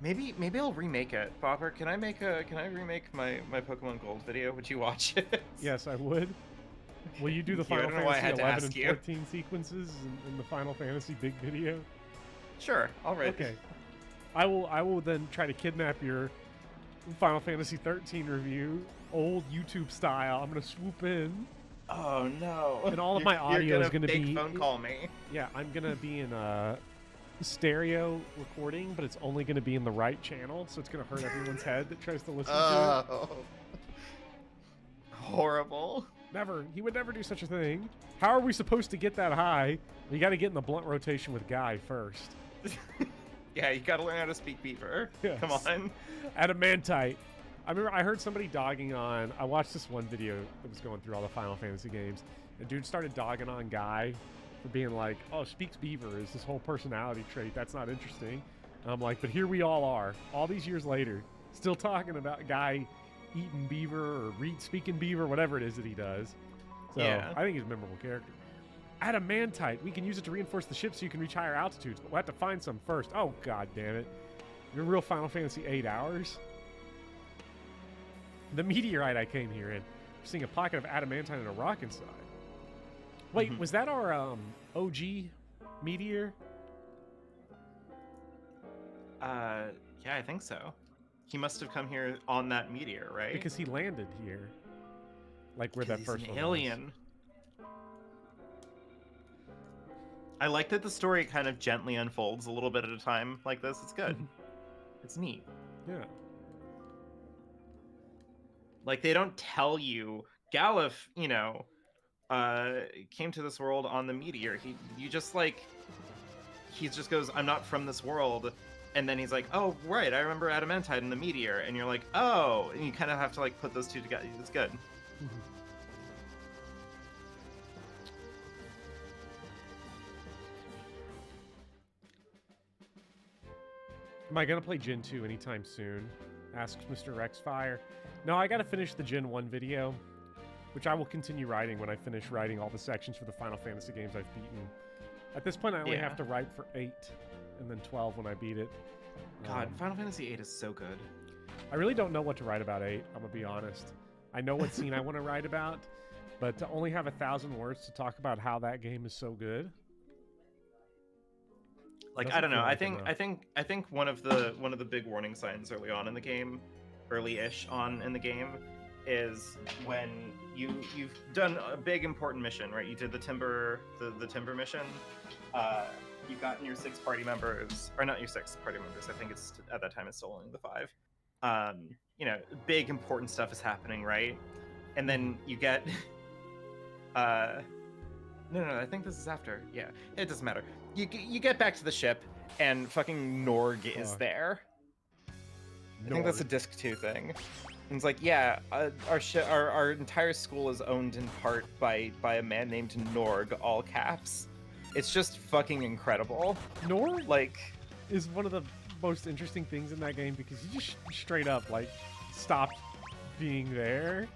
Maybe I'll remake it. Bopper, can I remake my Pokemon Gold video? Would you watch it? Yes, I would. Will you do the Thank you. I Final don't know why I Fantasy had to 11 and ask you. 14 sequences in the Final Fantasy big video? Sure. All right. Okay. I will then try to kidnap your Final Fantasy 13 review, old YouTube style. I'm gonna swoop in. Oh no. And all of my audio you're is gonna fake be- phone call me. Yeah, I'm gonna be in a stereo recording, but it's only gonna be in the right channel, so it's gonna hurt everyone's head that tries to listen to Oh. Horrible. it. Never. He would never do such a thing. How are we supposed to get that high? You got to get in the blunt rotation with Guy first. Yeah, you gotta learn how to speak Beaver. Yes. Come on. Adamantite. I remember I heard somebody dogging on. I watched this one video that was going through all the Final Fantasy games. And dude started dogging on Guy for being like, "Oh, speaks Beaver is this whole personality trait. That's not interesting." And I'm like, but here we all are, all these years later, still talking about Guy eating beaver or speaking beaver, whatever it is that he does. So Yeah. I think he's a memorable character. Adamantite. We can use it to reinforce the ship so you can reach higher altitudes, but we'll have to find some first. Oh, god damn it. You're real Final Fantasy 8 hours? The meteorite I came here in. We're seeing a pocket of adamantite and a rock inside. Wait, was that our OG meteor? Yeah, I think so. He must have come here on that meteor, right? Because he landed here. Like where that he's first an one was. alien. I like that the story kind of gently unfolds a little bit at a time like this. It's good. It's neat. Yeah. Like, they don't tell you, Galuf, came to this world on the meteor. He just goes, I'm not from this world. And then he's like, oh, right, I remember adamantite and the meteor. And you're like, oh, and you kind of have to, like, put those two together. It's good. Am I going to play Gen 2 anytime soon? Asks Mr. Rexfire. No, I got to finish the Gen 1 video, which I will continue writing when I finish writing all the sections for the Final Fantasy games I've beaten. At this point, I only have to write for 8 and then 12 when I beat it. God, Final Fantasy VIII is so good. I really don't know what to write about 8, I'm going to be honest. I know what scene I want to write about, but to only have 1,000 words to talk about how that game is so good. Like, Doesn't I don't know. feel I like think enough. I think one of the big warning signs early on in the game, early-ish on in the game, is when you've done a big important mission, right? You did the timber mission. You've gotten your 6 party members, or not your 6 party members. I think it's at that time it's still only the 5. Big important stuff is happening, right? And then you get no, I think this is after. Yeah, it doesn't matter. You get back to the ship, and fucking Norg is there. I think that's a Disc 2 thing. And it's like, yeah, our entire school is owned in part by a man named Norg, all caps. It's just fucking incredible. Norg Like, is one of the most interesting things in that game because he just straight up like stopped being there.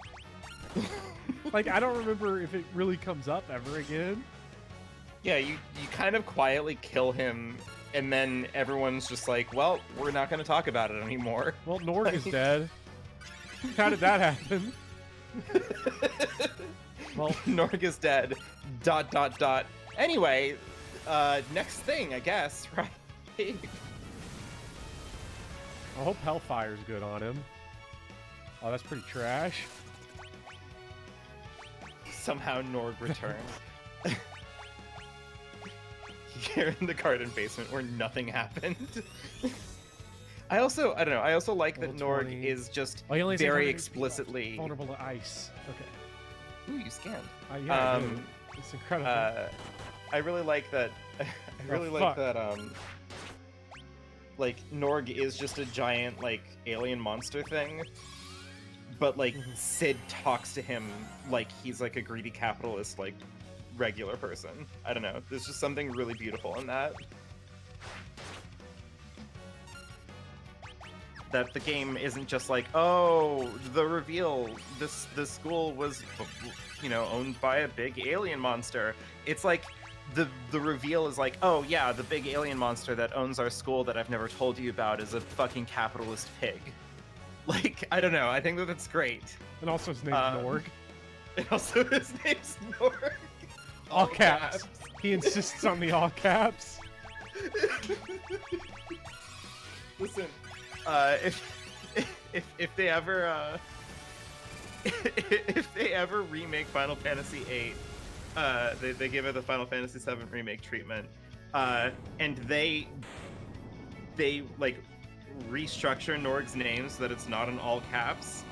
Like, I don't remember if it really comes up ever again. yeah, you kind of quietly kill him, and then everyone's just like, well, we're not going to talk about it anymore. Well, Norg is dead. How did that happen? Well, Norg is dead. ... Anyway, next thing, I guess, right? I hope Hellfire's good on him. Oh, that's pretty trash. Somehow Norg returns. Here in the garden basement where nothing happened. I don't know, I also like that Level Norg 20. is just Oh, he only has very 800 HP left. explicitly... Vulnerable to ice. Okay. Ooh, you scanned. Yeah, I did. It's incredible. I really like that. I really like that. Like Norg is just a giant like alien monster thing, but like Sid talks to him like he's like a greedy capitalist, like regular person. I don't know. There's just something really beautiful in that. That the game isn't just like, oh, the reveal, this school was, you know, owned by a big alien monster. It's like the reveal is like, oh yeah, the big alien monster that owns our school that I've never told you about is a fucking capitalist pig. Like, I don't know. I think that's great. And also his name's Norg. And also his name's Norg. All caps. He insists on the all caps. Listen. If they ever if they ever remake Final Fantasy VIII, they give it the Final Fantasy VII remake treatment, and they like restructure Norg's name so that it's not in all caps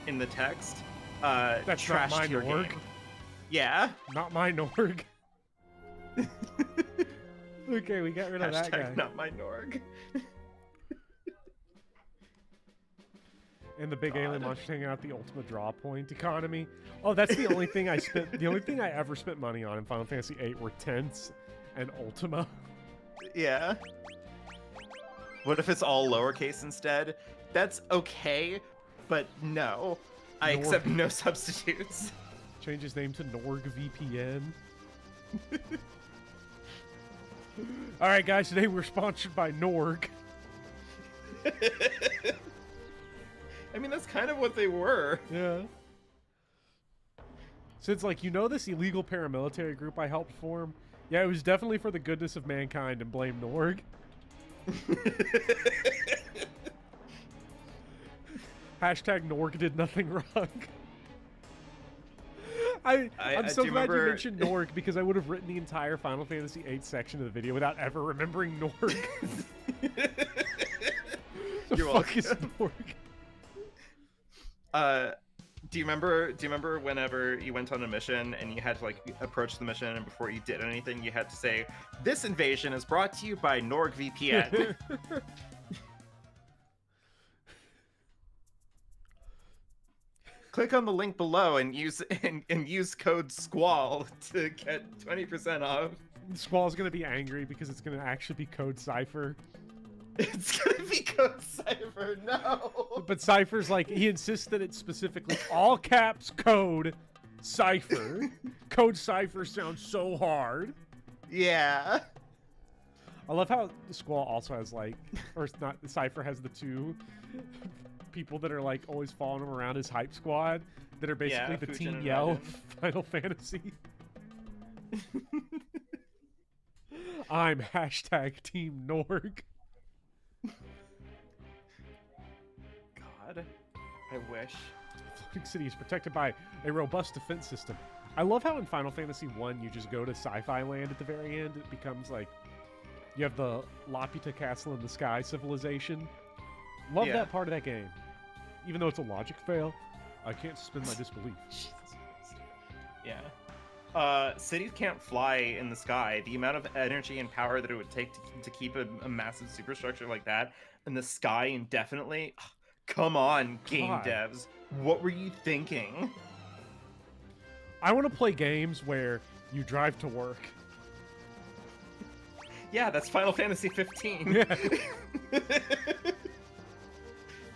in the text. That's not my Norg. Game. Yeah. Not my Norg. Okay, we got rid of that guy. Not my Norg. And the big alien monster hanging out the ultimate draw point economy. Oh, that's the only thing I spent. The only thing I ever spent money on in Final Fantasy VIII were tents and Ultima. Yeah. What if it's all lowercase instead? That's okay, but no. I accept no substitutes. Change his name to Norg VPN. All right, guys. Today we're sponsored by Norg. I mean, that's kind of what they were. Yeah. So it's like, you know this illegal paramilitary group I helped form? Yeah, it was definitely for the goodness of mankind and blame Norg. Hashtag Norg did nothing wrong. I'm so glad you mentioned Norg because I would have written the entire Final Fantasy VIII section of the video without ever remembering Norg. You're welcome. Is Norg? Do you remember whenever you went on a mission and you had to like approach the mission and before you did anything you had to say, "This invasion is brought to you by NordVPN." Click on the link below and use code SQUAL to get 20% off. Squall's gonna be angry because it's gonna actually be code Cypher. It's gonna be code Cypher, no! But Cypher's like, he insists that it's specifically all caps code Cypher. Code Cypher sounds so hard. Yeah. I love how the Squall also has like, or it's not, Cypher has the two people that are like always following him around his hype squad that are basically the Fujin Team Yell of Regen. Final Fantasy. I'm hashtag Team Norg. God, I wish. Floating City is protected by a robust defense system. I love how in Final Fantasy 1 you just go to sci-fi land at the very end. It becomes like you have the Laputa Castle in the Sky civilization. Love that part of that game. Even though it's a logic fail, I can't suspend my disbelief. Yeah. Cities can't fly in the sky. The amount of energy and power that it would take to keep a massive superstructure like that in the sky indefinitely. Come on, game devs. What were you thinking? I want to play games where you drive to work. Yeah, that's Final Fantasy 15. Yeah.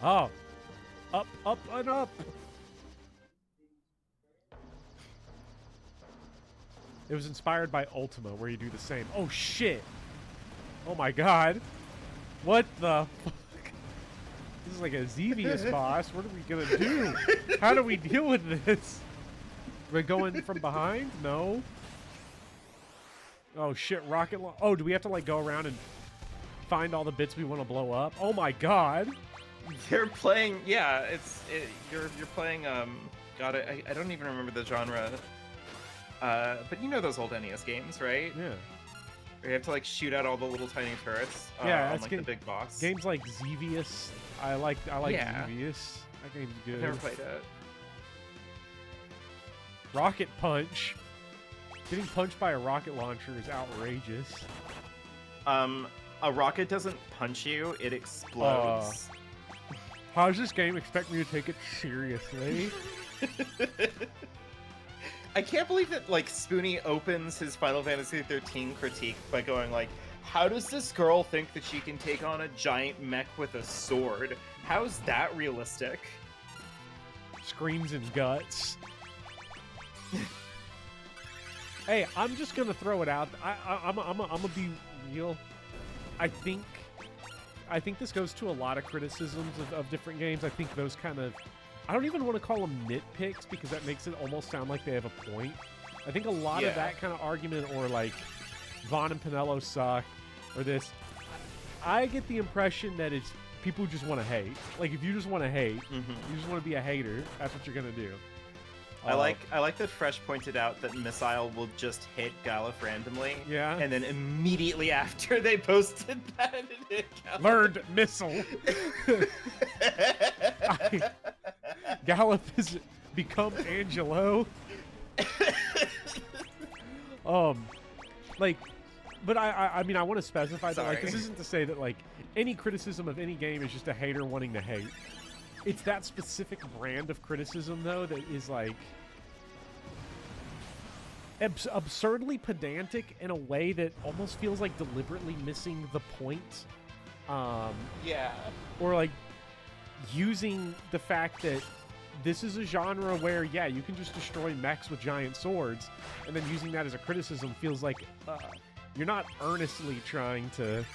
Oh. Up, up, and up. It was inspired by Ultima, where you do the same. Oh, shit. Oh, my God. What the fuck? This is like a Xevious boss. What are we gonna do? How do we deal with this? We're going from behind? No. Oh shit! Rocket. Oh, do we have to like go around and find all the bits we want to blow up? Oh my god! They're playing. Yeah, you're playing. God, I don't even remember the genre. But you know those old NES games, right? Yeah. Where you have to like shoot out all the little tiny turrets. Yeah, on like the big boss. Games like Xevious. I like Yeah. Xevious. That game's good. I've never played it. Rocket Punch. Getting punched by a rocket launcher is outrageous. A rocket doesn't punch you; it explodes. How does this game expect me to take it seriously? I can't believe that like Spoony opens his Final Fantasy 13 critique by going like, "How does this girl think that she can take on a giant mech with a sword? How's that realistic?" Screams and guts. Hey, I'm just gonna throw it out. I'm gonna be real. I think this goes to a lot of criticisms of different games. I think those kind of, I don't even want to call them nitpicks because that makes it almost sound like they have a point. I think a lot of that kind of argument, or like Vaan and Pinello suck, or this, I get the impression that it's people who just want to hate. Like if you just want to hate, you just want to be a hater, that's what you're gonna do. I like that Fresh pointed out that Missile will just hit Galuf randomly. Yeah. And then immediately after they posted that, it hit Galuf. Learned missile. Galuf has become Angelo. Like, but I mean, I want to specify that like this isn't to say that like any criticism of any game is just a hater wanting to hate. It's that specific brand of criticism, though, that is, like, absurdly pedantic in a way that almost feels like deliberately missing the point. Yeah. Or, like, using the fact that this is a genre where, yeah, you can just destroy mechs with giant swords, and then using that as a criticism feels like you're not earnestly trying to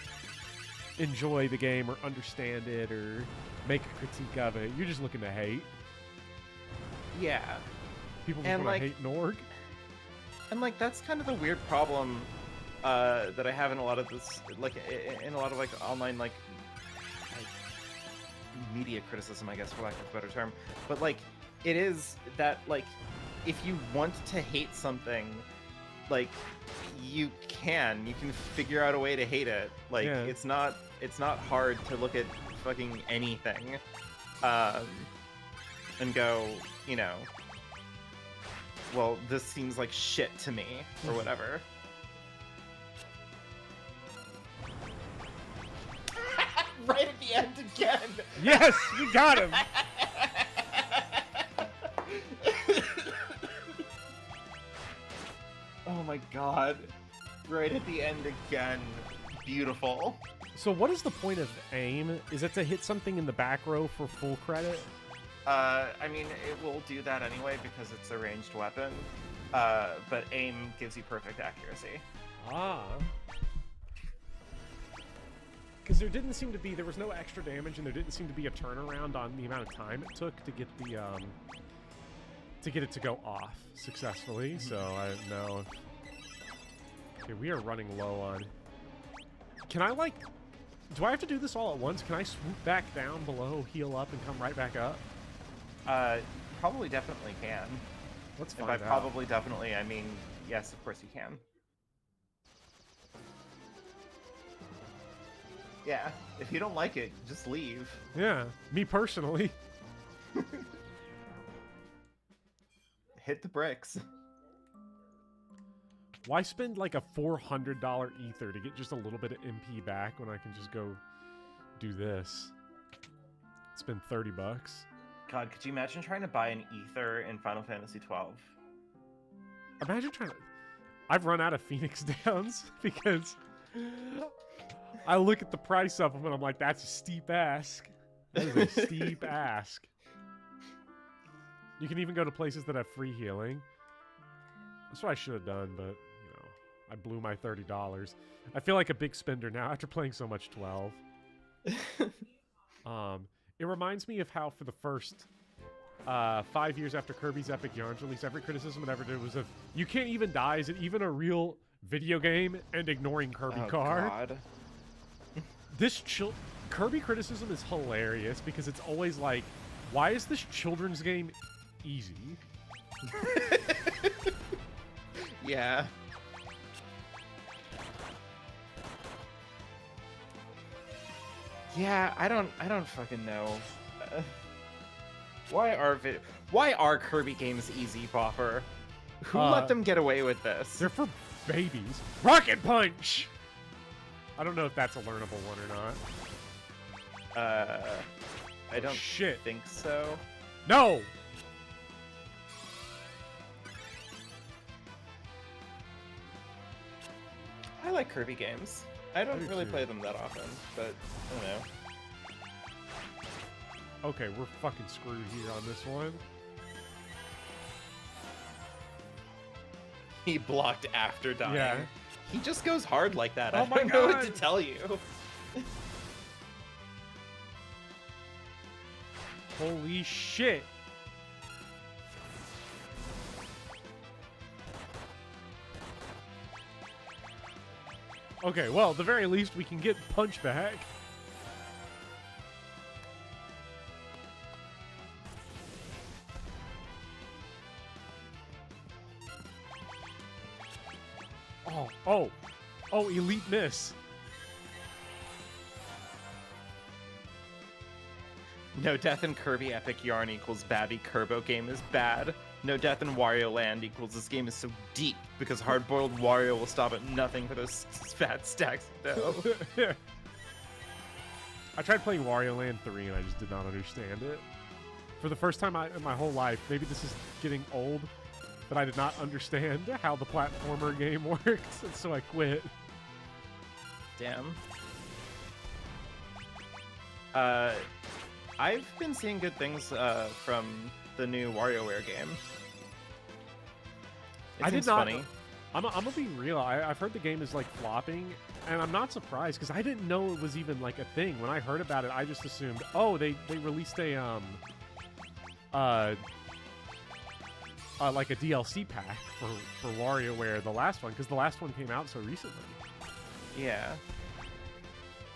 enjoy the game or understand it or make a critique of it. You're just looking to hate. Yeah. People just want to hate Norg. And like that's kind of the weird problem that I have in a lot of this, like in a lot of like online like media criticism, I guess, for lack of a better term. But like it is that like if you want to hate something, like you can figure out a way to hate it. Like it's not hard to look at fucking anything and go, you know, well, this seems like shit to me or whatever. Right at the end again. Yes, we got him. Oh my god. Right at the end again. Beautiful. So what is the point of aim? Is it to hit something in the back row for full credit? I mean, it will do that anyway because it's a ranged weapon. But aim gives you perfect accuracy. Ah. Because there was no extra damage, and there didn't seem to be a turnaround on the amount of time it took to get the to get it to go off successfully. So I don't know. Okay, we are running low on. Can I like? Do I have to do this all at once? Can I swoop back down below, heal up, and come right back up? Probably definitely can. Let's find find out. Probably definitely, I mean, yes, of course you can. Yeah, if you don't like it, just leave. Yeah, me personally. Hit the bricks. Why spend like a $400 ether to get just a little bit of MP back when I can just go do this? Spend $30. God, could you imagine trying to buy an ether in Final Fantasy 12? Imagine trying to... I've run out of Phoenix Downs because I look at the price of them and I'm like, that's a steep ask. That is a steep ask. You can even go to places that have free healing. That's what I should have done, but, you know, I blew my $30. I feel like a big spender now after playing so much 12. It reminds me of how for the first 5 years after Kirby's Epic Yarns release, every criticism it ever did was of, you can't even die. Is it even a real video game? And ignoring Kirby card. God. This Kirby criticism is hilarious because it's always like, why is this children's game easy? Yeah. Yeah, I don't fucking know. Why are Kirby games easy, Popper? Who let them get away with this? They're for babies. Rocket Punch! I don't know if that's a learnable one or not. I don't Shit. think so. No! I like Kirby games. I don't do really too. play them that often, but I don't know. Okay, we're fucking screwed here on this one. He blocked after dying. Yeah. He just goes hard like that. Oh I my don't know what God. to tell you. Holy shit! Okay, well, at the very least, we can get Punch back. Oh, elite miss. No death in Kirby Epic Yarn equals Babby Kerbo game is bad. No death in Wario Land equals this game is so deep because hard-boiled Wario will stop at nothing for those fat stacks of dough. I tried playing Wario Land 3 and I just did not understand it. For the first time in my whole life, maybe this is getting old, but I did not understand how the platformer game works, and so I quit. Damn. I've been seeing good things from the new WarioWare game. It I did seems not. funny. I'm gonna be real. I've heard the game is like flopping, and I'm not surprised because I didn't know it was even like a thing. When I heard about it, I just assumed, oh, they released a like a DLC pack for WarioWare, the last one, because the last one came out so recently. Yeah.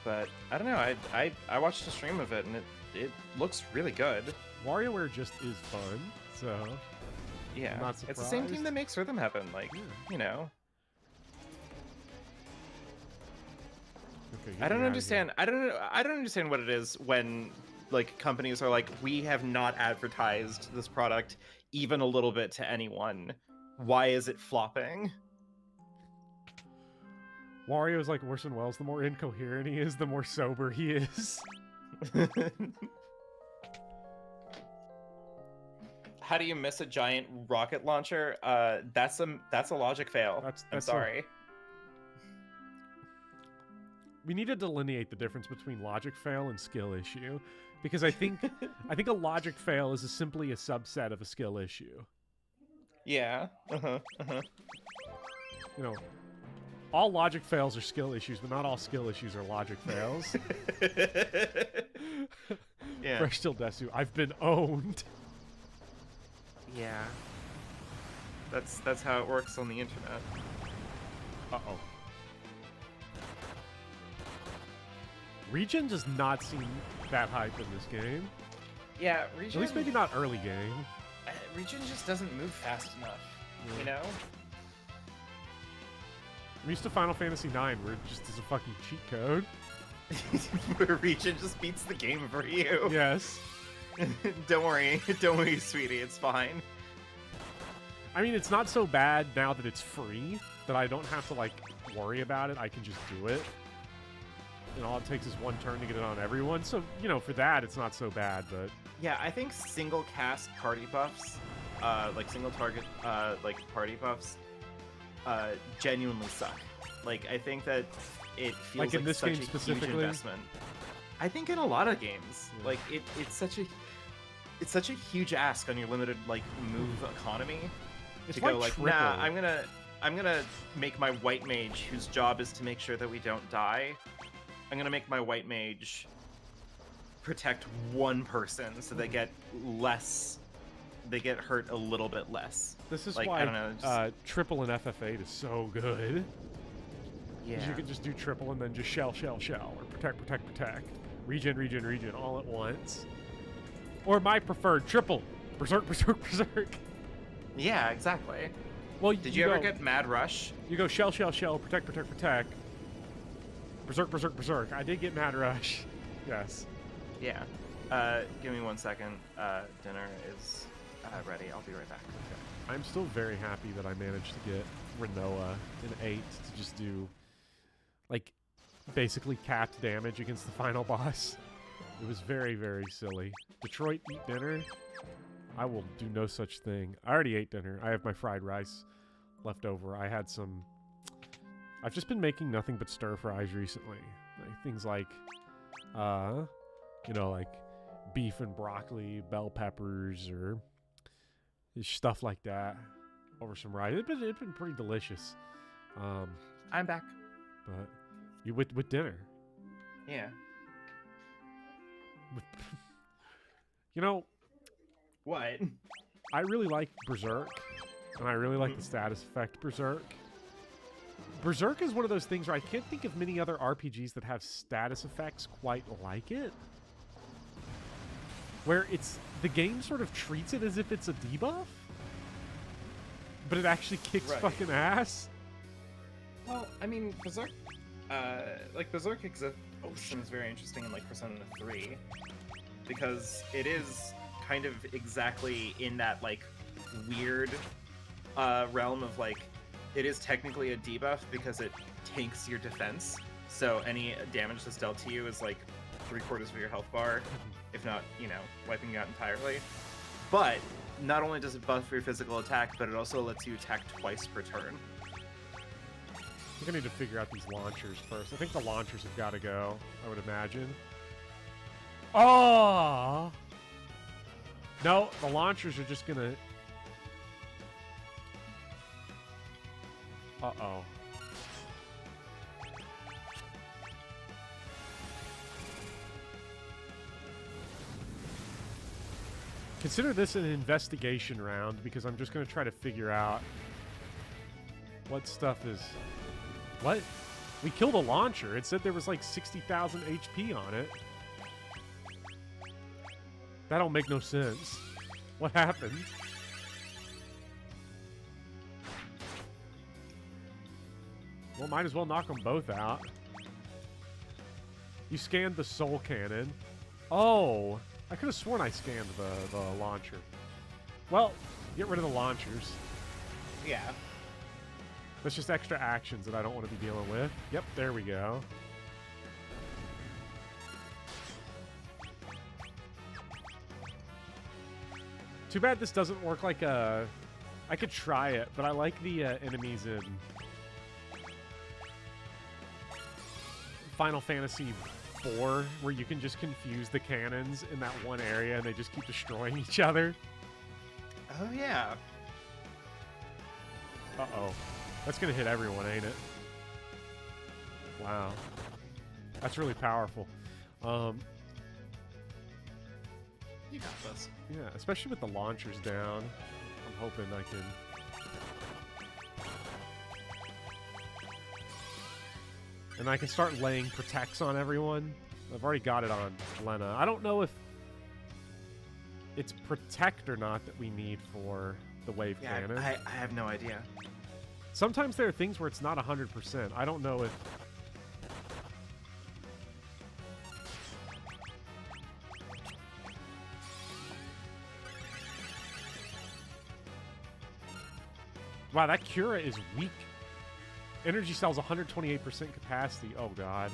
But I don't know. I watched a stream of it and it looks really good. WarioWare just is fun, so Yeah. I'm not It's the same team surprised. that makes Rhythm Heaven. Like, Yeah. you know. Okay, get I don't me outta understand. I don't understand what it is when like companies are like, we have not advertised this product even a little bit to anyone. Why is it flopping? here. Wario's like Orson Welles. The more incoherent he is, the more sober he is. How do you miss a giant rocket launcher? That's a logic fail. I'm That's sorry. We need to delineate the difference between logic fail and skill issue, because I think a logic fail is simply a subset of a skill issue. Yeah. You know, all logic fails are skill issues, but not all skill issues are logic fails. Yeah. Fresh Still Desu, I've been owned. Yeah. That's how it works on the internet. Uh-oh. Regen does not seem that hype in this game. Yeah, Regen. At least maybe not early game. Regen just doesn't move fast enough. Yeah. You know? I'm used to Final Fantasy IX, where it just is a fucking cheat code. Where Regen just beats the game for you. Yes. Don't worry, sweetie. It's fine. I mean, it's not so bad now that it's free, that I don't have to, like, worry about it. I can just do it. And all it takes is one turn to get it on everyone. So, you know, for that, it's not so bad, but... Yeah, I think single cast party buffs, like single target, like party buffs, genuinely suck. Like, I think that it feels Like in this such game a huge specifically? investment. I think in a lot of games, Yeah. like it's such a huge ask on your limited like move economy It's to go like like, nah, triple. I'm gonna make my white mage, whose job is to make sure that we don't die. I'm gonna make my white mage protect one person, so they get less. They get hurt a little bit less. This is like, why I don't know, just... triple in FF8 is so good. Yeah. You can just do triple and then just shell, or protect, regen, all at once. Or my preferred, triple, berserk. Yeah, exactly. Well, did you ever get Mad Rush? You go shell, protect. Berserk. I did get Mad Rush. Yes. Yeah. Give me 1 second. Dinner is ready. I'll be right back. Okay. I'm still very happy that I managed to get Renoa in 8 to just do, like, basically capped damage against the final boss. It was very, very silly. Detroit, eat dinner? I will do no such thing. I already ate dinner. I have my fried rice left over. I had some... I've just been making nothing but stir fries recently. Like, things like, you know, like beef and broccoli, bell peppers, or stuff like that over some rice. It's been pretty delicious. I'm back. But you with dinner. Yeah. You know, what? I really like Berserk, and I really like the status effect Berserk. Berserk is one of those things where I can't think of many other RPGs that have status effects quite like it. Where the game sort of treats it as if it's a debuff, but it actually kicks fucking ass. Well, I mean, Berserk, Berserk Ocean is very interesting in, like, Persona 3, because it is kind of exactly in that, like, weird realm of, like, it is technically a debuff because it tanks your defense, so any damage that's dealt to you is, like, 3/4 of your health bar, if not, you know, wiping you out entirely. But not only does it buff your physical attack, but it also lets you attack twice per turn. I think I need to figure out these launchers first. I think the launchers have got to go, I would imagine. Oh! No, the launchers are just gonna... Uh-oh. Consider this an investigation round, because I'm just going to try to figure out what stuff is... What? We killed a launcher. It said there was like 60,000 HP on it. That don't make no sense. What happened? Well, might as well knock them both out. You scanned the soul cannon. Oh, I could have sworn I scanned the launcher. Well, get rid of the launchers. Yeah. That's just extra actions that I don't want to be dealing with. Yep, there we go. Too bad this doesn't work like a... I could try it, but I like the enemies in Final Fantasy IV, where you can just confuse the cannons in that one area and they just keep destroying each other. Oh, yeah. Uh-oh. That's gonna hit everyone, ain't it? Wow. That's really powerful. You got this. Yeah, especially with the launchers down. I'm hoping I can... And I can start laying protects on everyone. I've already got it on Lena. I don't know if it's protect or not that we need for the wave cannon. I have no idea. Sometimes there are things where it's not 100%. I don't know if... Wow, that Cura is weak. Energy cells 128% capacity. Oh, God.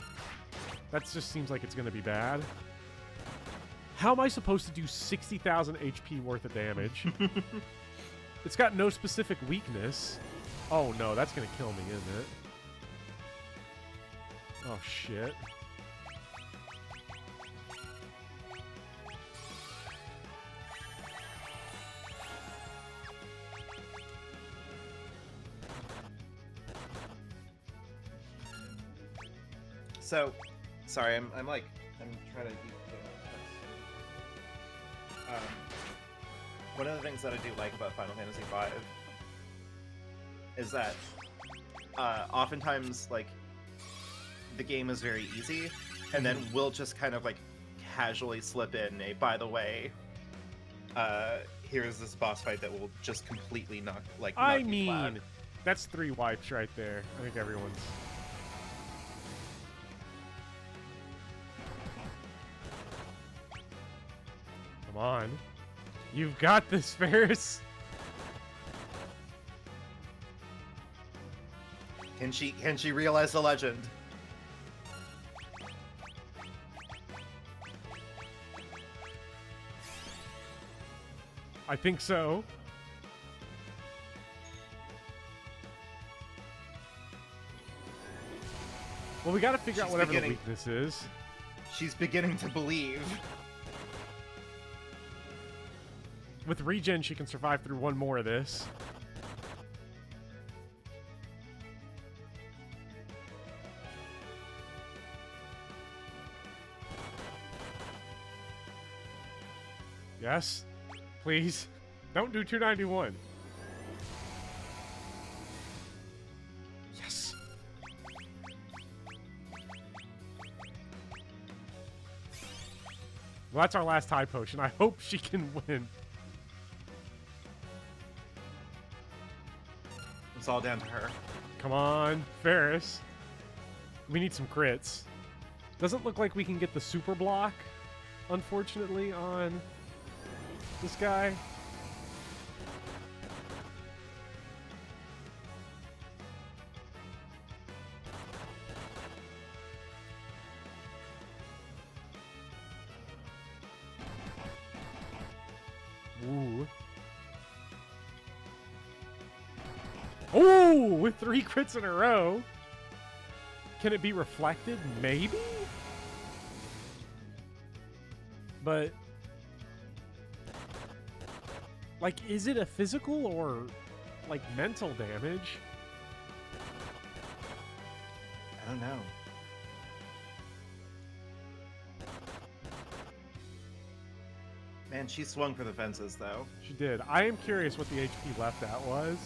That just seems like it's going to be bad. How am I supposed to do 60,000 HP worth of damage? It's got no specific weakness. Oh, no, that's going to kill me, isn't it? Oh, shit. So, sorry, I'm trying to eat One of the things that I do like about Final Fantasy V is that oftentimes, like, the game is very easy, and then we'll just kind of, like, casually slip in a, by the way, here's this boss fight that will just completely knock you flat. That's 3 wipes right there. I think everyone's... Come on. You've got this, Ferris. Can she realize the legend? I think so. Well, we got to figure out whatever the weakness is. She's beginning to believe. With Regen, she can survive through one more of this. Yes? Please? Don't do 291. Yes! Well, that's our last high potion. I hope she can win. It's all down to her. Come on, Ferris. We need some crits. Doesn't look like we can get the super block, unfortunately, on this guy. Ooh. Ooh, with 3 crits in a row. Can it be reflected? Maybe? But... like, is it a physical or, like, mental damage? I don't know. Man, she swung for the fences, though. She did. I am curious what the HP left at was.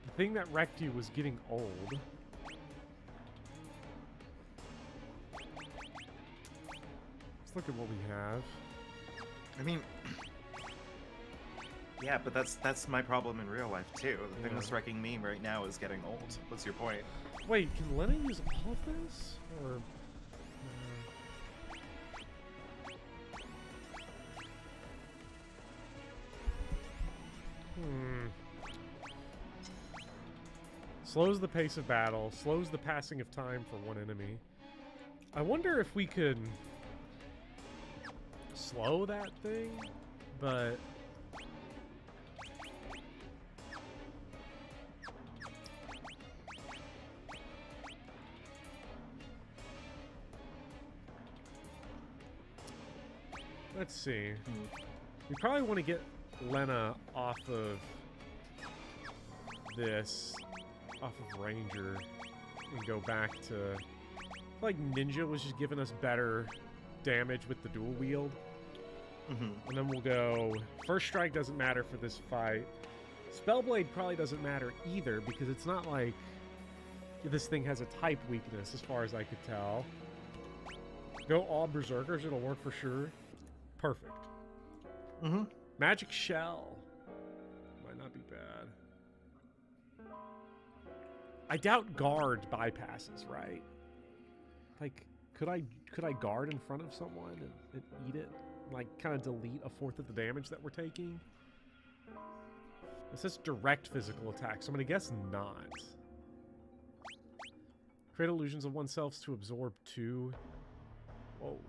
The thing that wrecked you was getting old. Let's look at what we have. I mean, yeah, but that's my problem in real life too. The thing that's wrecking me right now is getting old. What's your point? Wait, can Lena use all of this? Or... Slows the pace of battle, slows the passing of time for one enemy. I wonder if we could slow that thing, but... let's see. We probably want to get Lena off of this, off of Ranger, and go back to... like Ninja was just giving us better damage with the dual wield. And then we'll go... First Strike doesn't matter for this fight. Spellblade probably doesn't matter either, because it's not like this thing has a type weakness, as far as I could tell. Go all Berserkers, it'll work for sure. Perfect. Magic Shell. Might not be bad. I doubt guard bypasses, right? Like, could I guard in front of someone and eat it? Like, kind of delete a fourth of the damage that we're taking? It says direct physical attack, so I'm gonna guess not. Create illusions of oneself to absorb 2. Whoa.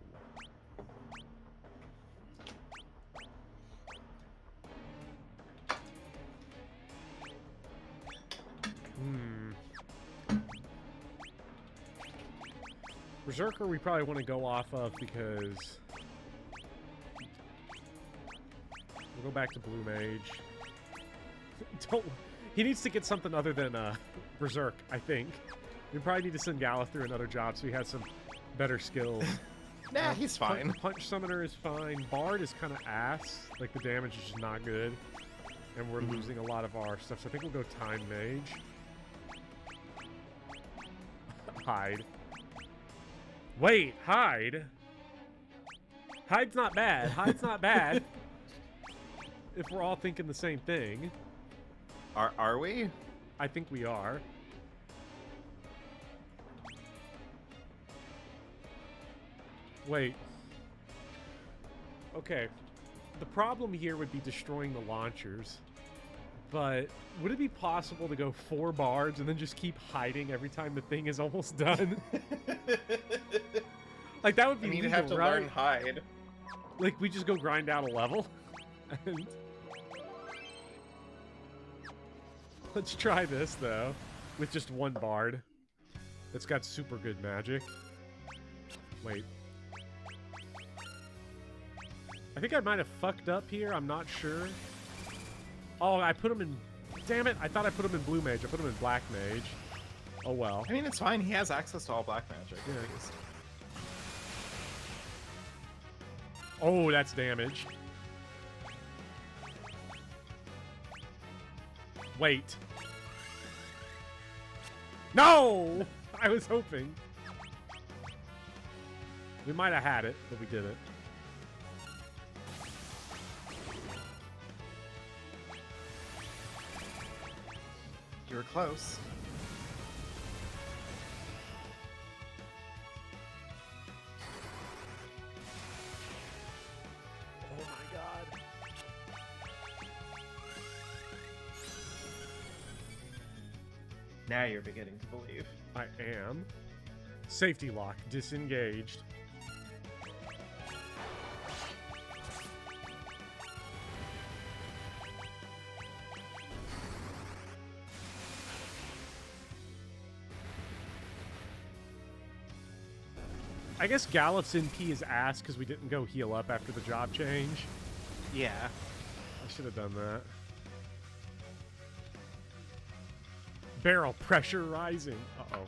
Berserker we probably want to go off of because we'll go back to Blue Mage. Don't. He needs to get something other than Berserk, I think. We probably need to send Gala through another job so he has some better skills. Nah, he's fine. Punch Summoner is fine. Bard is kind of ass. Like, the damage is just not good. And we're losing a lot of our stuff, so I think we'll go Time Mage. Hide. Wait, Hide? Hide's not bad. Hide's not bad. If we're all thinking the same thing. Are we? I think we are. Wait. Okay. The problem here would be destroying the launchers. But would it be possible to go 4 bards and then just keep hiding every time the thing is almost done? Like, that would be you'd legal, have to right? learn hide. Like, we just go grind out a level? And let's try this, though. With just 1 bard. That's got super good magic. Wait. I think I might have fucked up here. I'm not sure. Oh, I put him in... Damn it! I thought I put him in Blue Mage. I put him in Black Mage. Oh, well. I mean, it's fine. He has access to all black magic. Yeah. At least. Oh, that's damage. Wait. No! I was hoping. We might have had it, but we didn't. You were close. Oh my god. Now you're beginning to believe. I am. Safety lock disengaged. I guess Gallup's NP is ass because we didn't go heal up after the job change. Yeah. I should have done that. Barrel pressure rising. Uh-oh.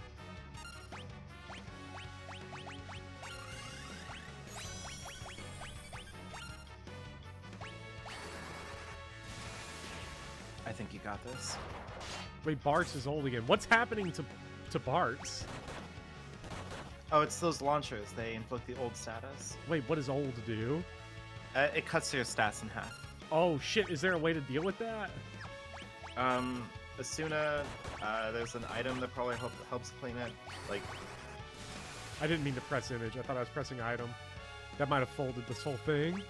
I think you got this. Wait, Bart's is old again. What's happening to Bart's? Oh, it's those launchers. They inflict the old status. Wait, what does old do? It cuts your stats in half. Oh shit, is there a way to deal with that? Asuna, there's an item that probably helps clean it. Like, I didn't mean to press image. I thought I was pressing item. That might have folded this whole thing.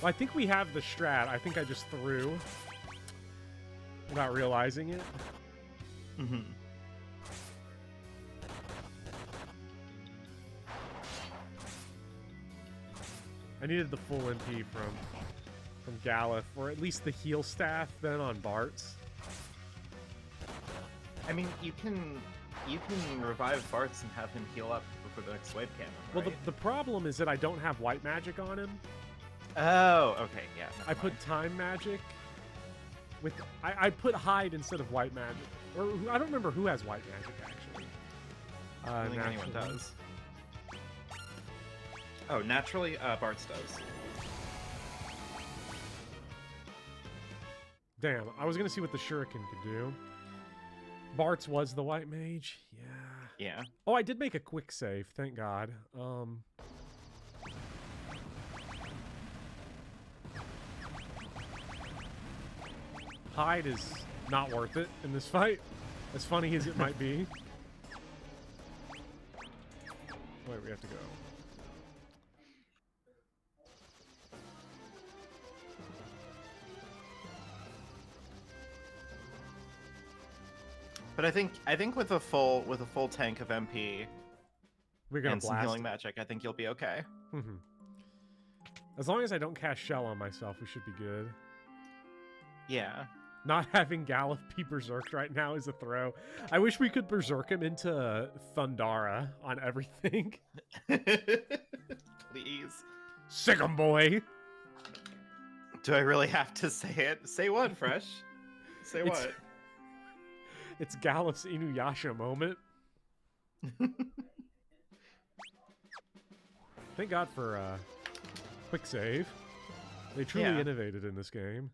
Well, I think we have the strat. I think I just threw without realizing it. mm-hmm. I needed the full MP from Galif, or at least the heal staff then on Bart's. I mean, you can revive Bart's and have him heal up before the next wave cannon, right? Well, the problem is that I don't have white magic on him. Oh, okay, yeah. I put time magic with... I put hide instead of white magic. Or I don't remember who has white magic, actually. I don't think anyone does. Oh, naturally, Bart's does. Damn, I was going to see what the shuriken could do. Bart's was the white mage? Yeah. Yeah. Oh, I did make a quick save, thank God. Hide is not worth it in this fight, as funny as it might be. Wait, we have to go. But I think with a full tank of MP We're gonna and some blast healing it. magic, I think you'll be okay. Mm-hmm. As long as I don't cast Shell on myself, we should be good. Yeah. Not having Gallif be berserked right now is a throw. I wish we could berserk him into Thundara on everything. Please. Sick 'em, boy! Do I really have to say it? Say what, Fresh? Say what? It's Gallif's Inuyasha moment. Thank God for quick save. They truly innovated in this game.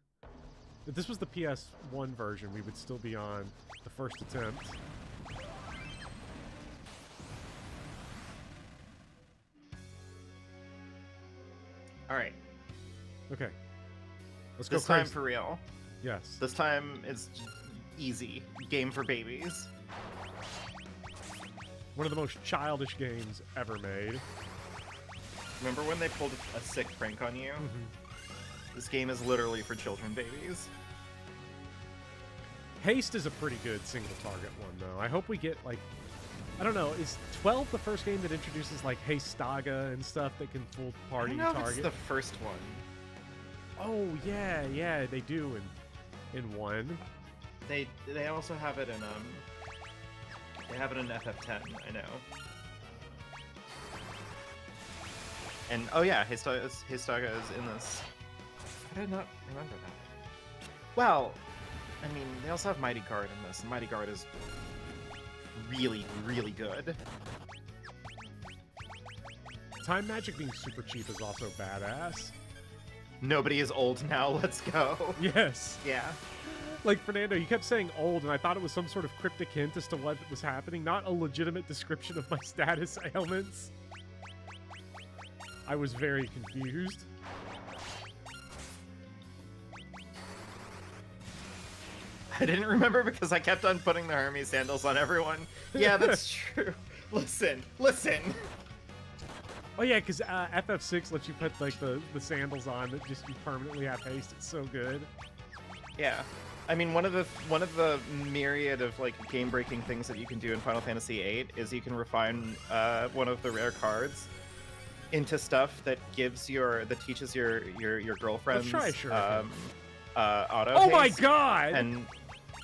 If this was the PS1 version, we would still be on the first attempt. Alright. Okay. Let's go This time crazy. for real. Yes. This time it's easy. Game for babies. One of the most childish games ever made. Remember when they pulled a sick prank on you? This game is literally for children babies. Haste is a pretty good single target one, though. I hope we get, like... I don't know, is 12 the first game that introduces, like, Hastaga and stuff that can full party I don't know target? if it's the first one. Oh, yeah, they do in 1. They also have it in, They have it in FF10, I know. And, oh yeah, Hastaga is in this. I did not remember that. Well, I mean, they also have Mighty Guard in this, and Mighty Guard is really, really good. Time Magic being super cheap is also badass. Nobody is old now, let's go. Yes. Yeah. Like, Fernando, you kept saying old, and I thought it was some sort of cryptic hint as to what was happening, not a legitimate description of my status ailments. I was very confused. I didn't remember because I kept on putting the Hermes sandals on everyone. Yeah, that's true. Listen. Oh yeah, because FF6 lets you put like the sandals on that just you permanently have haste. It's so good. Yeah. I mean, one of the myriad of like game-breaking things that you can do in Final Fantasy VIII is you can refine one of the rare cards into stuff that teaches your girlfriend's Let's try auto. Oh my haste. god!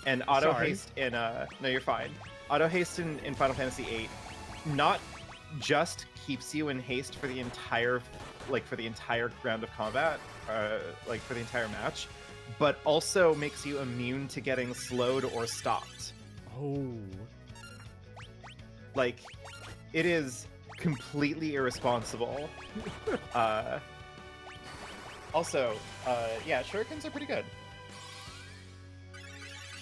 And auto Sorry. haste in no, you're fine. Auto haste in Final Fantasy VIII not just keeps you in haste for the entire round of combat, like for the entire match, but also makes you immune to getting slowed or stopped. Oh. Like, it is completely irresponsible. Also, yeah, shurikens are pretty good.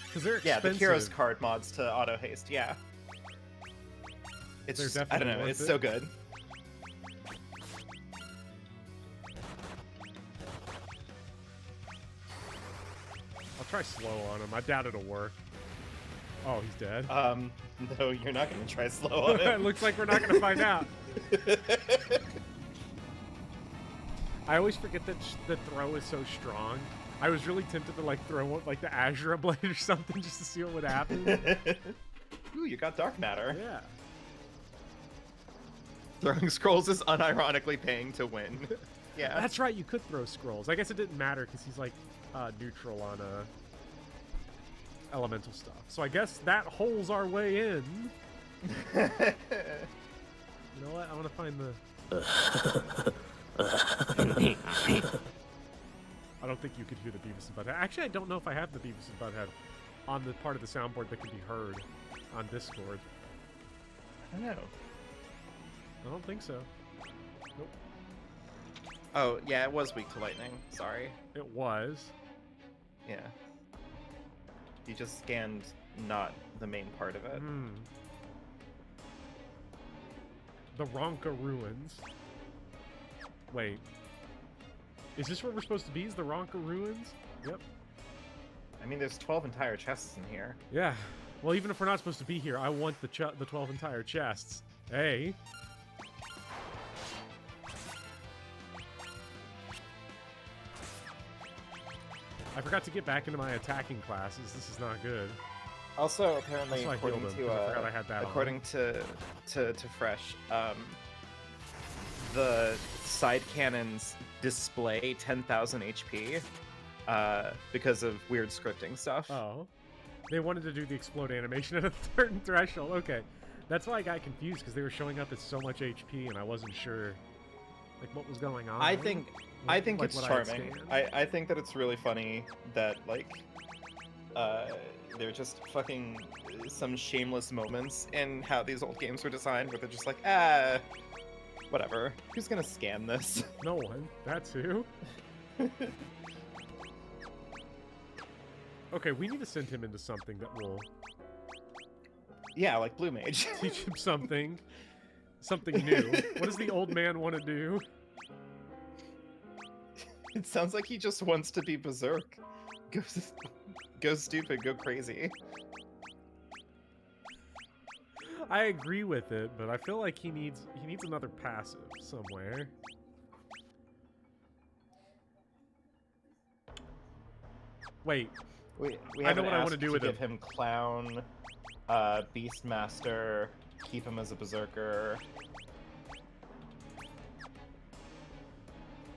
Because they're Yeah, expensive. the Heroes card mods to auto haste, yeah. It's They're just, I don't definitely know, worth it's it. so good. I'll try slow on him. I doubt it'll work. Oh, he's dead. No, you're not gonna try slow on It it. looks like we're not going to find out. I always forget that the throw is so strong. I was really tempted to like throw one, like the Azure Blade or something just to see what would happen. Ooh, you got dark matter. Yeah. Throwing scrolls is unironically paying to win. Yeah. That's right, you could throw scrolls. I guess it didn't matter because he's like neutral on elemental stuff. So I guess that holes our way in. You know what? I want to find the... I don't think you could hear the Beavis and Butthead. Actually, I don't know if I have the Beavis and Butthead on the part of the soundboard that can be heard on Discord. I don't know. I don't think so. Nope. Oh, yeah, it was weak to lightning. Sorry. It was. Yeah. You just scanned not the main part of it. Hmm. The Ronka Ruins. Wait. Is this where we're supposed to be? Is the Ronka Ruins? Yep. I mean, there's 12 entire chests in here. Yeah. Well, even if we're not supposed to be here, I want the 12 entire chests. Hey. I forgot to get back into my attacking classes. This is not good. Also, apparently, That's why I according healed him, to 'cause I forgot I had that on. according to Fresh, the side cannons display 10,000 HP because of weird scripting stuff. Oh. They wanted to do the explode animation at a certain threshold. Okay. That's why I got confused, because they were showing up as so much HP, and I wasn't sure, like, what was going on. I think Like it's what I had charming. scanned. I think that it's really funny that, like, they're just fucking some shameless moments in how these old games were designed, where they're just like, whatever. Who's gonna scan this? No one. That's who. Okay, we need to send him into something that will Yeah, like Blue Mage. teach him something. Something new. What does the old man want to do? It sounds like he just wants to be berserk. Go stupid, go crazy. I agree with it, but I feel like he needs another passive somewhere. Wait, We I know haven't what I wanna asked do to with give him Clown, Beastmaster, keep him as a Berserker.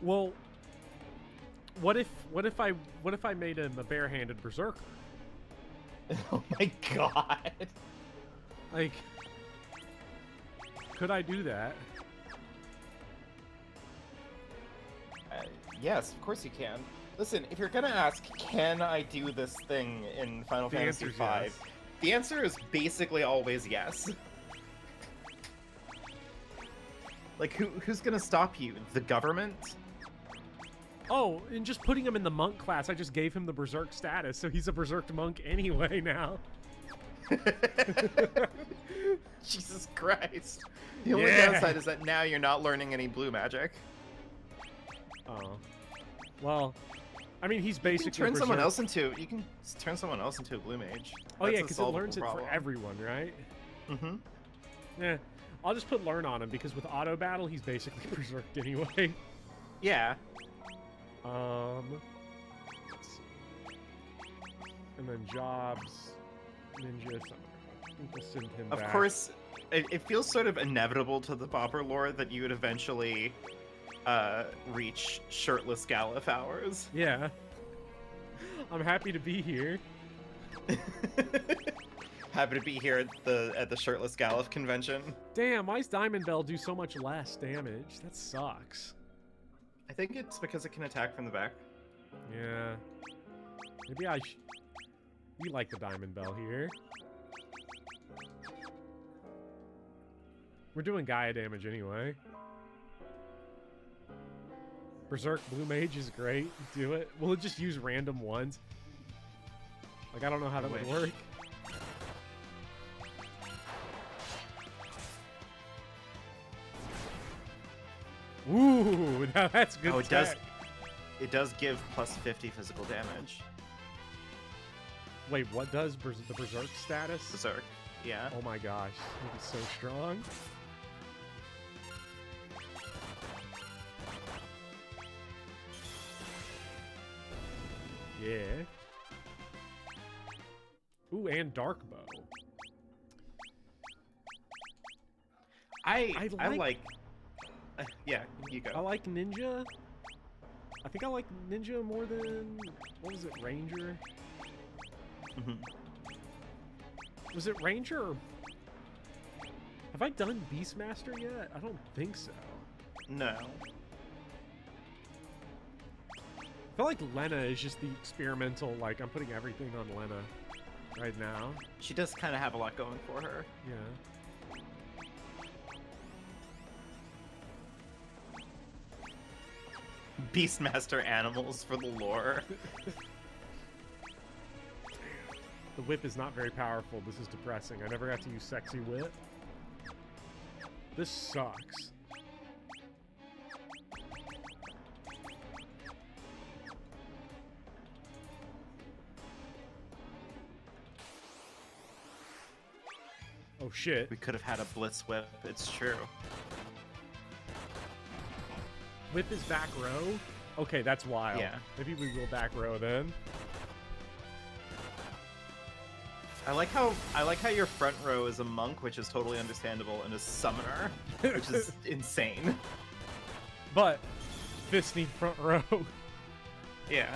well, what if I made him a barehanded berserker? Oh my god. Like, could I do that? Yes, of course you can. Listen, if you're gonna ask, can I do this thing in Final The Fantasy answer's V? yes. The answer is basically always yes. Like, who's gonna stop you? The government? Oh, and just putting him in the monk class, I just gave him the berserk status, so he's a berserk monk anyway now. Jesus Christ. The only Yeah. downside is that now you're not learning any blue magic. Oh, well, I mean, he's You can basically turn someone berserk. else into a blue mage. Oh yeah, That's a because it solvable learns it problem. for everyone, right? Mm-hmm. Yeah, I'll just put learn on him because with auto battle, he's basically berserked anyway. Yeah. Let's see. And then jobs, ninja, summoner. I think we'll send him Of back. course, it feels sort of inevitable to the Bopper lore that you would eventually reach shirtless Galif hours. Yeah. I'm happy to be here. Happy to be here at the shirtless Galif convention. Damn, why does Diamond Bell do so much less damage? That sucks. I think it's because it can attack from the back. Yeah. Maybe we like the Diamond Bell here. We're doing Gaia damage anyway. Berserk Blue Mage is great. Do it. We'll just use random ones. Like, I don't know how that would work. Ooh, now that's good. Oh, it does. tech. It does give plus 50 physical damage. Wait, what does the Berserk status? Berserk. Yeah. Oh my gosh, he's so strong. Yeah. Ooh, and Dark Bow. I I like. Yeah, you go. I like Ninja. I think I like Ninja more than, what was it, Ranger? Mhm. Was it Ranger or... Have I done Beastmaster yet? I don't think so. No. I feel like Lena is just the experimental, like, I'm putting everything on Lena right now. She does kind of have a lot going for her. Yeah. Beastmaster animals for the lore. The whip is not very powerful. This is depressing. I never got to use sexy whip. This sucks. Oh shit. We could have had a blitz whip. It's true. Whip is back row? Okay, that's wild. Yeah. Maybe we will back row then. I like how your front row is a monk, which is totally understandable, and a summoner, which is insane. But Fists need front row. Yeah.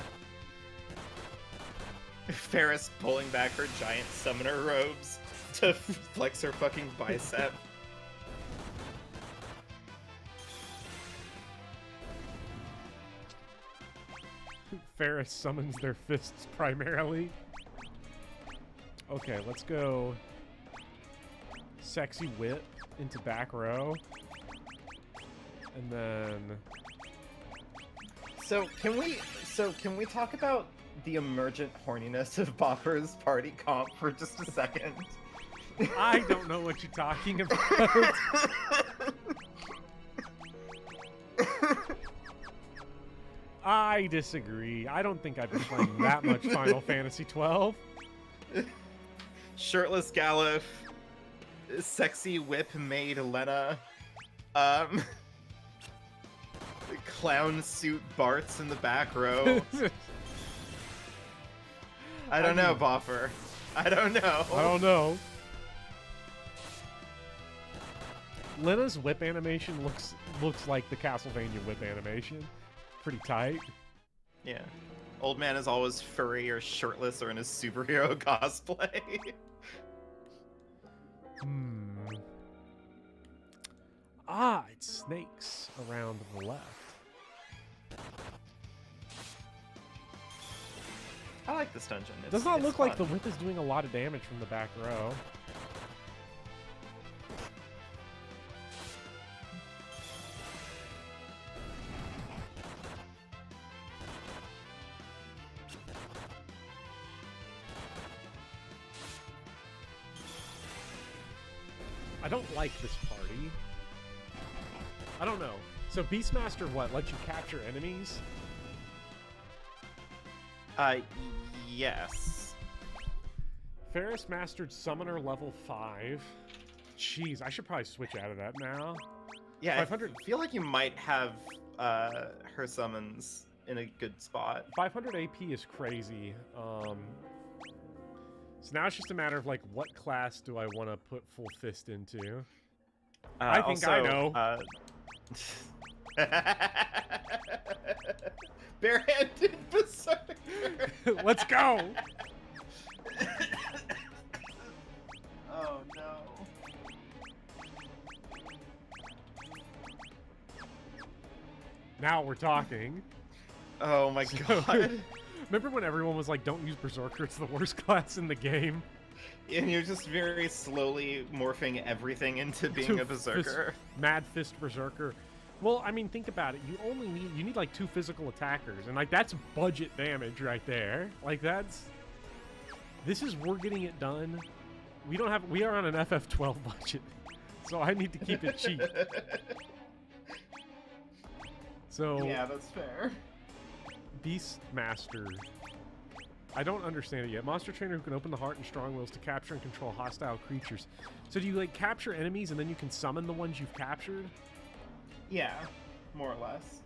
Ferris pulling back her giant summoner robes to flex her fucking bicep. Ferris summons their fists primarily. Okay, let's go Sexy Whip into back row. And then... So can we talk about the emergent horniness of Bopper's party comp for just a second? I don't know what you're talking about. I disagree. I don't think I've been playing that much Final Fantasy 12. Shirtless Galuf, sexy whip maid Lena, clown suit Bart's in the back row. I don't know, Boffer. I don't know. I don't know. Lena's whip animation looks like the Castlevania whip animation. Pretty tight. Yeah. Old man is always furry or shirtless or in his superhero cosplay. Ah, it's snakes around the left. I like this dungeon. Does not look like fun. the whip is doing a lot of damage from the back row. I don't like this party. I don't know. So Beastmaster what? Lets you capture enemies? Yes. Ferris mastered Summoner level 5. Jeez, I should probably switch out of that now. Yeah, 500 I feel like you might have her summons in a good spot. 500 AP is crazy. So now it's just a matter of like, what class do I want to put Full Fist into? I think I know. Barehanded Berserker. Let's go. Oh no. Now we're talking. Oh my god. Remember when everyone was like, don't use Berserker, it's the worst class in the game? And you're just very slowly morphing everything into being a Berserker. Mad Fist Berserker. Well, I mean, think about it. You need like 2 physical attackers, and like that's budget damage right there. Like we're getting it done. We are on an FF12 budget, so I need to keep it cheap. So yeah, that's fair. Beastmaster. I don't understand it yet. Monster trainer who can open the heart and strong wills to capture and control hostile creatures. So do you like capture enemies and then you can summon the ones you've captured? Yeah, more or less.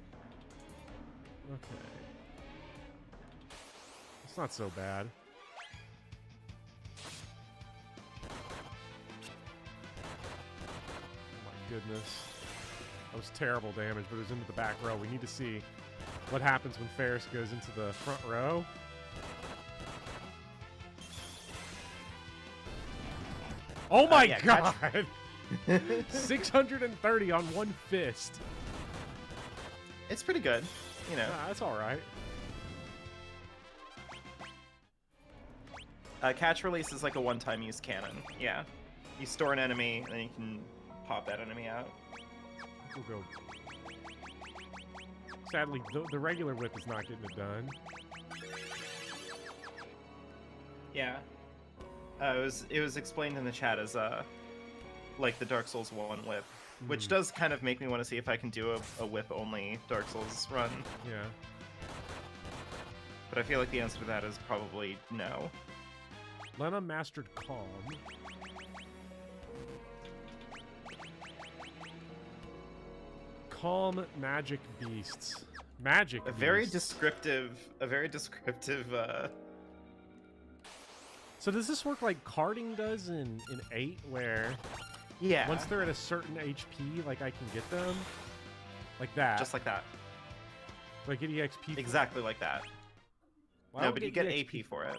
Okay. It's not so bad. Oh my goodness. That was terrible damage, but it was into the back row. We need to see what happens when Ferris goes into the front row. Oh my god! 630 on one fist. It's pretty good, you know. Nah, that's alright. Catch release is like a one-time use cannon. Yeah. You store an enemy, and then you can pop that enemy out. We'll go. Sadly, the regular whip is not getting it done. Yeah. It was explained in the chat as like the Dark Souls 1 whip, which does kind of make me want to see if I can do a whip only Dark Souls run. Yeah. But I feel like the answer to that is probably no. Lena mastered Calm. Calm magic beasts. Magic A very beasts. descriptive. So does this work like carding does in 8, where Yeah. once they're at a certain HP, like I can get them? Like that. Just like that. Do I get EXP? For Exactly like that. Well, I No, don't but you get AP for it.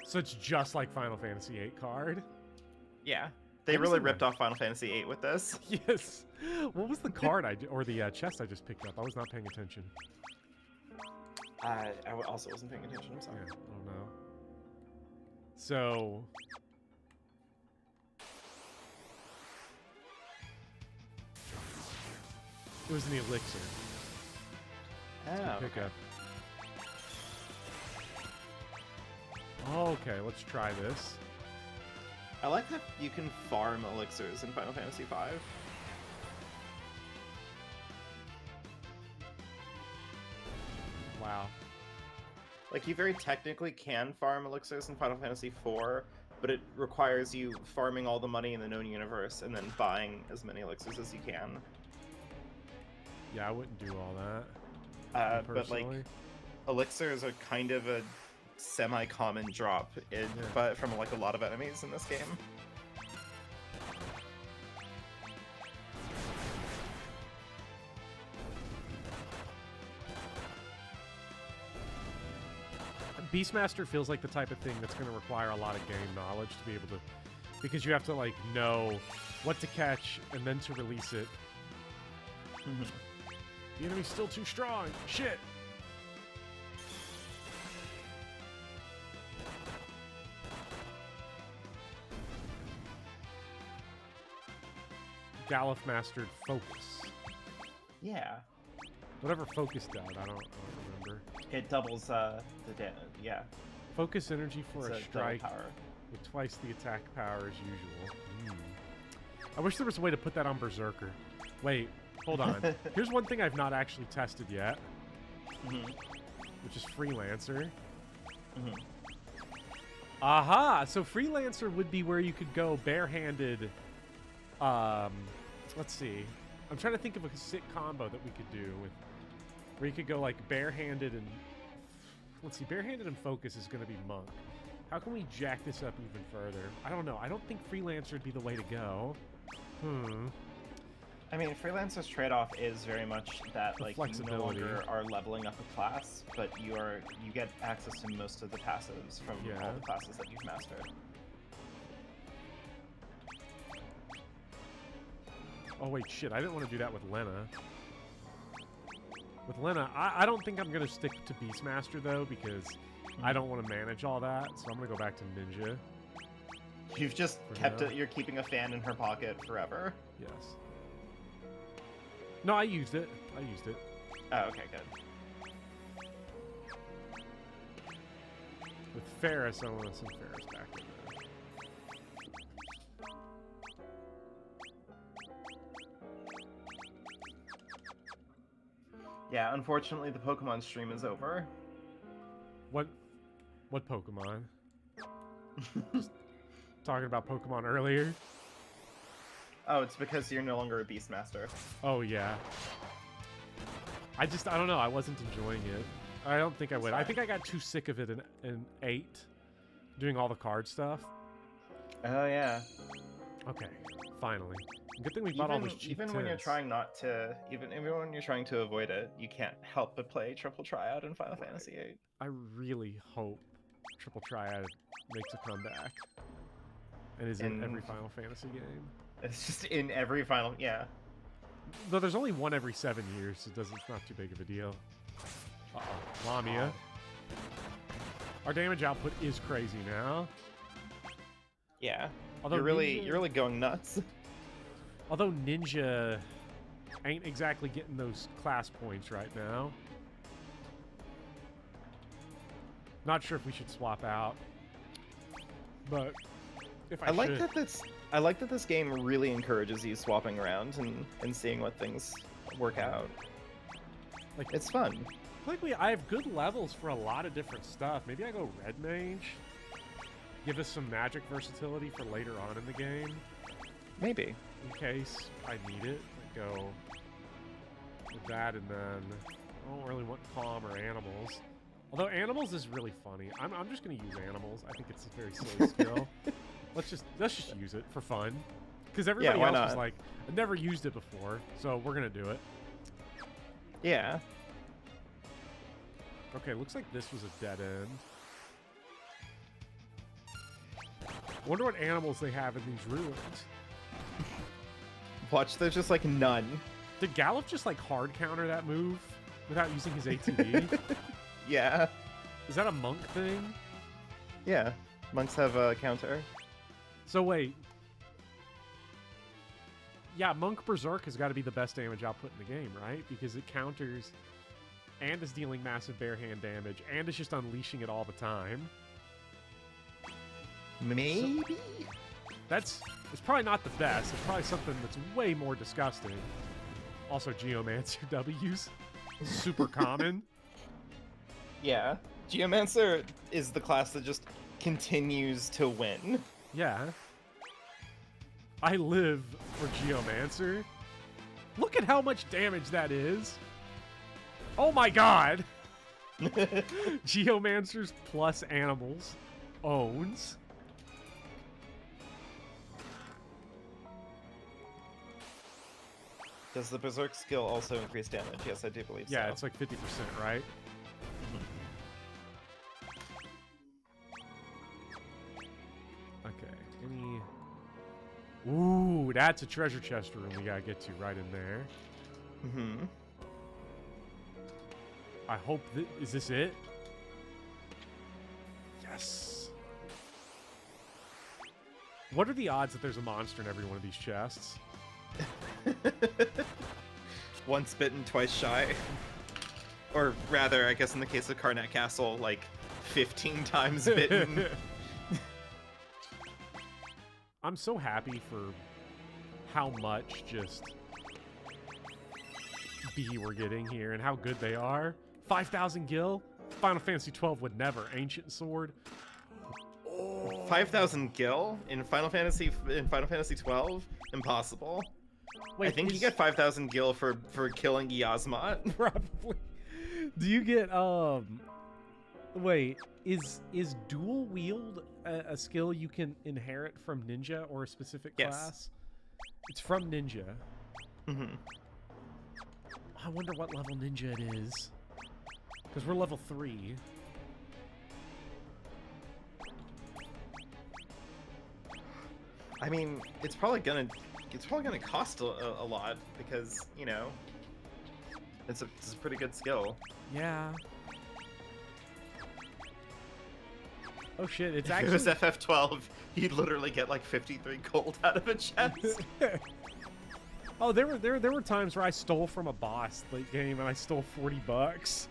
So it's just like Final Fantasy VIII card. Yeah. They What was really the ripped one? off Final Fantasy VIII with this. Yes. What was the card or the chest I just picked up? I was not paying attention. I also wasn't paying attention. I'm sorry. Yeah, I don't know. So. It was an elixir. Oh, Pick up. Okay, let's try this. I like that you can farm elixirs in Final Fantasy V. Wow. Like, you very technically can farm elixirs in Final Fantasy IV, but it requires you farming all the money in the known universe and then buying as many elixirs as you can. Yeah, I wouldn't do all that. But like, personally. elixirs are kind of a semi-common drop, but from like a lot of enemies in this game. Beastmaster feels like the type of thing that's going to require a lot of game knowledge to be able to, because you have to like know what to catch and then to release it. The enemy's still too strong. Shit. Galuf mastered focus. Yeah. Whatever focus does, I don't remember. It doubles the damage, yeah. Focus energy for It's a strike double power. with twice the attack power as usual. I wish there was a way to put that on Berserker. Wait, hold on. Here's one thing I've not actually tested yet, which is Freelancer. Aha! So Freelancer would be where you could go barehanded. Let's see. I'm trying to think of a sick combo that we could do with, where you could go like barehanded and, let's see, barehanded and focus is going to be monk. How can we jack this up even further? I don't know. I don't think Freelancer would be the way to go. I mean, Freelancer's trade-off is very much that, The like, flexibility. you no longer are leveling up a class, but you get access to most of the passives from all the classes that you've mastered. Oh wait, shit, I didn't want to do that with Lena. With Lena, I don't think I'm going to stick to Beastmaster, though, because I don't want to manage all that, so I'm going to go back to Ninja. You've just For kept now. it, you're keeping a fan in her pocket forever. Yes. No, I used it. Oh, okay, good. With Ferris, I want to send Ferris back in there. Yeah, unfortunately, the Pokemon stream is over. What Pokemon? Just talking about Pokemon earlier. Oh, it's because you're no longer a Beastmaster. Oh, yeah. I don't know. I wasn't enjoying it. I don't think I would. I think I got too sick of it in 8, doing all the card stuff. Oh, yeah. Okay, finally. Good thing we bought all those cheap Even when you're tints. trying not to, even when you're trying to avoid it, you can't help but play Triple Triad in Final Fantasy VIII. I really hope Triple Triad makes a comeback and is in every Final Fantasy game. It's just in every final, yeah. Though there's only one every 7 years, so it's not too big of a deal. Uh-oh, Lamia. Our damage output is crazy now. Yeah. Although you're really going nuts. Although Ninja ain't exactly getting those class points right now. Not sure if we should swap out. But if I like should. I like that this game really encourages you swapping around and seeing what things work out. Like, it's fun. I have good levels for a lot of different stuff. Maybe I go Red Mage. Give us some magic versatility for later on in the game. Maybe. In case I need it. Go with that, and then I don't really want Calm or Animals. Although Animals is really funny. I'm just going to use Animals. I think it's a very silly skill. Let's just use it for fun. Because everybody else was like, I never used it before, so we're going to do it. Yeah. Okay, looks like this was a dead end. Wonder what animals they have in these ruins. Watch, there's just like none. Did Gallop just like hard counter that move without using his ATB? Yeah. Is that a monk thing? Yeah. Monks have a counter. So wait. Yeah, Monk Berserk has got to be the best damage output in the game, right? Because it counters and is dealing massive bare hand damage and is just unleashing it all the time. Maybe? It's probably not the best. It's probably something that's way more disgusting. Also, Geomancer W's. Super common. Yeah. Geomancer is the class that just continues to win. Yeah. I live for Geomancer. Look at how much damage that is. Oh my god. Geomancers plus animals owns. Does the Berserk skill also increase damage? Yes, I do believe so. Yeah, it's like 50%, right? Okay, any... Ooh, that's a treasure chest room we gotta get to right in there. Mm-hmm. I hope is this it? Yes. What are the odds that there's a monster in every one of these chests? Once bitten, twice shy. Or rather, I guess in the case of Karnak Castle, like 15 times bitten. I'm so happy for how much just B we're getting here and how good they are. 5,000 gil? Final Fantasy 12 would never. Ancient Sword. 5,000 gil in Final Fantasy 12? Impossible. Wait, I think you get 5,000 gil for killing Yasmat. Probably. Do you get wait, is dual wield a skill you can inherit from ninja or a specific class? It's from ninja. Mm-hmm. I wonder what level ninja it is. Because we're level 3. I mean, it's probably gonna cost a lot because, you know, it's a pretty good skill. Yeah. Oh shit, it's If actually... it was FF12, you'd literally get like 53 gold out of a chest. Oh, there were times where I stole from a boss late game and I stole $40.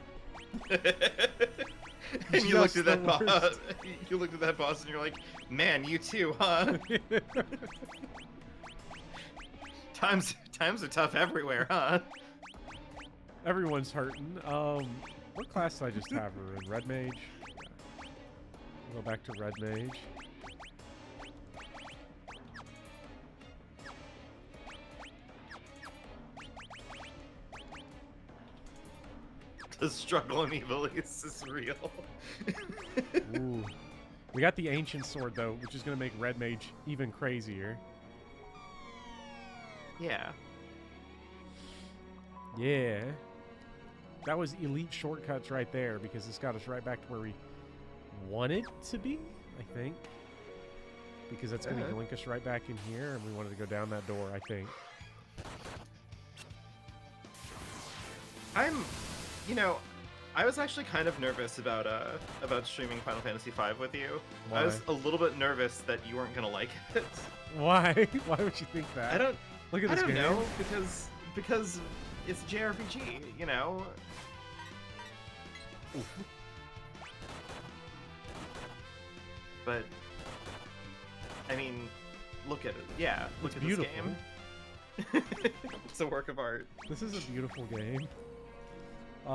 And you looked at that boss. You looked at that boss and you're like, "Man, you too, huh?" Times are tough everywhere, huh? Everyone's hurting. What class did I just have her in? Red Mage? Go back to Red Mage. The struggle in Evil is real. Ooh. We got the Ancient Sword, though, which is going to make Red Mage even crazier. Yeah. Yeah. That was elite shortcuts right there, because this got us right back to where we wanted to be, I think. Because that's going to link us right back in here, and we wanted to go down that door, I think. You know, I was actually kind of nervous about streaming Final Fantasy V with you. Why? I was a little bit nervous that you weren't gonna like it. Why? Why would you think that? Look at this game. I don't know, because it's a JRPG, you know. Oof. But I mean, look at it. Yeah, look It's at beautiful. this game. It's a work of art. This is a beautiful game.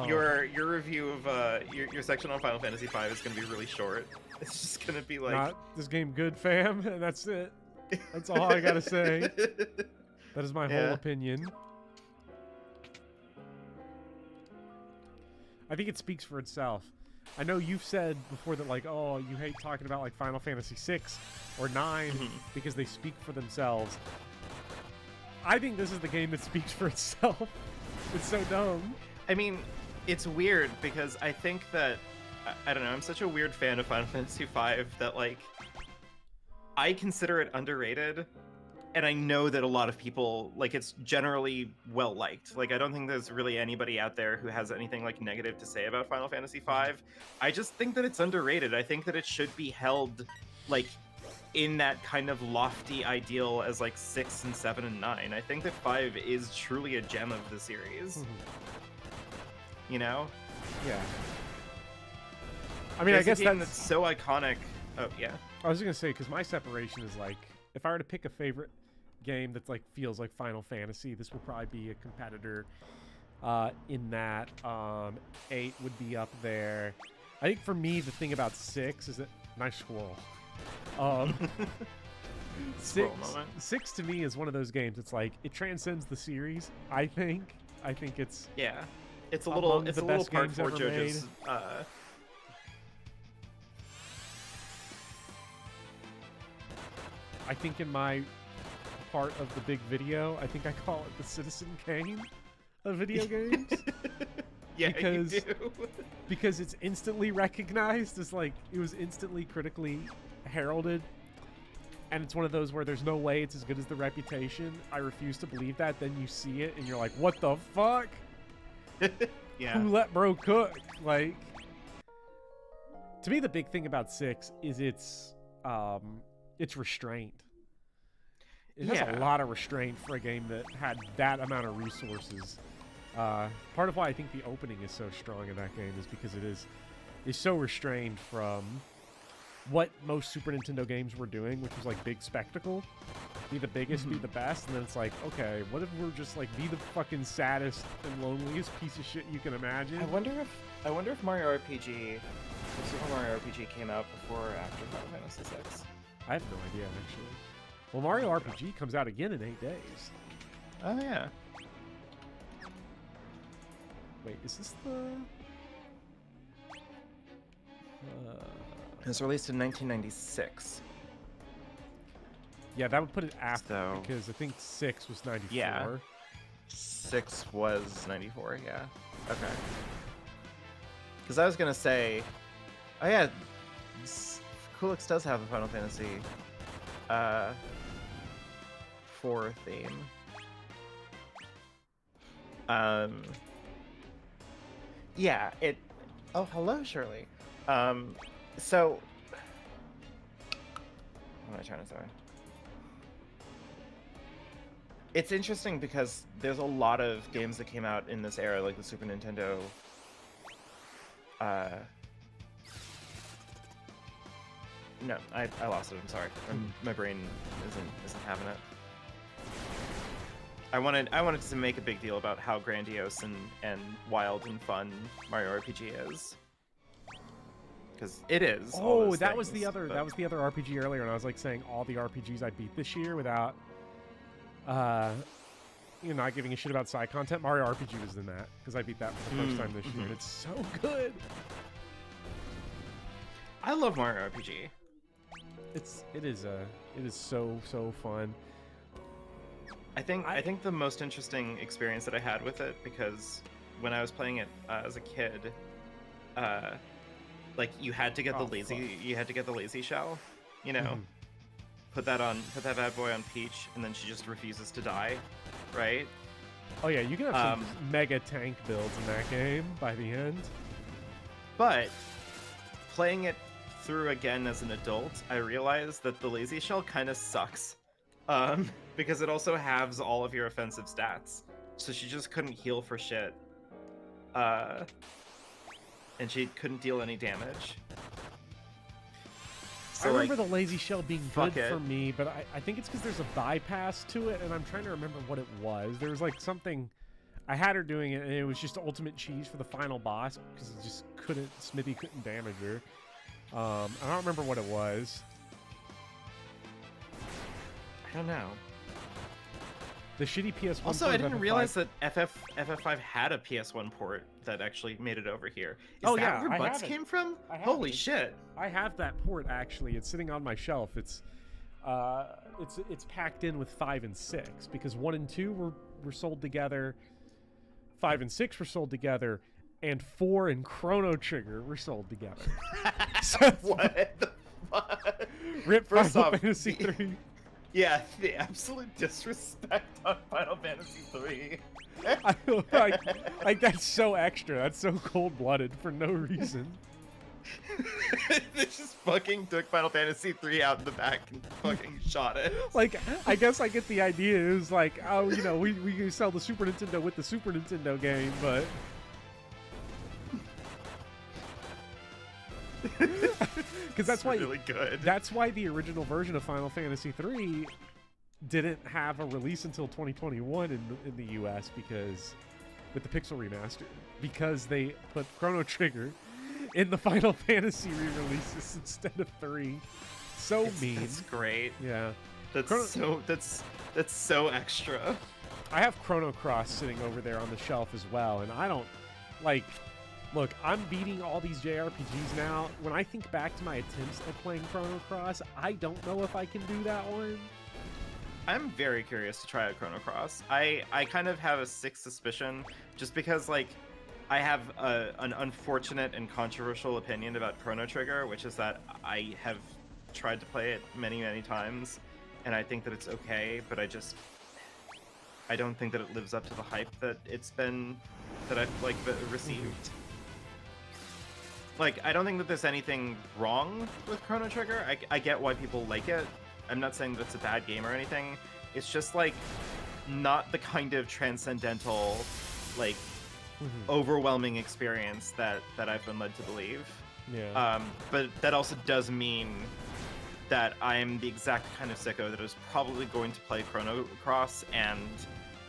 Your review of your section on Final Fantasy V is gonna be really short. It's just gonna be like, not this game good, fam, and that's it. That's all I gotta say. That is my whole opinion. I think it speaks for itself. I know you've said before that, like, oh, you hate talking about like Final Fantasy 6 or 9 because they speak for themselves. I think this is the game that speaks for itself. It's so dumb. I mean, it's weird because I think that I don't know, I'm such a weird fan of Final Fantasy V that like I consider it underrated, and I know that a lot of people like it's generally well liked. Like I don't think there's really anybody out there who has anything like negative to say about Final Fantasy V. I just think that it's underrated. I think that it should be held like in that kind of lofty ideal as like 6 and 7 and 9. I think that 5 is truly a gem of the series. You know? Yeah. I mean, I guess that's so iconic. Oh yeah. I was gonna say, because my separation is like, if I were to pick a favorite game that's like feels like Final Fantasy, this will probably be a competitor in that. 8 would be up there. I think for me, the thing about 6 is that nice squirrel. Six to me is one of those games. It's like it transcends the series. I think it's it's a little part for JoJo's. I think in my part of the big video, I think I call it the Citizen Kane of video games. Because you do. Because it's instantly recognized as like it was instantly critically heralded, and it's one of those where there's no way it's as good as the reputation. I refuse to believe that. Then you see it and you're like, what the fuck? Yeah. Who let bro cook? Like, to me, the big thing about 6 is it's restraint. It has a lot of restraint for a game that had that amount of resources. Part of why I think the opening is so strong in that game is because it is so restrained from what most Super Nintendo games were doing, which was like big spectacle, be the biggest, be the best, and then it's like, okay, what if we're just like be the fucking saddest and loneliest piece of shit you can imagine? I wonder if Mario RPG, Super Mario RPG came out before or after Final Fantasy VI. I have no idea actually. Well, Mario RPG comes out again in 8 days. Oh yeah. Wait, is this the? It was released in 1996. Yeah, that would put it after, So- because I think 6 was 94. Yeah. 6 was 94, yeah. Okay. Because I was going to say... Oh yeah, Coolix does have a Final Fantasy 4 theme. Yeah, it... Oh, hello, Shirley. So... What am I trying to say? It's interesting because there's a lot of games that came out in this era, like the Super Nintendo. No, I lost it. I'm sorry. My brain isn't having it. I wanted to make a big deal about how grandiose and wild and fun Mario RPG is. Because it is. Oh, that was the other RPG earlier, and I was like saying all the RPGs I beat this year without not giving a shit about side content. Mario RPG was in that because I beat that for the first time this year, and it's so good. I love Mario RPG. It is so fun. I think the most interesting experience that I had with it, because when I was playing it as a kid, like you had to get the lazy shell, you know. Put that bad boy on Peach, and then she just refuses to die, right? Oh yeah, you can have some mega tank builds in that game by the end. But playing it through again as an adult, I realized that the lazy shell kind of sucks, because it also halves all of your offensive stats. So she just couldn't heal for shit, and she couldn't deal any damage. So, I remember the lazy shell being good for me, but I think it's because there's a bypass to it, and I'm trying to remember what it was. There was like something, I had her doing it, and it was just ultimate cheese for the final boss, because it just Smithy couldn't damage her. I don't remember what it was. I don't know. The shitty PS1 Also, port I didn't of realize that FF5 had a PS1 port that actually made it over here. Is that yeah, where I Butts have it. came from? I have Holy it. shit. I have that port, actually. It's sitting on my shelf. It's packed in with 5 and 6, because 1 and 2 were sold together. 5 and 6 were sold together. and 4 and Chrono Trigger were sold together. What the fuck? Rip First Final off, Fantasy 3. Yeah, the absolute disrespect on Final Fantasy 3. I feel like that's so extra. That's so cold-blooded for no reason. They just fucking took Final Fantasy 3 out in the back and fucking shot it. Like, I guess I get the idea. It was like, oh, you know, we can sell the Super Nintendo with the Super Nintendo game, but... Because that's why really good. That's why the original version of Final Fantasy 3 didn't have a release until 2021 in the US, because with the Pixel remaster, because they put Chrono Trigger in the Final Fantasy re-releases instead of 3. So mean. That's great. Yeah. That's so extra. I have Chrono Cross sitting over there on the shelf as well, and I don't like. Look, I'm beating all these JRPGs now. When I think back to my attempts at playing Chrono Cross, I don't know if I can do that one. I'm very curious to try out Chrono Cross. I kind of have a sick suspicion, just because, like, I have an unfortunate and controversial opinion about Chrono Trigger, which is that I have tried to play it many, many times, and I think that it's okay, but I don't think that it lives up to the hype that I've, like, received. Like, I don't think that there's anything wrong with Chrono Trigger. I get why people like it. I'm not saying that it's a bad game or anything. It's just, like, not the kind of transcendental, like, overwhelming experience that I've been led to believe. Yeah. But that also does mean that I'm the exact kind of sicko that is probably going to play Chrono Cross and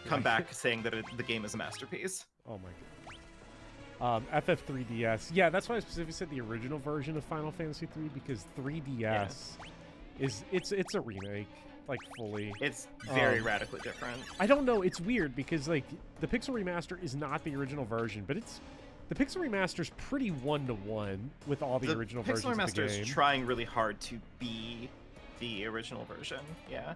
come back saying that the game is a masterpiece. Oh my god. FF3DS. Yeah, that's why I specifically said the original version of Final Fantasy 3, because 3DS it's a remake, like, fully. It's very radically different. I don't know, it's weird because, like, the Pixel Remaster is not the original version, but the Pixel Remaster's pretty one-to-one with all the original versions of the game. The Pixel Remaster is trying really hard to be the original version, yeah.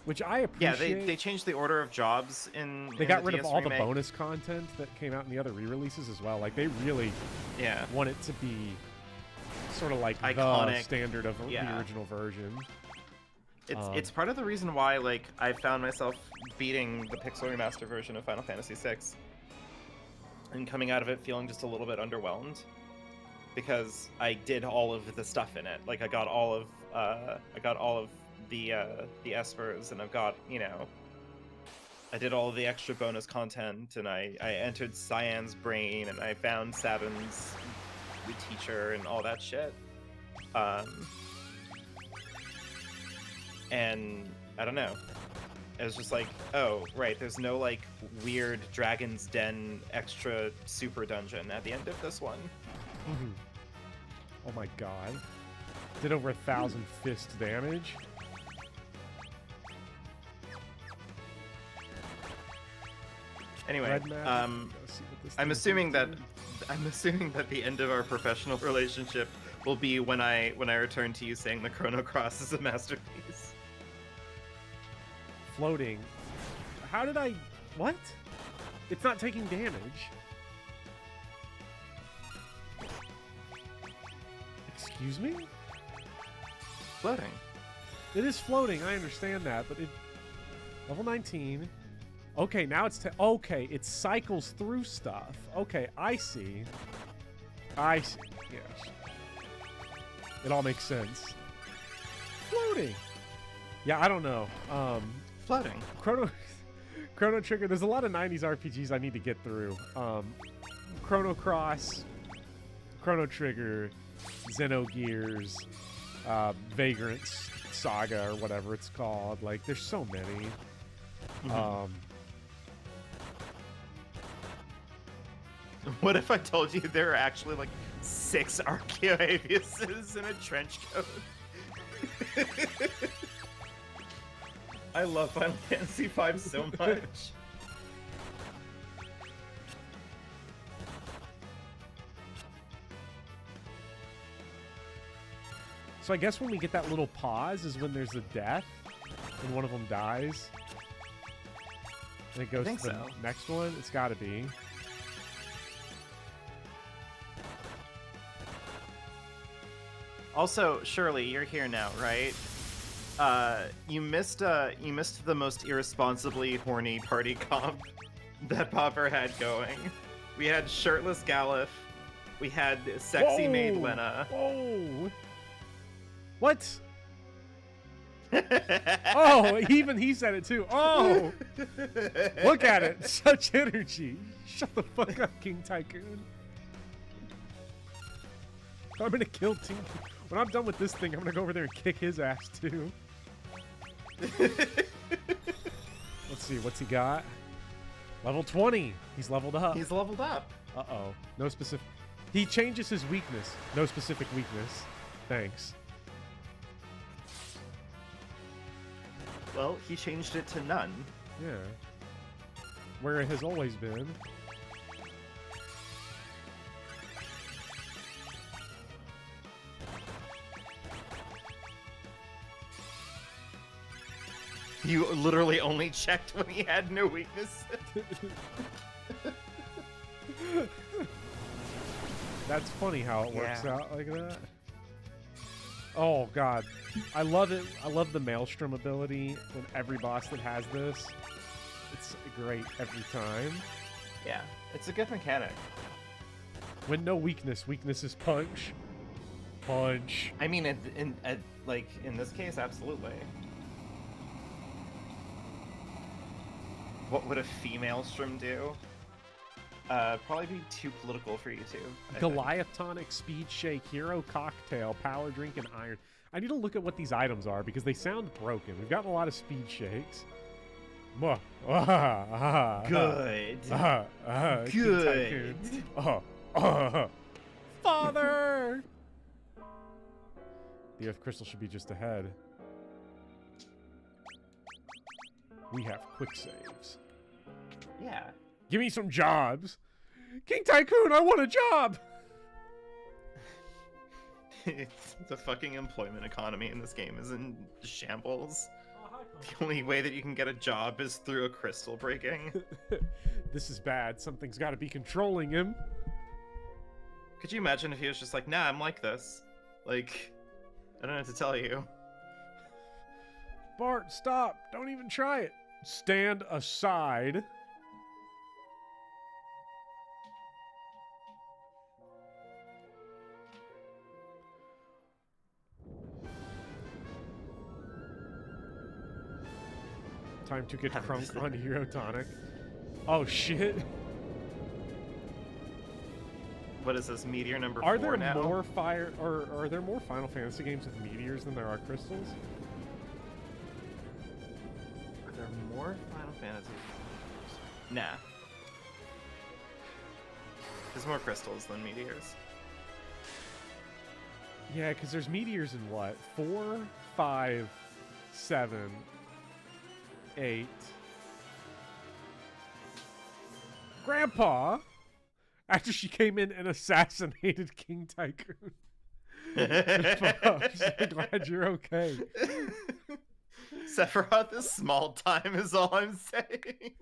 Which I appreciate. Yeah, they changed the order of jobs in They got rid DS of all remake. the bonus content that came out in the other re-releases as well. Like, they really want it to be sort of like iconic, the standard of the yeah. original version. It's part of the reason why, like, I found myself beating the Pixel Remaster version of Final Fantasy VI and coming out of it feeling just a little bit underwhelmed, because I did all of the stuff in it. Like, I got all of the espers, and I've got, you know, I did all of the extra bonus content, and I entered Cyan's brain, and I found Sabin's teacher and all that shit. And I don't know. It was just like, oh, right, there's no, like, weird Dragon's Den extra super dungeon at the end of this one. Oh my god. Did over 1,000 fist damage. Anyway, I'm assuming that the end of our professional relationship will be when I return to you saying the Chrono Cross is a masterpiece. Floating. How did I... What? It's not taking damage. Excuse me? Floating. It is floating, I understand that, but it... Level 19. Okay, now it's... Okay, it cycles through stuff. Okay, I see. I see. Yes. It all makes sense. Floating. Yeah, I don't know. Floating. Chrono Trigger. There's a lot of 90s RPGs I need to get through. Chrono Cross, Chrono Trigger, Xenogears, Vagrant Saga, or whatever it's called. Like, there's so many. What if I told you there are actually, like, 6 Archaeoaviuses in a trench coat? I love Final Fantasy V so much. So I guess when we get that little pause is when there's a death and one of them dies. And it goes to the next one. It's got to be. Also, Shirley, you're here now, right? You missed the most irresponsibly horny party comp that Popper had going. We had shirtless Galif. We had sexy maid Lena. Oh! What? Oh, even he said it too. Oh! Look at it. Such energy. Shut the fuck up, King Tycoon. I'm gonna kill Team. When I'm done with this thing, I'm gonna go over there and kick his ass too. Let's see, what's he got? Level 20. He's leveled up. He's leveled up. Uh-oh. No specific... He changes his weakness. No specific weakness. Thanks. Well, he changed it to none. Yeah. Where it has always been. You literally only checked when he had no weakness. That's funny how it works out like that. Oh god, I love it. I love the Maelstrom ability when every boss that has this. It's great every time. Yeah, it's a good mechanic. When no weakness, weakness is punch. Punch. I mean, in this case, absolutely. What would a female Strom do? Probably be too political for YouTube. Goliath tonic, speed shake, hero cocktail, power drink, and iron. I need to look at what these items are because they sound broken. We've gotten a lot of speed shakes. Good. Good. Father! The Earth Crystal should be just ahead. We have quick saves. Yeah. Give me some jobs. King Tycoon, I want a job! The fucking employment economy in this game is in shambles. The only way that you can get a job is through a crystal breaking. This is bad. Something's got to be controlling him. Could you imagine if he was just like, nah, I'm like this. Like, I don't have to tell you. Bart, stop. Don't even try it. Stand aside. Time to get crunk on Hero Tonic. Oh shit. What is this, Meteor number 4 Are there now? more fire or are there more Final Fantasy games with meteors than there are crystals? Are there more Final Fantasy games? Nah. There's more crystals than meteors. Yeah, because there's meteors in what? 4, 5, 7, 8. Grandpa! After she came in and assassinated King Tycoon. I'm glad you're okay. Sephiroth is small time is all I'm saying.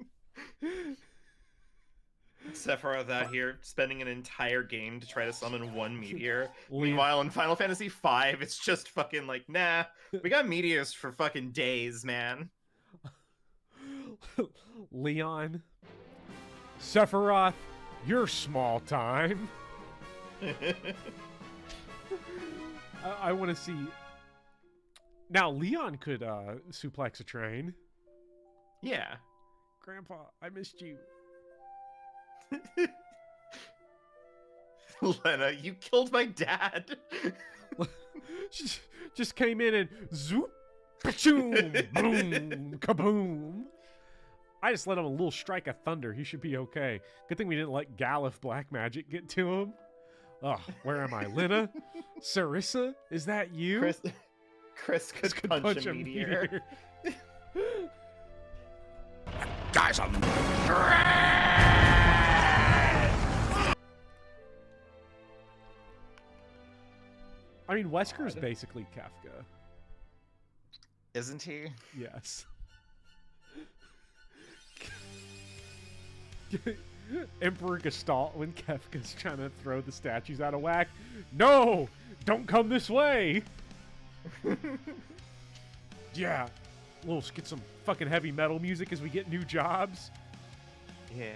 Sephiroth out here spending an entire game to try to summon one meteor. Meanwhile, in Final Fantasy V, it's just fucking like, nah, we got meteors for fucking days, man. Leon. Sephiroth, you're small time. I want to see. Now, Leon could suplex a train. Yeah. Grandpa, I missed you. Lena, you killed my dad. Just came in and zoop, pachoom, boom, kaboom. I just let him a little strike of thunder. He should be okay. Good thing we didn't let Galif Black Magic get to him. Oh, where am I? Lena? Sarissa? Is that you? Chris could punch a meteor. Guys, I'm... I mean, Wesker's basically Kafka. Isn't he? Yes. Emperor Gestalt when Kefka's trying to throw the statues out of whack. No! Don't come this way! Yeah. Let's get some fucking heavy metal music as we get new jobs. Yeah.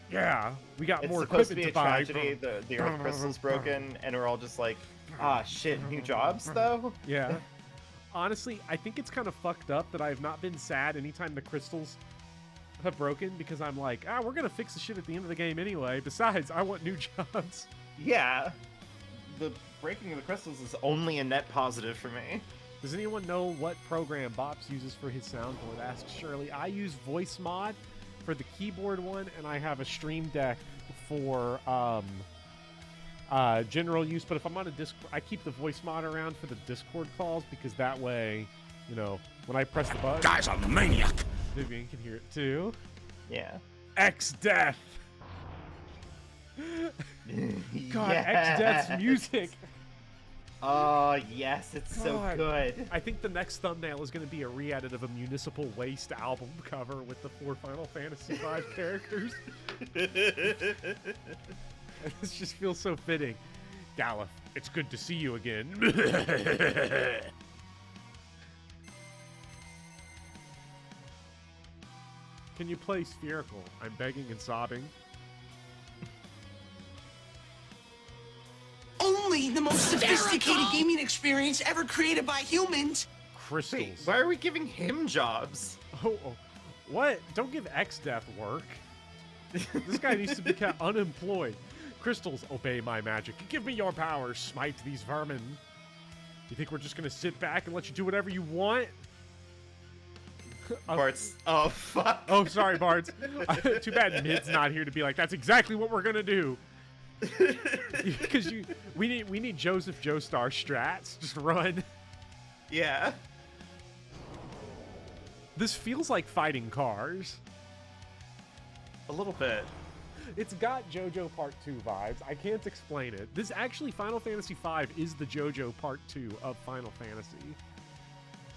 Yeah. We got It's more supposed to equipment be a buy. tragedy. The Earth crystal's broken, and we're all just like, ah, shit, new jobs, though? Yeah. Honestly, I think it's kind of fucked up that I have not been sad anytime the crystals have broken, because I'm like, we're going to fix the shit at the end of the game anyway. Besides, I want new jobs. Yeah. The breaking of the crystals is only a net positive for me. Does anyone know what program Bops uses for his soundboard? Asks Shirley. I use Voice Mod for the keyboard one, and I have a Stream Deck for general use. But if I'm on a Discord, I keep the Voice Mod around for the Discord calls, because that way, you know, when I press the button, Guy's a maniac. Vivian can hear it too. Yeah. X-Death! God, Yes. X-Death's music! Oh, yes, it's so God. good. I think the next thumbnail is going to be a re-edit of a Municipal Waste album cover with the 4 Final Fantasy V characters. This just feels so fitting. Galif, it's good to see you again. Can you play Spherical? I'm begging and sobbing. Only the most sophisticated gaming experience ever created by humans. Crystals. Wait, why are we giving him jobs? Oh, what? Don't give X-Death work. This guy needs to be kept unemployed. Crystals, obey my magic. Give me your powers. Smite these vermin. You think we're just gonna sit back and let you do whatever you want? Bart's. Oh, fuck. Oh, sorry, Bart. Too bad Mid's not here to be like, that's exactly what we're gonna do. Because we need Joseph Joestar strats. Just run. Yeah. This feels like fighting cars. A little bit. It's got JoJo Part 2 vibes. I can't explain it. This actually, Final Fantasy V is the JoJo Part 2 of Final Fantasy.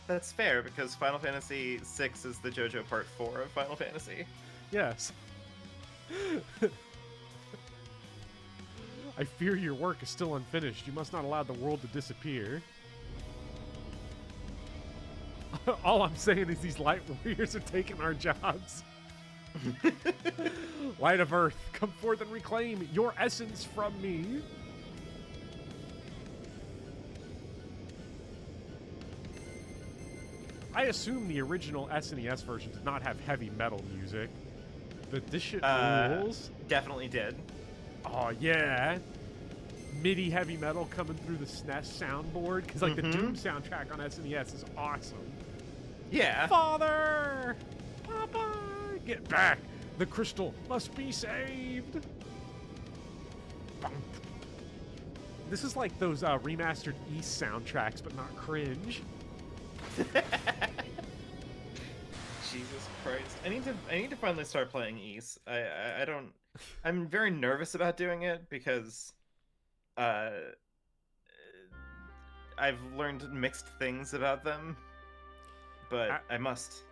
That's fair, because Final Fantasy VI is the JoJo Part 4 of Final Fantasy. Yes. I fear your work is still unfinished. You must not allow the world to disappear. All I'm saying is these light warriors are taking our jobs. Light of Earth, come forth and reclaim your essence from me. I assume the original SNES version did not have heavy metal music. But this shit rules. Definitely did. Oh, yeah. MIDI heavy metal coming through the SNES soundboard. Because, like, the Doom soundtrack on SNES is awesome. Yeah. Father! Papa! Get back! The crystal must be saved! This is like those remastered East soundtracks, but not cringe. Jesus Christ. I need to finally start playing Ys. I don't. I'm very nervous about doing it because I've learned mixed things about them. But I must.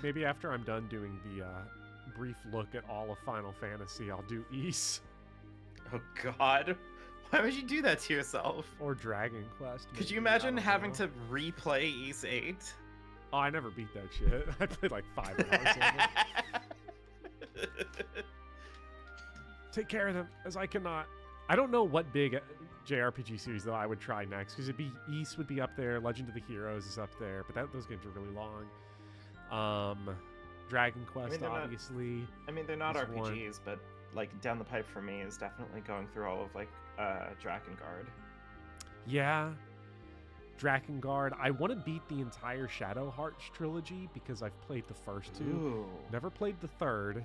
Maybe after I'm done doing the brief look at all of Final Fantasy, I'll do Ys. Oh God. Why would you do that to yourself? Or Dragon Quest. Could you maybe, I imagine don't having know. to replay Ys 8? Oh, I never beat that shit. I played like 5 hours of it. Take care of them, as I cannot. I don't know what big JRPG series, though, I would try next, because it'd be Ys would be up there, Legend of the Heroes is up there, but those games are really long. Dragon Quest, obviously. They're not is RPGs, one. but like down the pipe for me is definitely going through all of like Drakengard. Yeah. Drakengard. I want to beat the entire Shadow Hearts trilogy because I've played the first 2. Ooh. Never played the third.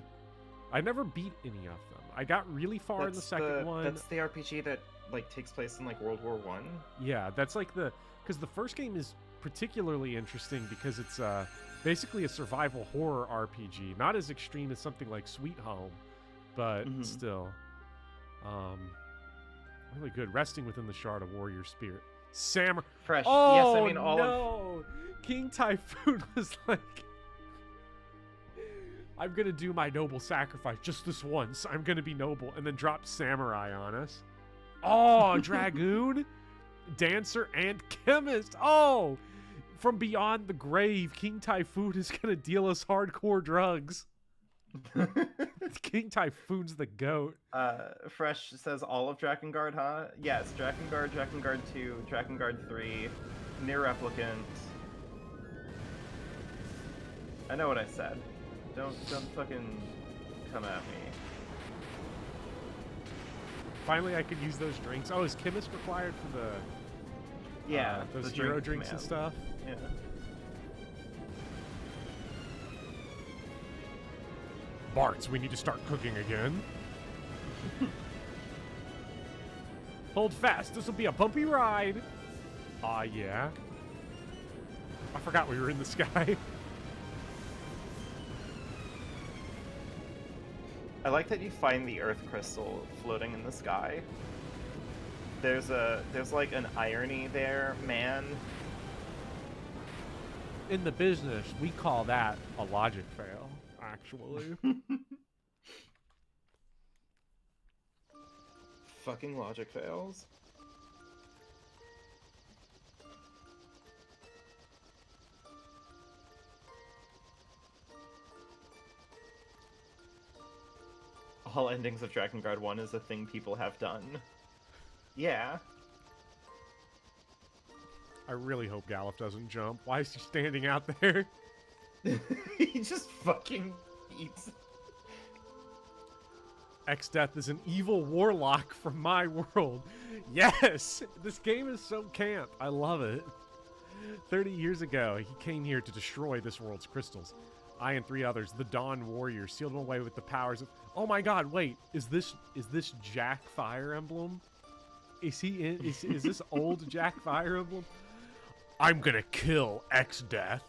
I never beat any of them. I got really far in the second one. That's the RPG that like takes place in like World War One. Yeah, that's like because the first game is particularly interesting because it's basically a survival horror RPG. Not as extreme as something like Sweet Home, but still. Really good. Resting within the shard of warrior spirit. Fresh. Oh, Yes, I mean all no! King Typhoon was like... I'm gonna do my noble sacrifice just this once. I'm gonna be noble, and then drop samurai on us. Oh, dragoon, dancer, and chemist. Oh, from beyond the grave, King Typhoon is gonna deal us hardcore drugs. King Typhoon's the goat. Fresh says all of Drakengard, huh? Yes, Drakengard, Drakengard 2, Drakengard 3, Near Replicant. I know what I said. Don't fucking come at me. Finally, I could use those drinks. Oh, is chemist required for the... Yeah, those the hero drink drinks and command. stuff? Yeah. Barts, we need to start cooking again. Hold fast, this will be a bumpy ride. Aw, yeah. I forgot we were in the sky. I like that you find the Earth crystal floating in the sky. There's like an irony there, man. In the business, we call that a logic fail, actually. Fucking logic fails. All endings of Drakengard 1 is a thing people have done. Yeah. I really hope Galuf doesn't jump. Why is he standing out there? He just fucking eats. X-Death is an evil warlock from my world. Yes! This game is so camp. I love it. 30 years ago, he came here to destroy this world's crystals. I and 3 others, the Dawn Warriors, sealed him away with the powers of... Oh my god, wait. Is this Jack Fire Emblem? Is he in... Is this old Jack Fire Emblem? I'm gonna kill X-Death.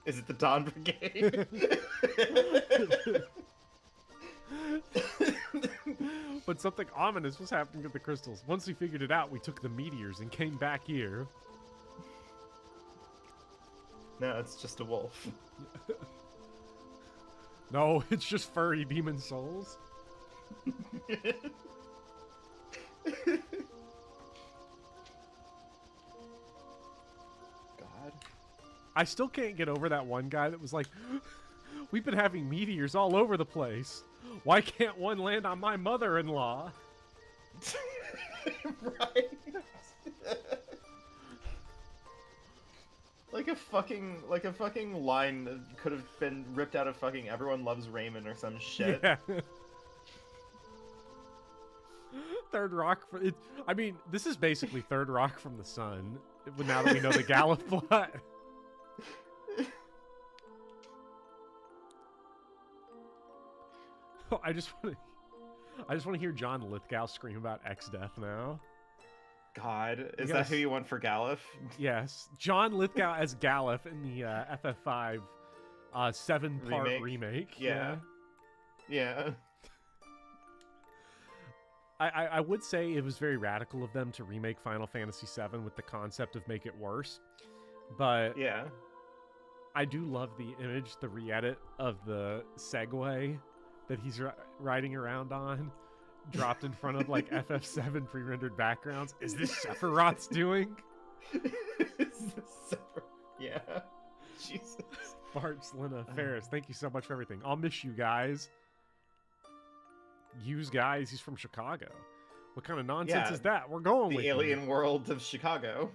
Is it the Dawn Brigade? But something ominous was happening with the crystals. Once we figured it out, we took the meteors and came back here. No, it's just a wolf. No, it's just furry demon souls. God. I still can't get over that one guy that was like, we've been having meteors all over the place. Why can't one land on my mother-in-law? Right? Like a fucking line that could have been ripped out of fucking Everyone Loves Raymond or some shit. Yeah. Third Rock for it. I mean, this is basically Third Rock from the Sun. Now that we know the Galuf plot. Oh, I just want to hear John Lithgow scream about X-Death now. God, is that who you want for Galuf? Yes, John Lithgow as Galuf in the FF5 7-part remake. Yeah. I would say it was very radical of them to remake Final Fantasy VII with the concept of make it worse, but yeah, I do love the image, the re-edit of the Segway that he's riding around on, dropped in front of like FF7 pre-rendered backgrounds. Is this Sephiroth's doing? Yeah. Jesus. Bart, Lena, Ferris, thank you so much for everything. I'll miss you guys. Use guys, he's from Chicago. What kind of nonsense is that? We're going with the alien world of Chicago.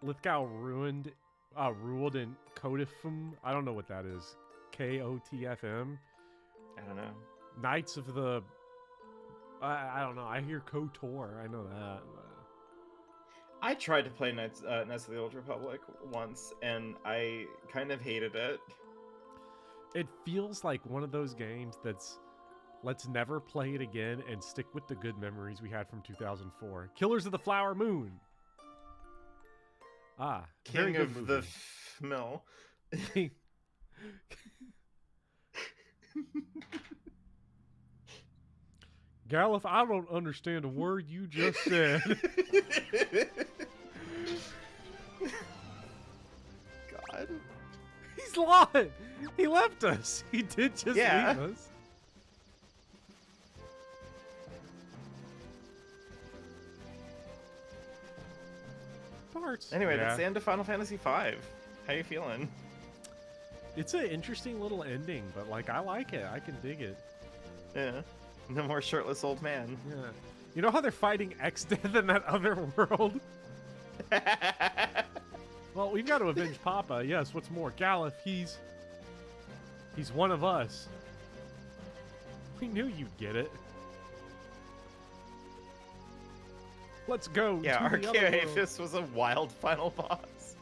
Lithgow ruled in Kotifum. I don't know what that is. KOTFM. I don't know. Knights of the... I don't know. I hear KOTOR. I know that. I tried to play Knights of the Old Republic once, and I kind of hated it. It feels like one of those games that's... Let's never play it again and stick with the good memories we had from 2004. Killers of the Flower Moon. Ah, very King good of movie. the Mill. Galuf, I don't understand a word you just said. Schlot! He left us. He did just leave us. Parts. Anyway, that's the end of Final Fantasy V. How you feeling? It's an interesting little ending, but like I like it. I can dig it. Yeah. No more shirtless old man. Yeah. You know how they're fighting X-Death in that other world? Well, we've got to avenge Papa. Yes, what's more, Galif, he's one of us. We knew you'd get it. Let's go. Yeah, to the other world. Archaeaphis was a wild final boss.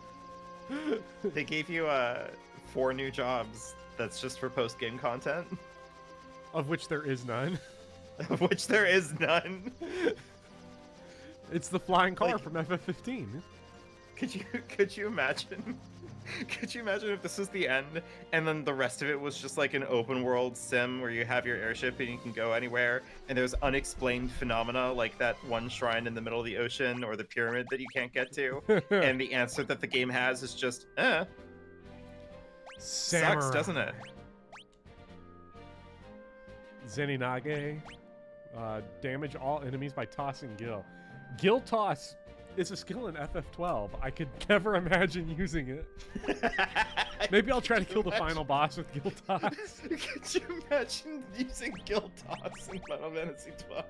They gave you 4 new jobs that's just for post-game content. Of which there is none. Of which there is none. It's the flying car Like- from FF15. Could you imagine? Could you imagine if this was the end and then the rest of it was just like an open world sim where you have your airship and you can go anywhere and there's unexplained phenomena like that one shrine in the middle of the ocean or the pyramid that you can't get to and the answer that the game has is just sucks, doesn't it? Zeninage. Damage all enemies by tossing Gil. Gil toss is a skill in FF12. I could never imagine using it. Maybe I'll try to kill the final boss with Gil toss. Could you imagine using Gil Toss in Final Fantasy 12?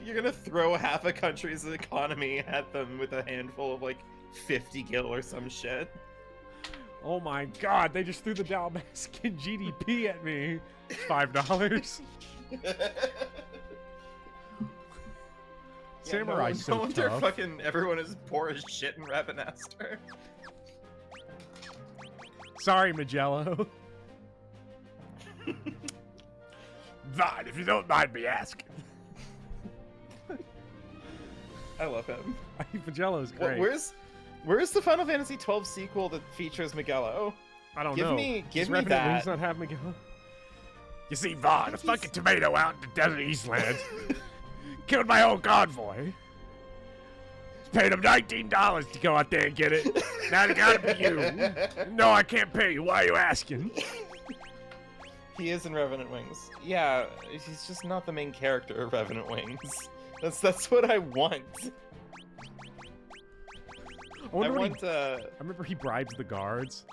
You're gonna throw half a country's economy at them with a handful of like 50 gil or some shit. Oh my god, they just threw the Dalmascan GDP at me. $5. Samurai's so no wonder tough. fucking everyone is poor as shit in Ravenaster. Sorry, Magello. Vaan, if you don't mind me asking. I love him. Magello's great. Where's the Final Fantasy 12 sequel that features Magello? I don't give know. me Does that. Revenant Wings not have Magello? You see, Vaan, a fucking tomato out in the desert Eastlands killed my whole convoy. Paid him $19 to go out there and get it. Now it gotta be you. No, I can't pay you. Why are you asking? He is in Revenant Wings. Yeah, he's just not the main character of Revenant Wings. That's what I want. I remember he bribes the guards.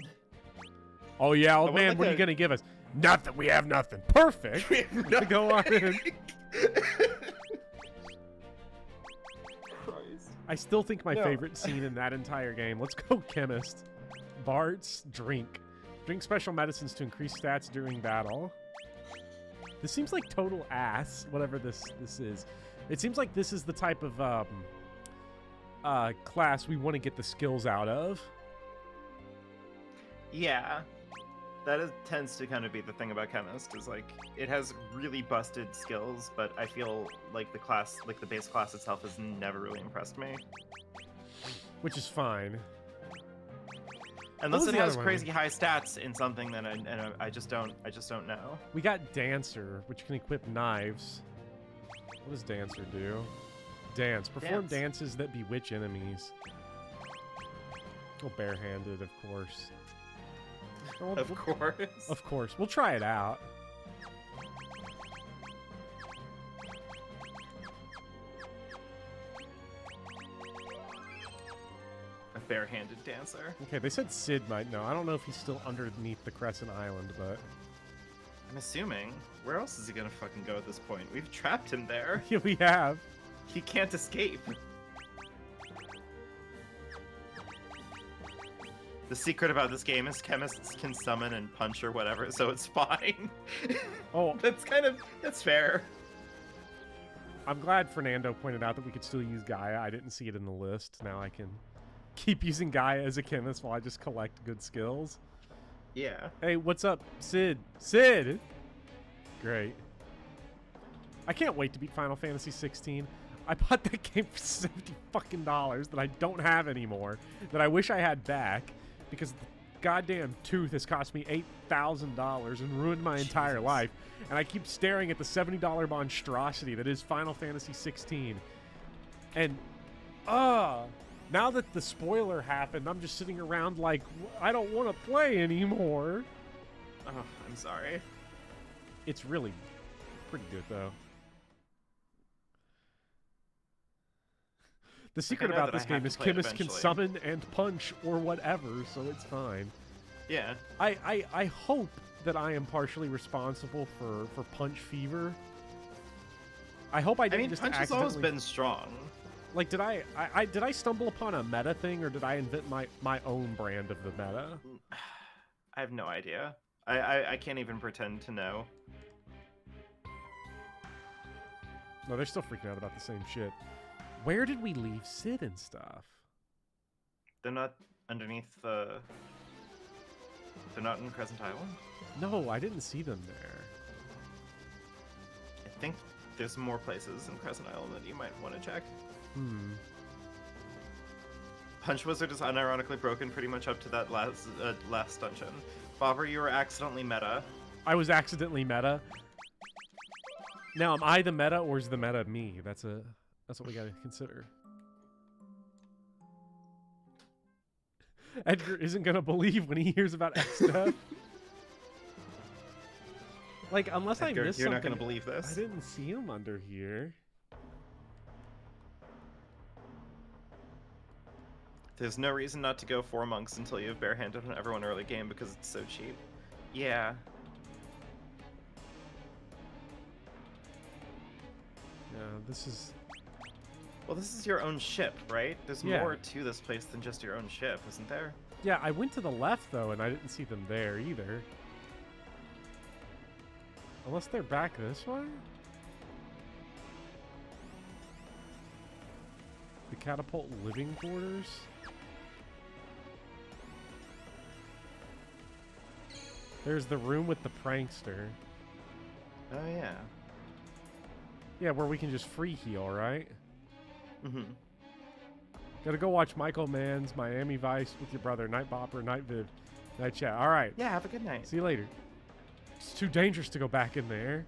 Oh yeah, old man, what are you gonna give us? Nothing. We have nothing. Perfect. To go on in. I still think my favorite scene in that entire game. Let's go, Chemist. Bart's drink. Drink special medicines to increase stats during battle. This seems like total ass, whatever this is. It seems like this is the type of class we want to get the skills out of. Yeah. Tends to kind of be the thing about Chemist, is like, it has really busted skills, but I feel like the class, like the base class itself has never really impressed me. Which is fine. Unless it has crazy high stats in something that I just don't know. We got Dancer, which can equip knives. What does Dancer do? Dance. Perform dances that bewitch enemies. Oh, barehanded, of course. Of course. Of course. We'll try it out. A barehanded dancer. Okay, they said Sid might know. I don't know if he's still underneath the Crescent Island, but... I'm assuming. Where else is he gonna fucking go at this point? We've trapped him there. Yeah, we have. He can't escape. The secret about this game is chemists can summon and punch or whatever, so it's fine. Oh, that's fair. I'm glad Fernando pointed out that we could still use Gaia. I didn't see it in the list. Now I can keep using Gaia as a chemist while I just collect good skills. Yeah. Hey, what's up, Sid? Sid! Great. I can't wait to beat Final Fantasy 16. I bought that game for $70 fucking that I don't have anymore, that I wish I had back, because the goddamn tooth has cost me $8,000 and ruined my entire life, and I keep staring at the $70 monstrosity that is Final Fantasy 16. And, Now that the spoiler happened, I'm just sitting around like, I don't want to play anymore. Oh, I'm sorry. It's really pretty good, though. The secret know about that I this have game to is play it chemists can eventually. summon and punch or whatever, so it's fine. Yeah. I hope that I am partially responsible for punch fever. I hope I I didn't mean, just Punch has always accidentally... been strong. Like, did I stumble upon a meta thing, or did I invent my own brand of the meta? I have no idea. I can't even pretend to know. No, they're still freaking out about the same shit. Where did we leave Sid and stuff? They're not underneath the... They're not in Crescent Island? No, I didn't see them there. I think there's more places in Crescent Island that you might want to check. Punch Wizard is unironically broken pretty much up to that last dungeon. Bobber, you were accidentally meta. I was accidentally meta. Now, am I the meta, or is the meta me? That's what we gotta consider. Edgar isn't gonna believe when he hears about X-Death. Like, unless Edgar, I missed you're something. not gonna believe this. I didn't see him under here. There's no reason not to go 4 monks until you have barehanded on everyone early game because it's so cheap. Yeah. Yeah, this is... Well, this is your own ship, right? There's Yeah. more to this place than just your own ship, isn't there? Yeah, I went to the left, though, and I didn't see them there, either. Unless they're back this way? The catapult living quarters? There's the room with the prankster. Oh, yeah. Yeah, where we can just free heal, right? Mm-hmm. Gotta go watch Michael Mann's Miami Vice with your brother, Night Bopper, Night Viv, Night Chat. All right. Yeah, have a good night. See you later. It's too dangerous to go back in there.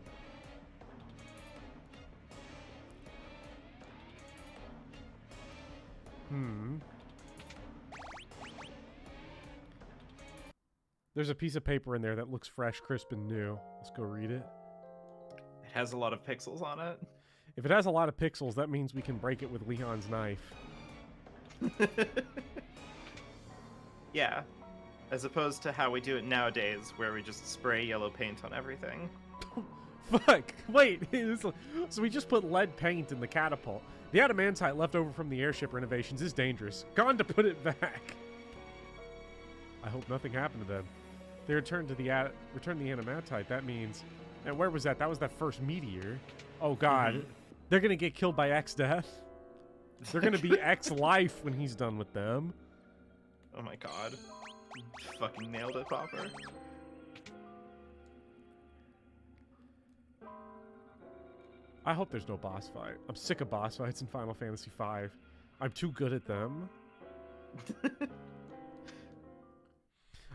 There's a piece of paper in there that looks fresh, crisp, and new. Let's go read it. It has a lot of pixels on it. If it has a lot of pixels, that means we can break it with Leon's knife. Yeah. As opposed to how we do it nowadays, where we just spray yellow paint on everything. Fuck! Wait! So we just put lead paint in the catapult. The adamantite left over from the airship renovations is dangerous. Gone to put it back. I hope nothing happened to them. They returned the adamantite. That means... And where was that? That was that first meteor. Oh god. Mhm. They're gonna get killed by X-Death. They're gonna be X-Life when he's done with them. Oh my god. Fucking nailed it, Popper. I hope there's no boss fight. I'm sick of boss fights in Final Fantasy V. I'm too good at them.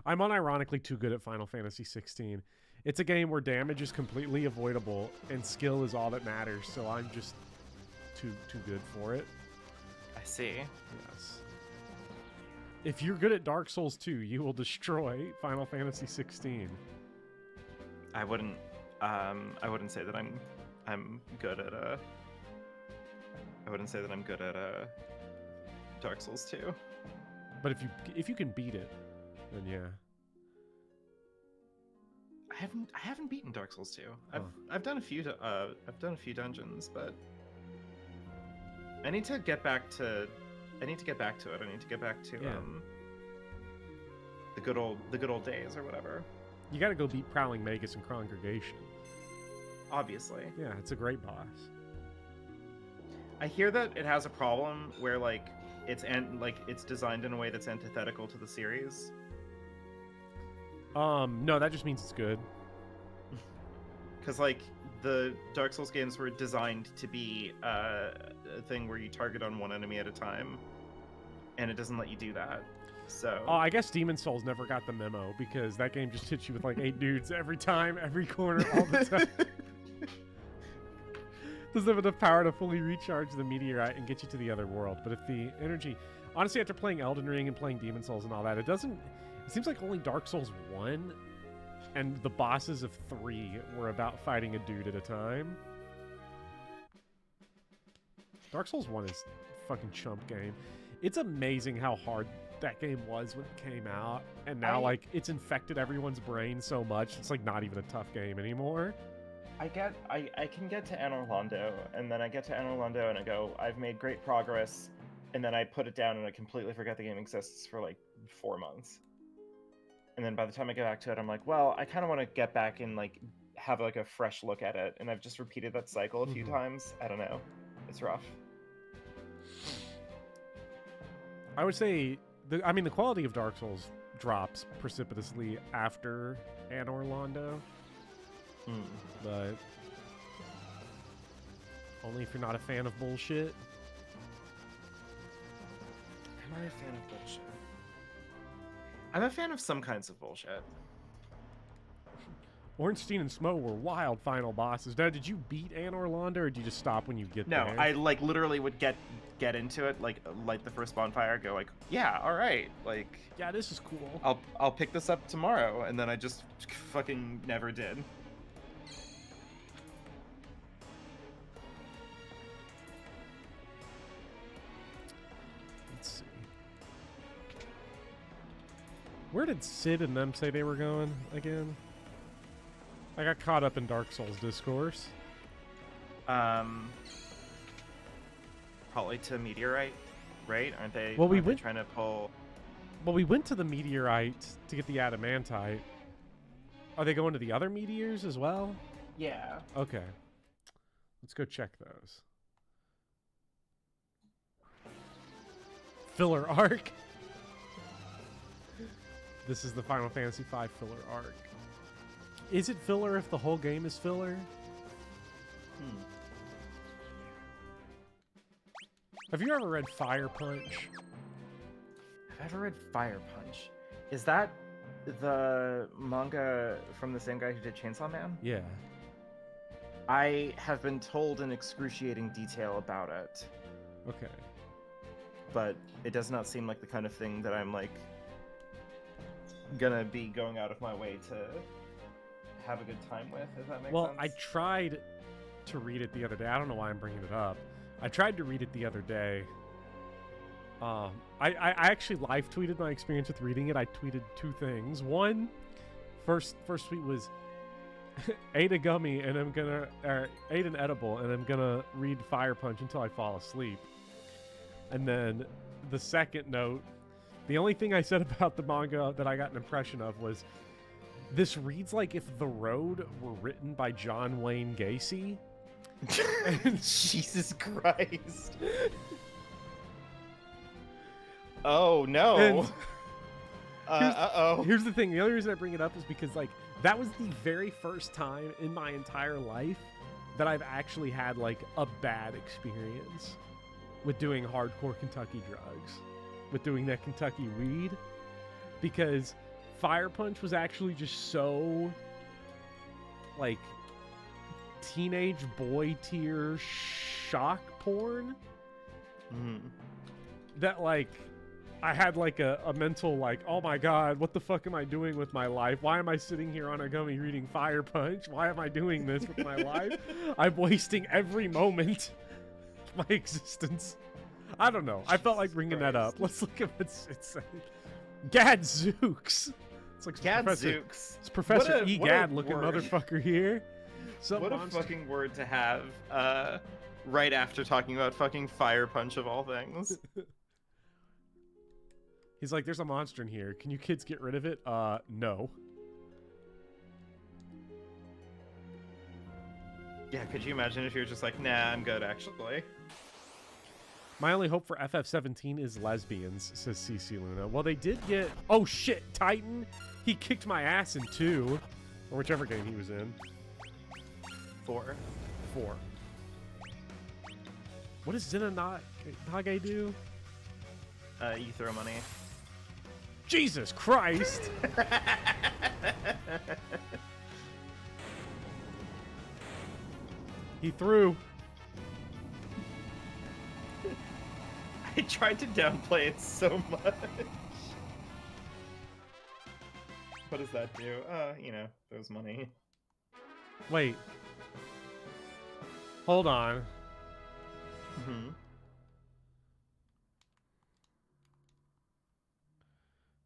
I'm unironically too good at Final Fantasy 16. It's a game where damage is completely avoidable and skill is all that matters, so I'm just too good for it. I see. Yes. If you're good at Dark Souls 2, you will destroy Final Fantasy 16. I wouldn't say that I'm good at I wouldn't say that I'm good at Dark Souls 2. But if you can beat it, then yeah. I haven't beaten Dark Souls 2. Oh. I've done a few dungeons, but I need to get back to it. I need to get back to Yeah. the good old days or whatever. You gotta go beat Prowling Magus and Congregation. Obviously. Yeah, it's a great boss. I hear that it has a problem where it's designed in a way that's antithetical to the series. No, that just means it's good. Because the Dark Souls games were designed to be a thing where you target on one enemy at a time, and it doesn't let you do that. So Oh, I guess Demon Souls never got the memo because that game just hits you with like 8 dudes every time, every corner, all the time. doesn't have enough power to fully recharge the meteorite and get you to the other world. But if the energy, honestly, after playing Elden Ring and playing Demon Souls and all that, it seems like only Dark Souls 1 and the bosses of 3 were about fighting a dude at a time. Dark Souls 1 is a fucking chump game. It's amazing how hard that game was when it came out, and now like it's infected everyone's brain so much it's like not even a tough game anymore. I can get to Anor Londo, and then I get to Anor Londo and I go, I've made great progress, and then I put it down and I completely forget the game exists for like 4 months. And then by the time I get back to it, I'm like, well, I kind of want to get back and like have like a fresh look at it, and I've just repeated that cycle a few times. I don't know. It's rough. I would say the quality of Dark Souls drops precipitously after Anor Londo. But only if you're not a fan of bullshit. Am I a fan of bullshit? I'm a fan of some kinds of bullshit. Ornstein and Smo were wild final bosses. Now, did you beat Anor Londo, or did you just stop when you get No, there? I like literally would get into it, like light the first bonfire, go like, yeah, all right, like, yeah, this is cool. I'll pick this up tomorrow, and then I just fucking never did. Let's see. Where did Sid and them say they were going again? I got caught up in Dark Souls discourse. Probably to Meteorite, right? Aren't they? Well, we aren't they went- trying to pull. Well, we went to the meteorite to get the adamantite. Are they going to the other meteors as well? Yeah. Okay. Let's go check those. Filler arc. This is the Final Fantasy V filler arc. Is it filler if the whole game is filler? Have you ever read Fire Punch? Have I ever read Fire Punch? Is that the manga from the same guy who did Chainsaw Man? Yeah. I have been told in excruciating detail about it, Okay. but it does not seem like the kind of thing that I'm like gonna be going out of my way to have a good time with, if that makes Well, sense. I tried to read it the other day. I don't know why I'm bringing it up. I tried to read it the other day. I actually live tweeted my experience with reading it. I tweeted 2 things. One, first tweet was ate a gummy and I'm gonna ate an edible and I'm gonna read Fire Punch until I fall asleep. And then the second note, the only thing I said about the manga that I got an impression of was, this reads like if The Road were written by John Wayne Gacy. Jesus Christ. Oh no. And Uh-oh. here's the thing. The only reason I bring it up is because like that was the very first time in my entire life that I've actually had like a bad experience with doing hardcore Kentucky drugs, with doing that Kentucky weed, because Fire Punch was actually just so like teenage boy tier shock porn that like I had like a mental like, oh my god, what the fuck am I doing with my life? Why am I sitting here on a gummy reading Fire Punch? Why am I doing this with my life? I'm wasting every moment of my existence. I don't know. I felt like bringing that up. Let's look at what's it's Gadzooks. It's like Gadzooks. It's Professor What a Egad looking word. motherfucker here. Some What a monster. fucking word to have right after talking about fucking Fire Punch of all things. He's like, there's a monster in here. Can you kids get rid of it? No. Yeah, could you imagine if you're just like, nah, I'm good actually. My only hope for FF17 is lesbians, says CC Luna. Well, they did get... Oh, shit, Titan. He kicked my ass in 2. Or whichever game he was in. 4. 4. What does Zenonage do? You throw money. Jesus Christ! He threw. I tried to downplay it so much. What does that do? You know, there's money. Wait. Hold on. Mm-hmm.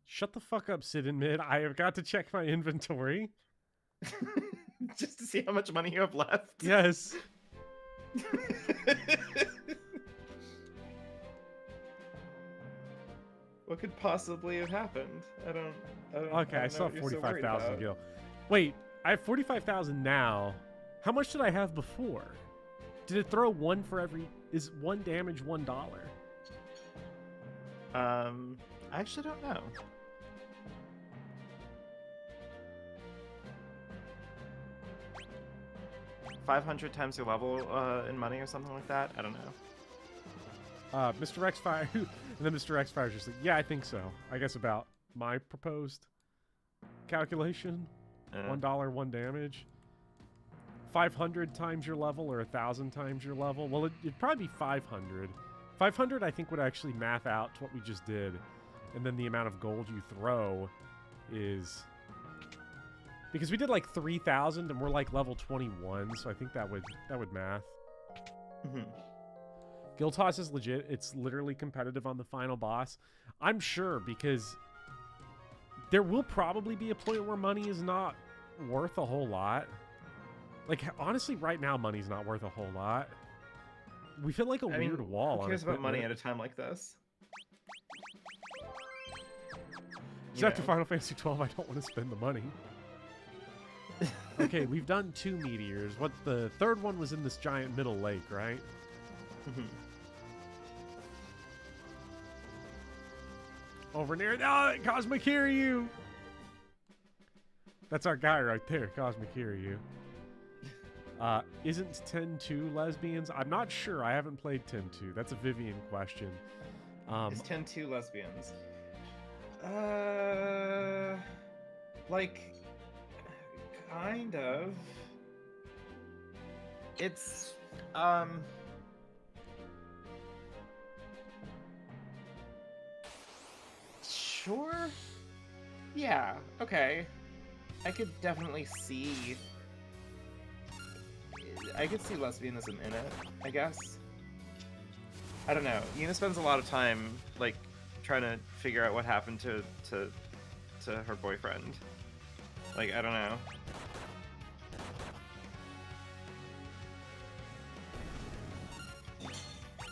Shut the fuck up, Sid and Mid. I have got to check my inventory. Just to see how much money you have left. Yes. What could possibly have happened? I don't Okay, I know saw what you're so worried 45,000 about. gil. Wait, I have 45,000 now. How much did I have before? Did it throw one for every... Is one damage $1? I actually don't know. $500 times your level in money or something like that? I don't know. Mr. Xfire... and then Mr. Xfire's just like, yeah, I think so. I guess about my proposed calculation. $1, 1 damage. 500 times your level or 1,000 times your level. Well, it'd probably be 500. 500, I think, would actually math out to what we just did. And then the amount of gold you throw is... Because we did like 3,000 and we're like level 21, so I think that would math. Mm-hmm. Guild Toss is legit. It's literally competitive on the final boss. I'm sure, because there will probably be a point where money is not worth a whole lot. Like, honestly, right now, money's not worth a whole lot. We feel like a weird wall. Who on cares about money equipment. at a time like this? Because after Final Fantasy 12, I don't want to spend the money. Okay, we've done 2 meteors. What, the third one was in this giant middle lake, right? Mhm. Over near... Oh, Cosmic Kiryu! That's our guy right there, Cosmic Kiryu. Isn't 10-2 lesbians? I'm not sure. I haven't played 10-2. That's a Vivian question. Is 10-2 lesbians? Like, kind of. It's, sure? Yeah, okay. I could definitely see... I could see lesbianism in it, I guess. I don't know. Yuna spends a lot of time, like, trying to figure out what happened to her boyfriend. Like, I don't know.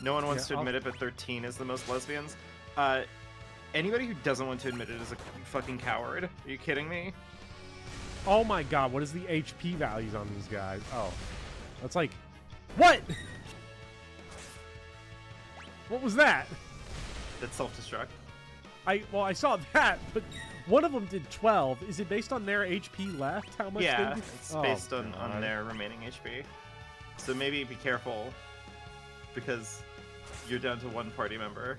No one wants to admit it, but 13 is the most lesbians. Anybody who doesn't want to admit it is a fucking coward. Are you kidding me? Oh my god, what is the HP values on these guys? Oh. That's like... What?! What was that? That's self-destruct. Well, I saw that, but one of them did 12. Is it based on their HP left? How much Yeah, they did? it's Oh, based on God. their remaining HP. So maybe be careful, because you're down to one party member.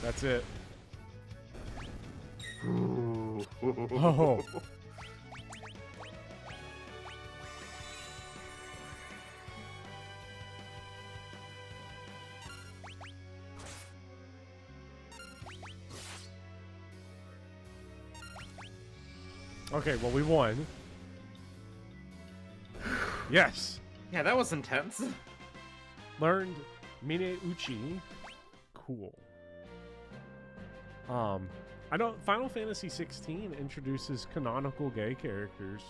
That's it. Ooh. Oh. Okay, well, we won. Yes. Yeah, that was intense. Learned Mine Uchi. Cool. I know Final Fantasy 16 introduces canonical gay characters.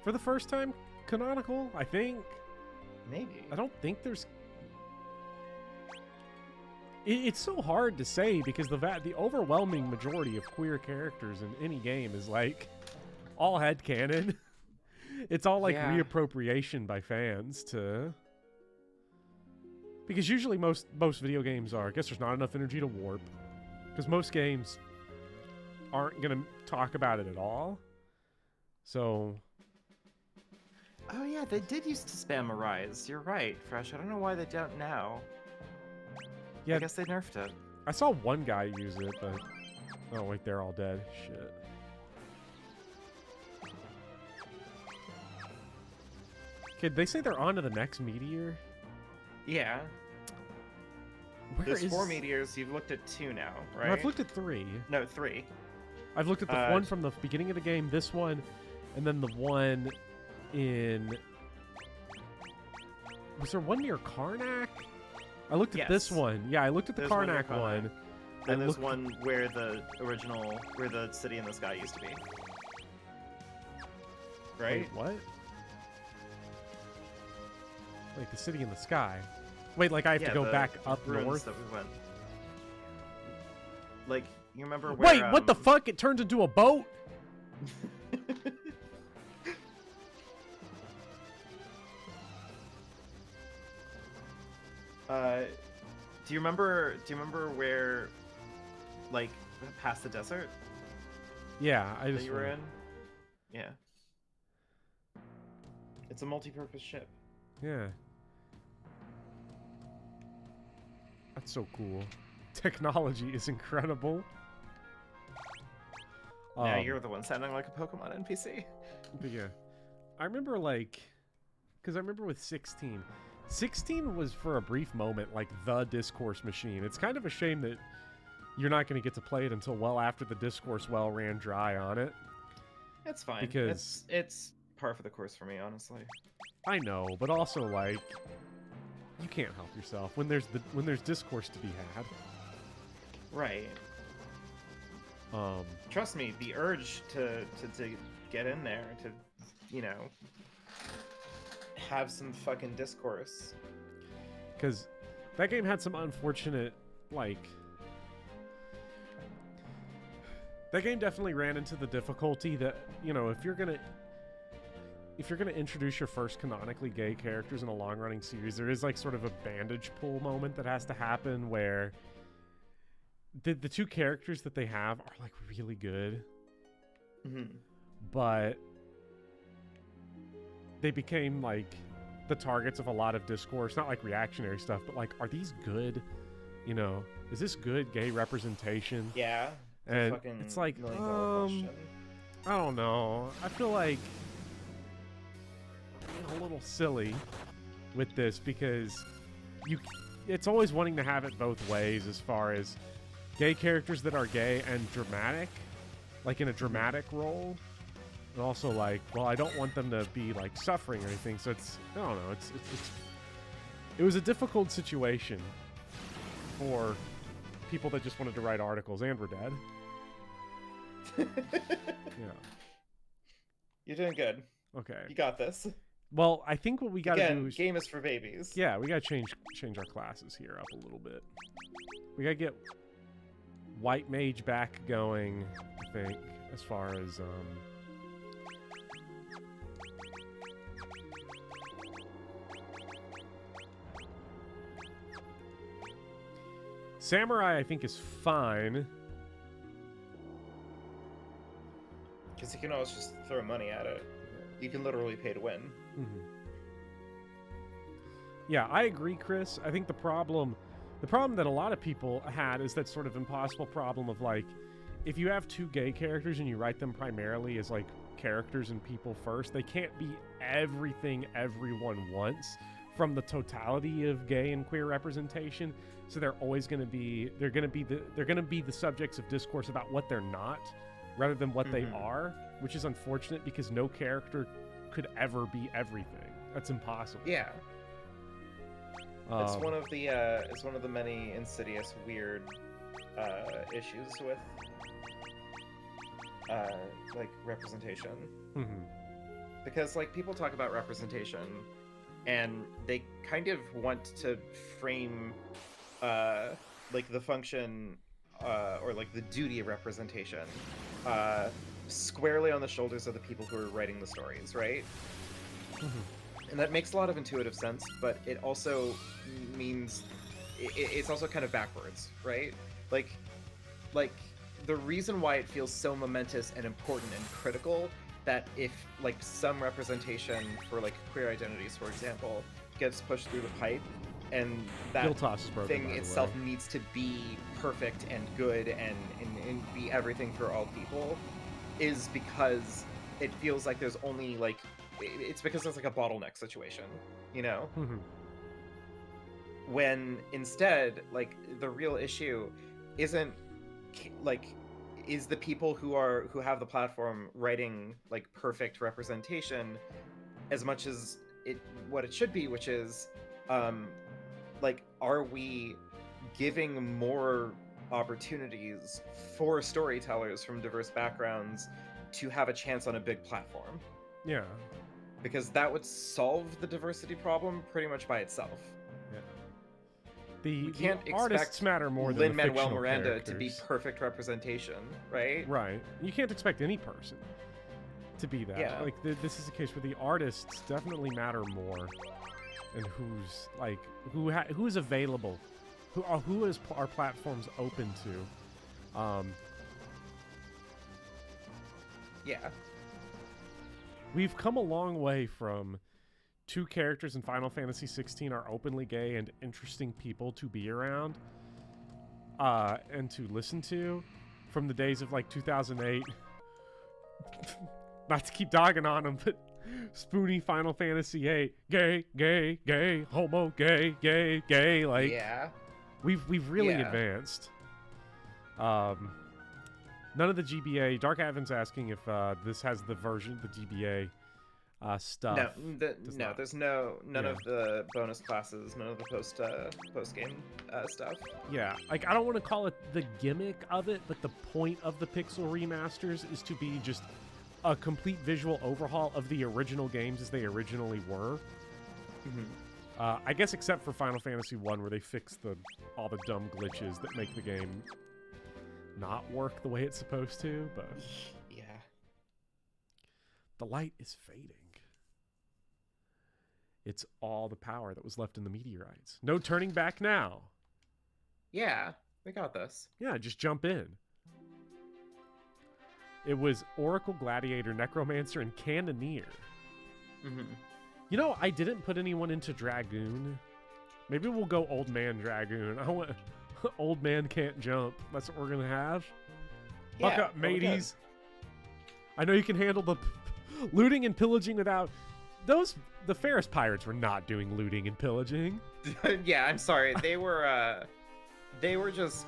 For the first time, canonical, I think. Maybe. I don't think there's... It's so hard to say because the overwhelming majority of queer characters in any game is like all headcanon. It's all like Yeah. reappropriation by fans to... Because usually most video games are, I guess there's not enough energy to warp. Because most games aren't going to talk about it at all. So... Oh yeah, they did used to spam Arise. You're right, Fresh. I don't know why they don't now. Yeah, I guess they nerfed it. I saw one guy use it, but... Oh, wait, they're all dead. Shit. Okay, they say they're on to the next meteor? Yeah. There's 4 meteors. You've looked at 2 now, right? No, I've looked at 3. No, 3. I've looked at the one from the beginning of the game, this one, and then the one in... Was there one near Karnak? I looked at this one. Yeah, I looked at the Karnak one. And there's one where the city in the sky used to be. Right? Wait, what? Like the city in the sky. Wait, like I have to go back up north? That we went. Like, you remember where... Wait, what the fuck? It turns into a boat? Do you remember where, like, past the desert? Yeah, I just... That you were in? Yeah. It's a multi-purpose ship. Yeah. That's so cool. Technology is incredible. Now you're the one sounding like a Pokemon NPC. But yeah. I remember, like... Because I remember with 16... 16 was, for a brief moment, like, the discourse machine. It's kind of a shame that you're not going to get to play it until well after the discourse well ran dry on it. It's fine. Because... It's par for the course for me, honestly. I know, but also, like... You can't help yourself when there's discourse to be had. Right. Trust me, the urge to get in there, to, you know, have some fucking discourse. Because that game had some unfortunate, like... That game definitely ran into the difficulty that, you know, if you're gonna introduce your first canonically gay characters in a long-running series, there is, like, sort of a bandage pull moment that has to happen where the 2 characters that they have are, like, really good. Mm-hmm. But they became, like, the targets of a lot of discourse. Not, like, reactionary stuff, but, like, are these good? You know, is this good gay representation? Yeah. And it's like, I don't know. I feel like a little silly with this because it's always wanting to have it both ways as far as gay characters that are gay and dramatic, like in a dramatic role, and also like, well, I don't want them to be like suffering or anything. So it's, I don't know, it was a difficult situation for people that just wanted to write articles and were dead. Yeah. You're doing good. Okay. You got this. Well, I think what we gotta do is... game is for babies. Yeah, we gotta change our classes here up a little bit. We gotta get White Mage back going, I think, as far as, Samurai, I think, is fine. Because you can always just throw money at it. You can literally pay to win. Mm-hmm. Yeah, I agree, Chris. I think the problem that a lot of people had is that sort of impossible problem of, like, if you have 2 gay characters and you write them primarily as, like, characters and people first, they can't be everything everyone wants from the totality of gay and queer representation. So they're always going to be the subjects of discourse about what they're not, rather than what they are, which is unfortunate because no character could ever be everything. That's impossible. Yeah. It's one of the many insidious, weird issues with like representation. Mm-hmm. Because like people talk about representation, and they kind of want to frame like the function or like the duty of representation squarely on the shoulders of the people who are writing the stories, right? Mm-hmm. And that makes a lot of intuitive sense, but it also means it's also kind of backwards, right? Like the reason why it feels so momentous and important and critical that if like some representation for like queer identities, for example, gets pushed through the pipe, and that thing itself needs to be perfect and good and be everything for all people, is because it feels like there's only like, it's because there's like a bottleneck situation, you know? Mm-hmm. when instead, like, the real issue isn't like is the people who have the platform writing like perfect representation as much as what it should be, which is like, are we giving more opportunities for storytellers from diverse backgrounds to have a chance on a big platform? Yeah. Because that would solve the diversity problem pretty much by itself. The can't artists expect matter more than Lin-Manuel the fictional Miranda to be characters. perfect representation, right? Right. You can't expect any person to be that. Yeah. Like, this is a case where the artists definitely matter more, and who's like who is available, who is our platforms open to. Yeah. We've come a long way from 2 characters in Final Fantasy 16 are openly gay and interesting people to be around and to listen to, from the days of like 2008. Not to keep dogging on them, but Spoony, Final Fantasy 8, gay, gay, gay, homo, gay, gay, gay. Like, Yeah. we've really Yeah. advanced. None of the GBA. Dark Advent's asking if this has the version, the GBA stuff. No, not. there's none Yeah. of the bonus classes, none of the post game stuff. Yeah, like, I don't want to call it the gimmick of it, but the point of the Pixel remasters is to be just a complete visual overhaul of the original games as they originally were. I guess except for Final Fantasy 1, where they fixed all the dumb glitches that make the game not work the way it's supposed to, but Yeah. the light is fading. It's all the power that was left in the meteorites. No turning back now. Yeah, we got this. Yeah, just jump in. It was Oracle, Gladiator, Necromancer, and Cannoneer. You know, I didn't put anyone into Dragoon. Maybe we'll go Old Man Dragoon. I want Old Man Can't Jump. That's what we're going to have. Buck Yeah, up, well, good. mateys. I know you can handle the looting and pillaging without... The Ferris Pirates were not doing looting and pillaging. Yeah, I'm sorry. They were just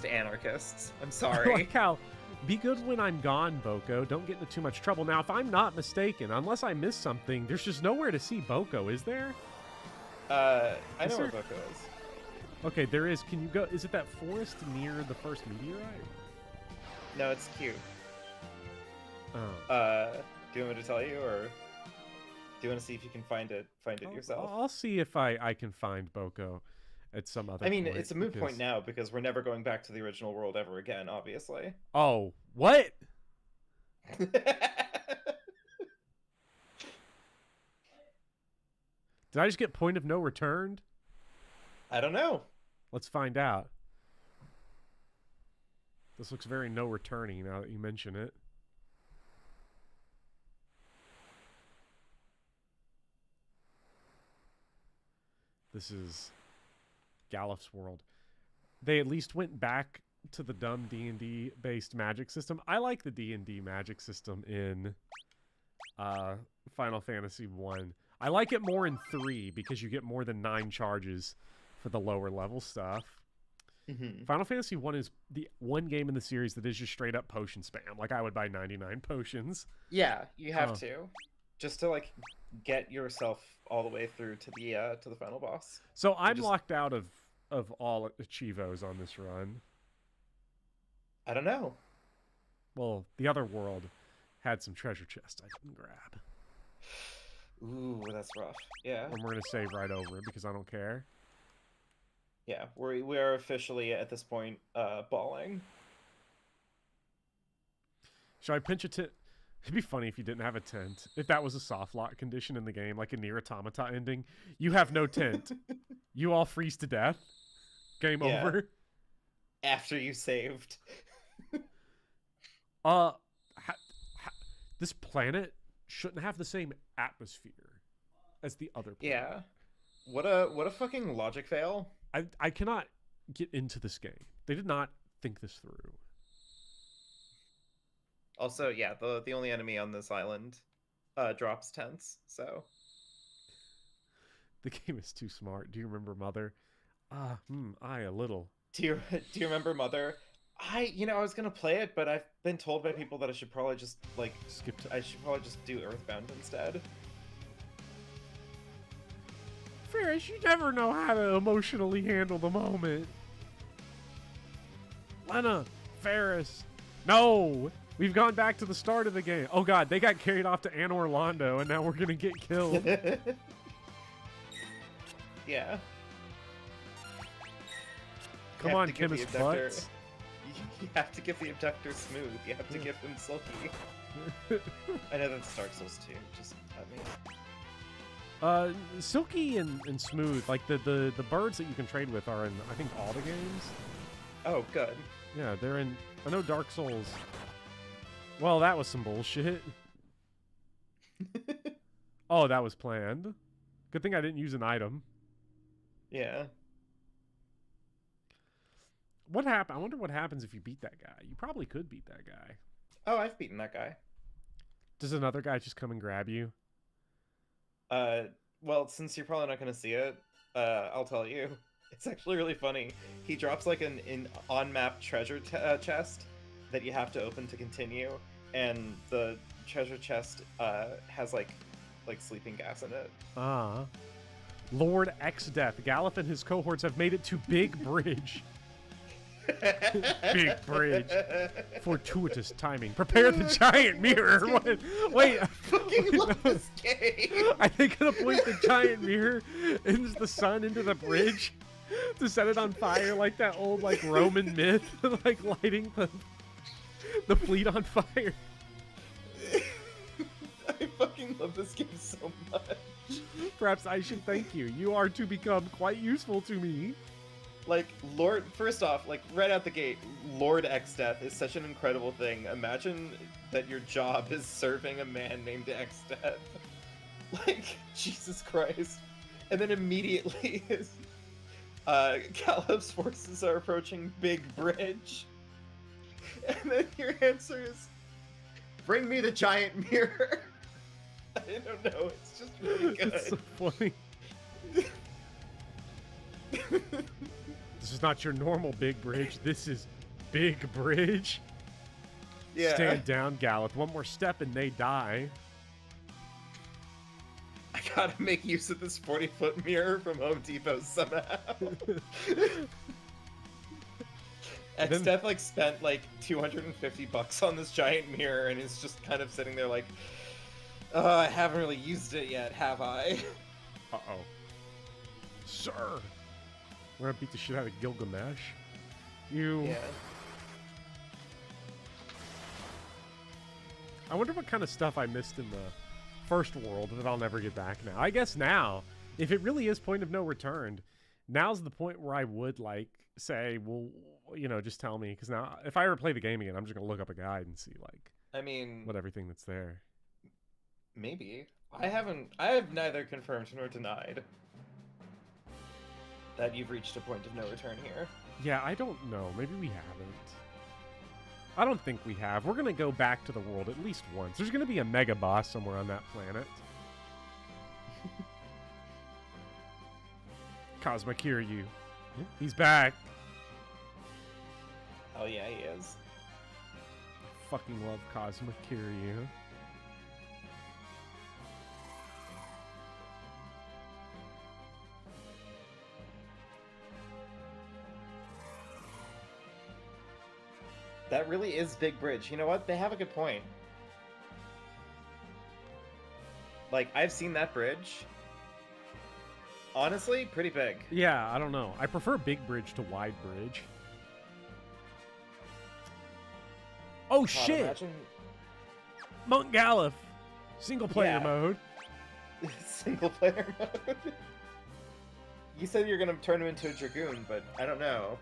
anarchists. I'm I sorry. like how, be good when I'm gone, Boko. Don't get into too much trouble. Now, if I'm not mistaken, unless I missed something, there's just nowhere to see Boko, is there? I Is know where there- Boko is. Okay, there is. Can you go? Is it that forest near the first meteorite? No, it's cute. Oh. Do you want me to tell you, or do you want to see if you can find it yourself? I'll see if I can find Boko at some other I mean, point, it's a moot because- point now because we're never going back to the original world ever again, obviously. Oh, what? Did I just get point of no return? I don't know. Let's find out. This looks very no returning now that you mention it. This is Gallif's world. They at least went back to the dumb D&D based magic system. I like the D&D magic system in Final Fantasy 1. I like it more in 3 because you get more than 9 charges for the lower level stuff. Final Fantasy 1 is the one game in the series that is just straight up potion spam. Like, I would buy 99 potions. Yeah, you have Oh. to, just to like get yourself all the way through to the final boss. So I'm just- locked out of all Achievos on this run. I don't know. Well, the other world had some treasure chests I didn't grab. Ooh, that's rough. Yeah, And we're going to save right over it because I don't care. yeah. We are officially at this point balling. Should I pinch a tent? It'd be funny if you didn't have a tent. If that was a soft lock condition in the game, like a Nier Automata ending. You have no tent. You all freeze to death. Game Yeah. over. After you saved. This planet shouldn't have the same atmosphere as the other planet. Yeah. What a fucking logic fail. I cannot get into this game. They did not think this through. Also, yeah, the only enemy on this island drops tents, so The game is too smart. Do you remember Mother? I a little. Do you remember Mother? I was gonna play it, but I've been told by people that I should probably just Skip to... I should probably just do Earthbound instead. Ferris, you never know how to emotionally handle the moment. Lena, Ferris, no! We've gone back to the start of the game. Oh god, they got carried off to Anor Londo, and now we're gonna get killed. Yeah. Come on, chemist butts. You have to give the abductor smooth. You have to give him silky. I know that's Dark Souls 2. Just at me. Silky and smooth, like the birds that you can trade with are in, I think, all the games. Oh, good. Yeah, they're in. I know Dark Souls. Well, that was some bullshit. Oh, that was planned. Good thing I didn't use an item. Yeah. What happened? I wonder what happens if you beat that guy. You probably could beat that guy. Oh, I've beaten that guy. Does another guy just come and grab you? Well, since you're probably not going to see it, I'll tell you. It's actually really funny. He drops like an on-map treasure chest that you have to open to continue, and the treasure chest has like sleeping gas in it. Lord X Death. Gallup and his cohorts have made it to Big Bridge. Big Bridge. Fortuitous timing. Prepare the giant mirror. Wait. I fucking love this game. Are they gonna point the giant mirror into the sun into the bridge to set it on fire like that old Roman myth, like lighting the fleet on fire? I fucking love this game so much. Perhaps I should thank you. You are to become quite useful to me. First off, right out the gate, Lord X Death is such an incredible thing. Imagine that your job is serving a man named X Death. Jesus Christ. And then immediately, Gallup's forces are approaching Big Bridge. And then your answer is, bring me the giant mirror. I don't know, it's just really good. It's so funny. This is not your normal Big Bridge. This is Big Bridge. Yeah. Stand down, Gallup. One more step and they die. I gotta make use of this 40-foot mirror from Home Depot somehow. X-Death spent $250 on this giant mirror and is just kind of sitting there I haven't really used it yet, have I? Uh-oh. Sir! We're gonna beat the shit out of Gilgamesh. Yeah. I wonder what kind of stuff I missed in the first world that I'll never get back now. I guess now, if it really is point of no return, now's the point where I would say, well, just tell me, because now if I ever play the game again, I'm just gonna look up a guide and see what everything that's there. Maybe. I have neither confirmed nor denied that you've reached a point of no return here. Yeah, I don't know. Maybe we haven't. I don't think we have. We're going to go back to the world at least once. There's going to be a mega boss somewhere on that planet. Cosmic Kiryu. He's back. Oh yeah, he is. I fucking love Cosmic Kiryu. That really is Big Bridge. You know what? They have a good point. I've seen that bridge. Honestly, pretty big. Yeah, I don't know. I prefer Big Bridge to Wide Bridge. Oh, shit! Imagine... Monk Gallup! Single player mode. Single player mode? You said you're gonna turn him into a Dragoon, but I don't know.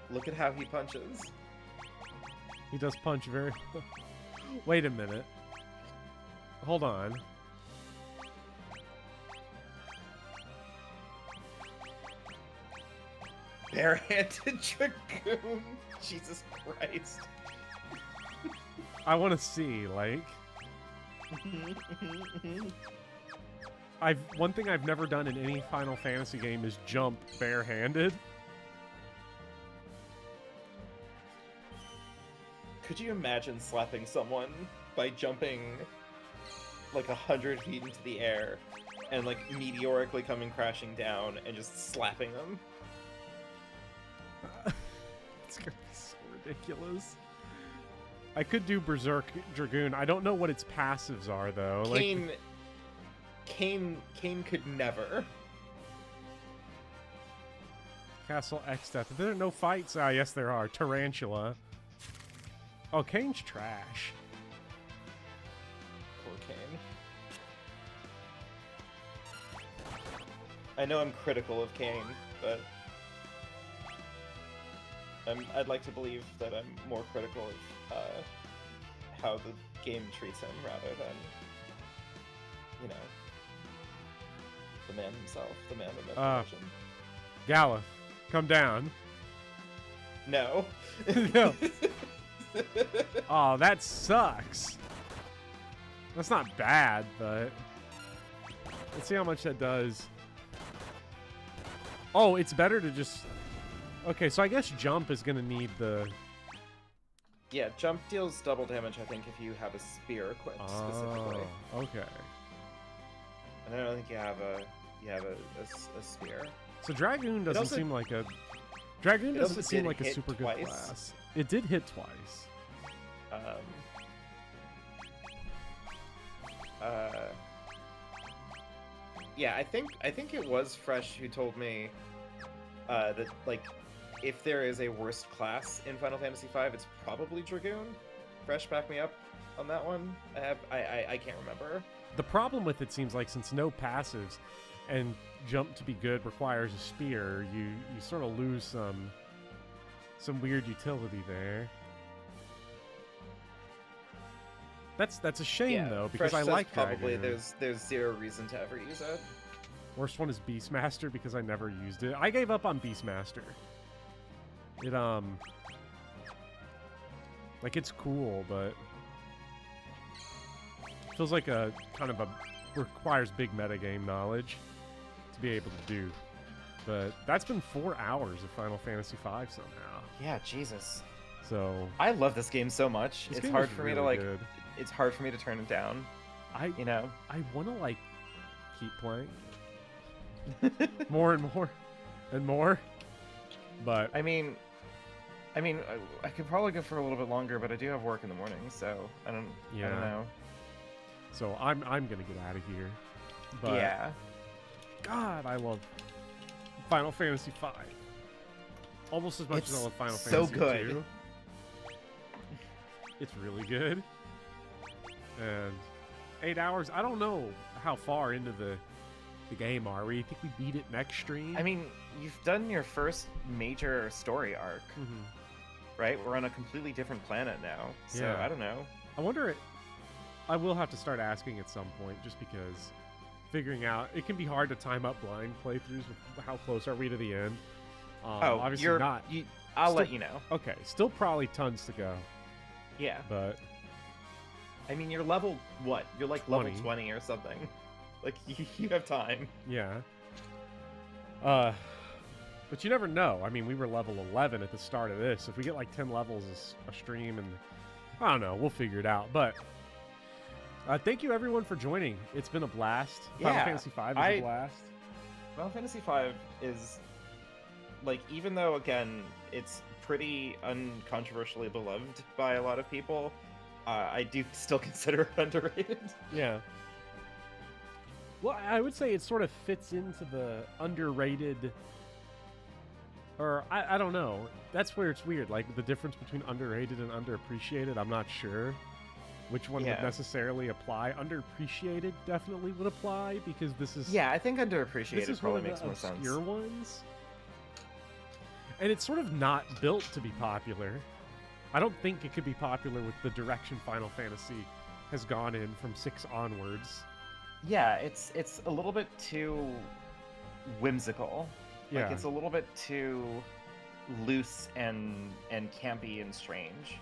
Look at how he punches. He does punch very... Wait a minute. Hold on. Barehanded Dragoon? Jesus Christ. I want to see, One thing I've never done in any Final Fantasy game is jump barehanded. Could you imagine slapping someone by jumping like 100 feet into the air and like meteorically coming crashing down and just slapping them? It's gonna be so ridiculous. I could do Berserk Dragoon. I don't know what its passives are though. Cain could never. Castle X Death. There are no fights. Ah, yes, there are. Tarantula. Oh, Kane's trash. Poor Cain. I know I'm critical of Cain, but I'd like to believe that I'm more critical of how the game treats him rather than, you know, the man himself, the man in the position. Galuf, come down. No. No. Oh, that sucks. That's not bad, but let's see how much that does. Oh, it's better to just... Okay, so I guess jump is going to need the... Yeah, jump deals double damage, I think, if you have a spear equipped specifically. Oh, okay. And I don't think you have a spear. So Dragoon doesn't also- seem like a... Dragoon it doesn't also seem did like a hit super good twice. class. It did hit twice. Yeah, I think it was Fresh who told me that like if there is a worst class in Final Fantasy V, it's probably Dragoon. Fresh, back me up on that one. I can't remember. The problem with it seems like since no passives and jump to be good requires a spear, you sort of lose some weird utility there. That's a shame though, because Fresh I says like probably Dragoon. there's zero reason to ever use it. Worst one is Beastmaster because I never used it. I gave up on Beastmaster. It like it's cool, but it feels like a kind of a requires big metagame knowledge to be able to do. But that's been 4 hours of Final Fantasy V somehow. Yeah, Jesus. So I love this game so much. this It's game hard is for me to really like. good. It's hard for me to turn it down. I You know. want to like keep playing more and more and more, but I mean, I could probably go for a little bit longer, but I do have work in the morning, so I don't know. So I'm gonna get out of here. But Yeah. God, I love Final Fantasy V almost as much as I It's love Final so Fantasy good. 2. It's really good. And 8 hours. I don't know how far into the game are we. I think we beat it next stream. I mean, you've done your first major story arc, Mhm. right? We're on a completely different planet now, so Yeah. I don't know. I wonder. I will have to start asking at some point, just because figuring out it can be hard to time up blind playthroughs with how close are we to the end. Obviously you're not. I'll let Still- you know. Okay, still probably tons to go, Yeah. but I mean, you're level what? You're like level 20. 20 or something. Like you have time. yeah. But you never know. I mean, we were level 11 at the start of this. If we get like 10 levels a stream, and I don't know, we'll figure it out. But thank you everyone for joining. It's been a blast. Final Yeah, Fantasy V is I- a blast. Final Fantasy V is like, even though again it's pretty uncontroversially beloved by a lot of people, I do still consider it underrated. Yeah. Well, I would say it sort of fits into the underrated, or I don't know. That's where it's weird. Like the difference between underrated and underappreciated, I'm not sure which one would Yeah. necessarily apply. Underappreciated definitely would apply because this is Yeah, I think this underappreciated is probably one of makes the more sense. obscure ones, and it's sort of not built to be popular. I don't think it could be popular with the direction Final Fantasy has gone in from 6 onwards. Yeah, it's a little bit too whimsical. Yeah. Like it's a little bit too loose and campy and strange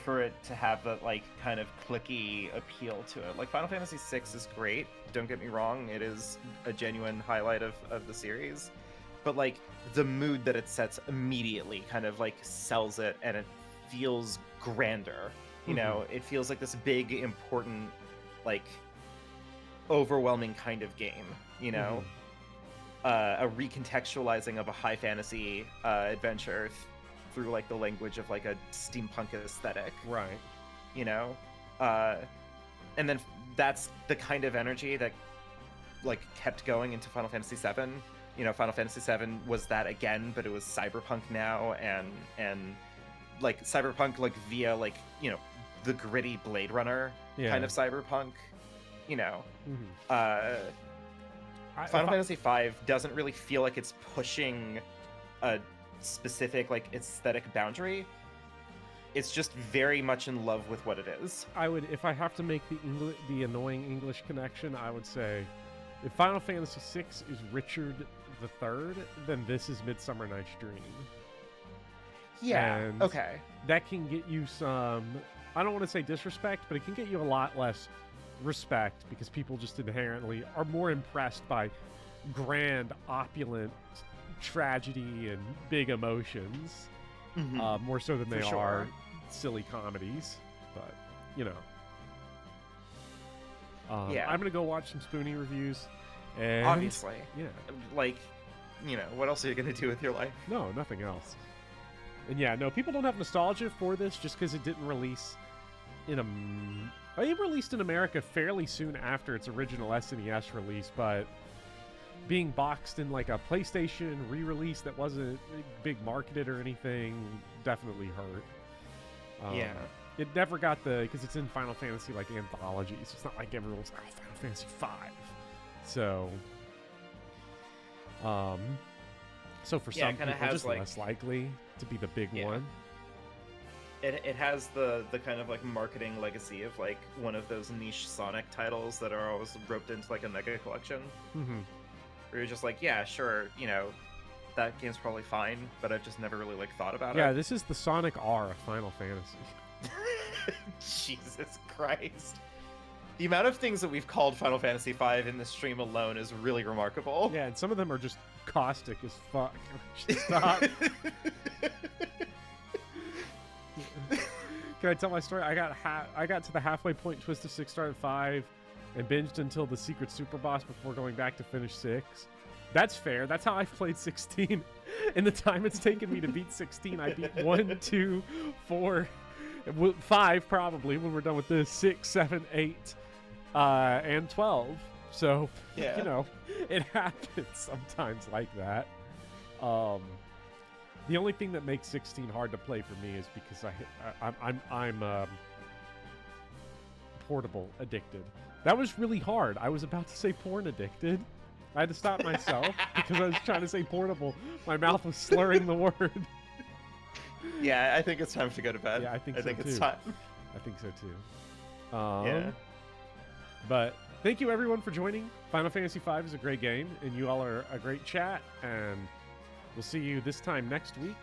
for it to have that like kind of clicky appeal to it. Like Final Fantasy VI is great, don't get me wrong, it is a genuine highlight of the series, but like the mood that it sets immediately kind of like sells it, and it feels grander, you know, it feels like this big important like overwhelming kind of game, you know, a recontextualizing of a high fantasy adventure through like the language of like a steampunk aesthetic, Right. you know, and then that's the kind of energy that like kept going into Final Fantasy VII. You know, Final Fantasy VII was that again, but it was cyberpunk now, and like cyberpunk like via like, you know, the gritty Blade Runner kind of cyberpunk, you know. Final Fantasy V doesn't really feel like it's pushing a specific like aesthetic boundary. It's just very much in love with what it is. I would, if I have to make the annoying English connection, I would say if Final Fantasy VI is Richard III, then this is Midsummer Night's Dream. Yeah. And okay. That can get you some, I don't want to say disrespect, but it can get you a lot less respect because people just inherently are more impressed by grand, opulent tragedy and big emotions, more so than they are silly comedies. But you know, I'm gonna go watch some Spoony reviews. And obviously, yeah, like, you know, what else are you gonna do with your life? No, nothing else. And yeah, no, people don't have nostalgia for this just because it didn't release in it released in America fairly soon after its original SNES release, but being boxed in like a PlayStation re-release that wasn't big marketed or anything definitely hurt. Yeah. It never got because it's in Final Fantasy like anthologies. It's not like everyone's Final Fantasy V. So, so for some people, just like, less likely to be the big one. It has the kind of like marketing legacy of like one of those niche Sonic titles that are always roped into like a mega collection. Where you're just like, yeah, sure, you know, that game's probably fine, but I've just never really like thought about it. Yeah, this is the Sonic R of Final Fantasy. Jesus Christ. The amount of things that we've called Final Fantasy V in this stream alone is really remarkable. Yeah, and some of them are just caustic as fuck. Stop. Can I tell my story? I got to the halfway point in Twisted 6 Star at 5 and binged until the secret super boss before going back to finish 6. That's fair. That's how I've played 16. In the time it's taken me to beat 16, I beat 1, 2, 4, 5 probably when we're done with this, 6, 7, 8, and 12. So, yeah, you know, it happens sometimes like that. The only thing that makes 16 hard to play for me is because I'm portable addicted. That was really hard. I was about to say porn addicted. I had to stop myself because I was trying to say portable. My mouth was slurring the word. Yeah, I think it's time to go to bed. Yeah, I think so it's too. time. I think so too. Yeah. But thank you everyone for joining. Final Fantasy V is a great game, and you all are a great chat, and we'll see you this time next week.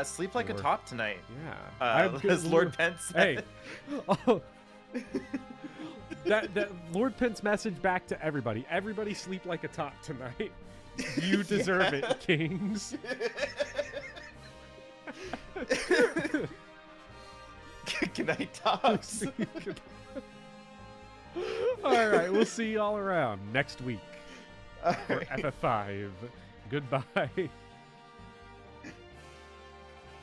Sleep like a top tonight. Yeah. As Lord Pence said. Hey. Oh. that Lord Pence message back to everybody. Everybody sleep like a top tonight. You deserve it, kings. Good night, tops. All right, we'll see you all around next week for FF5. Goodbye.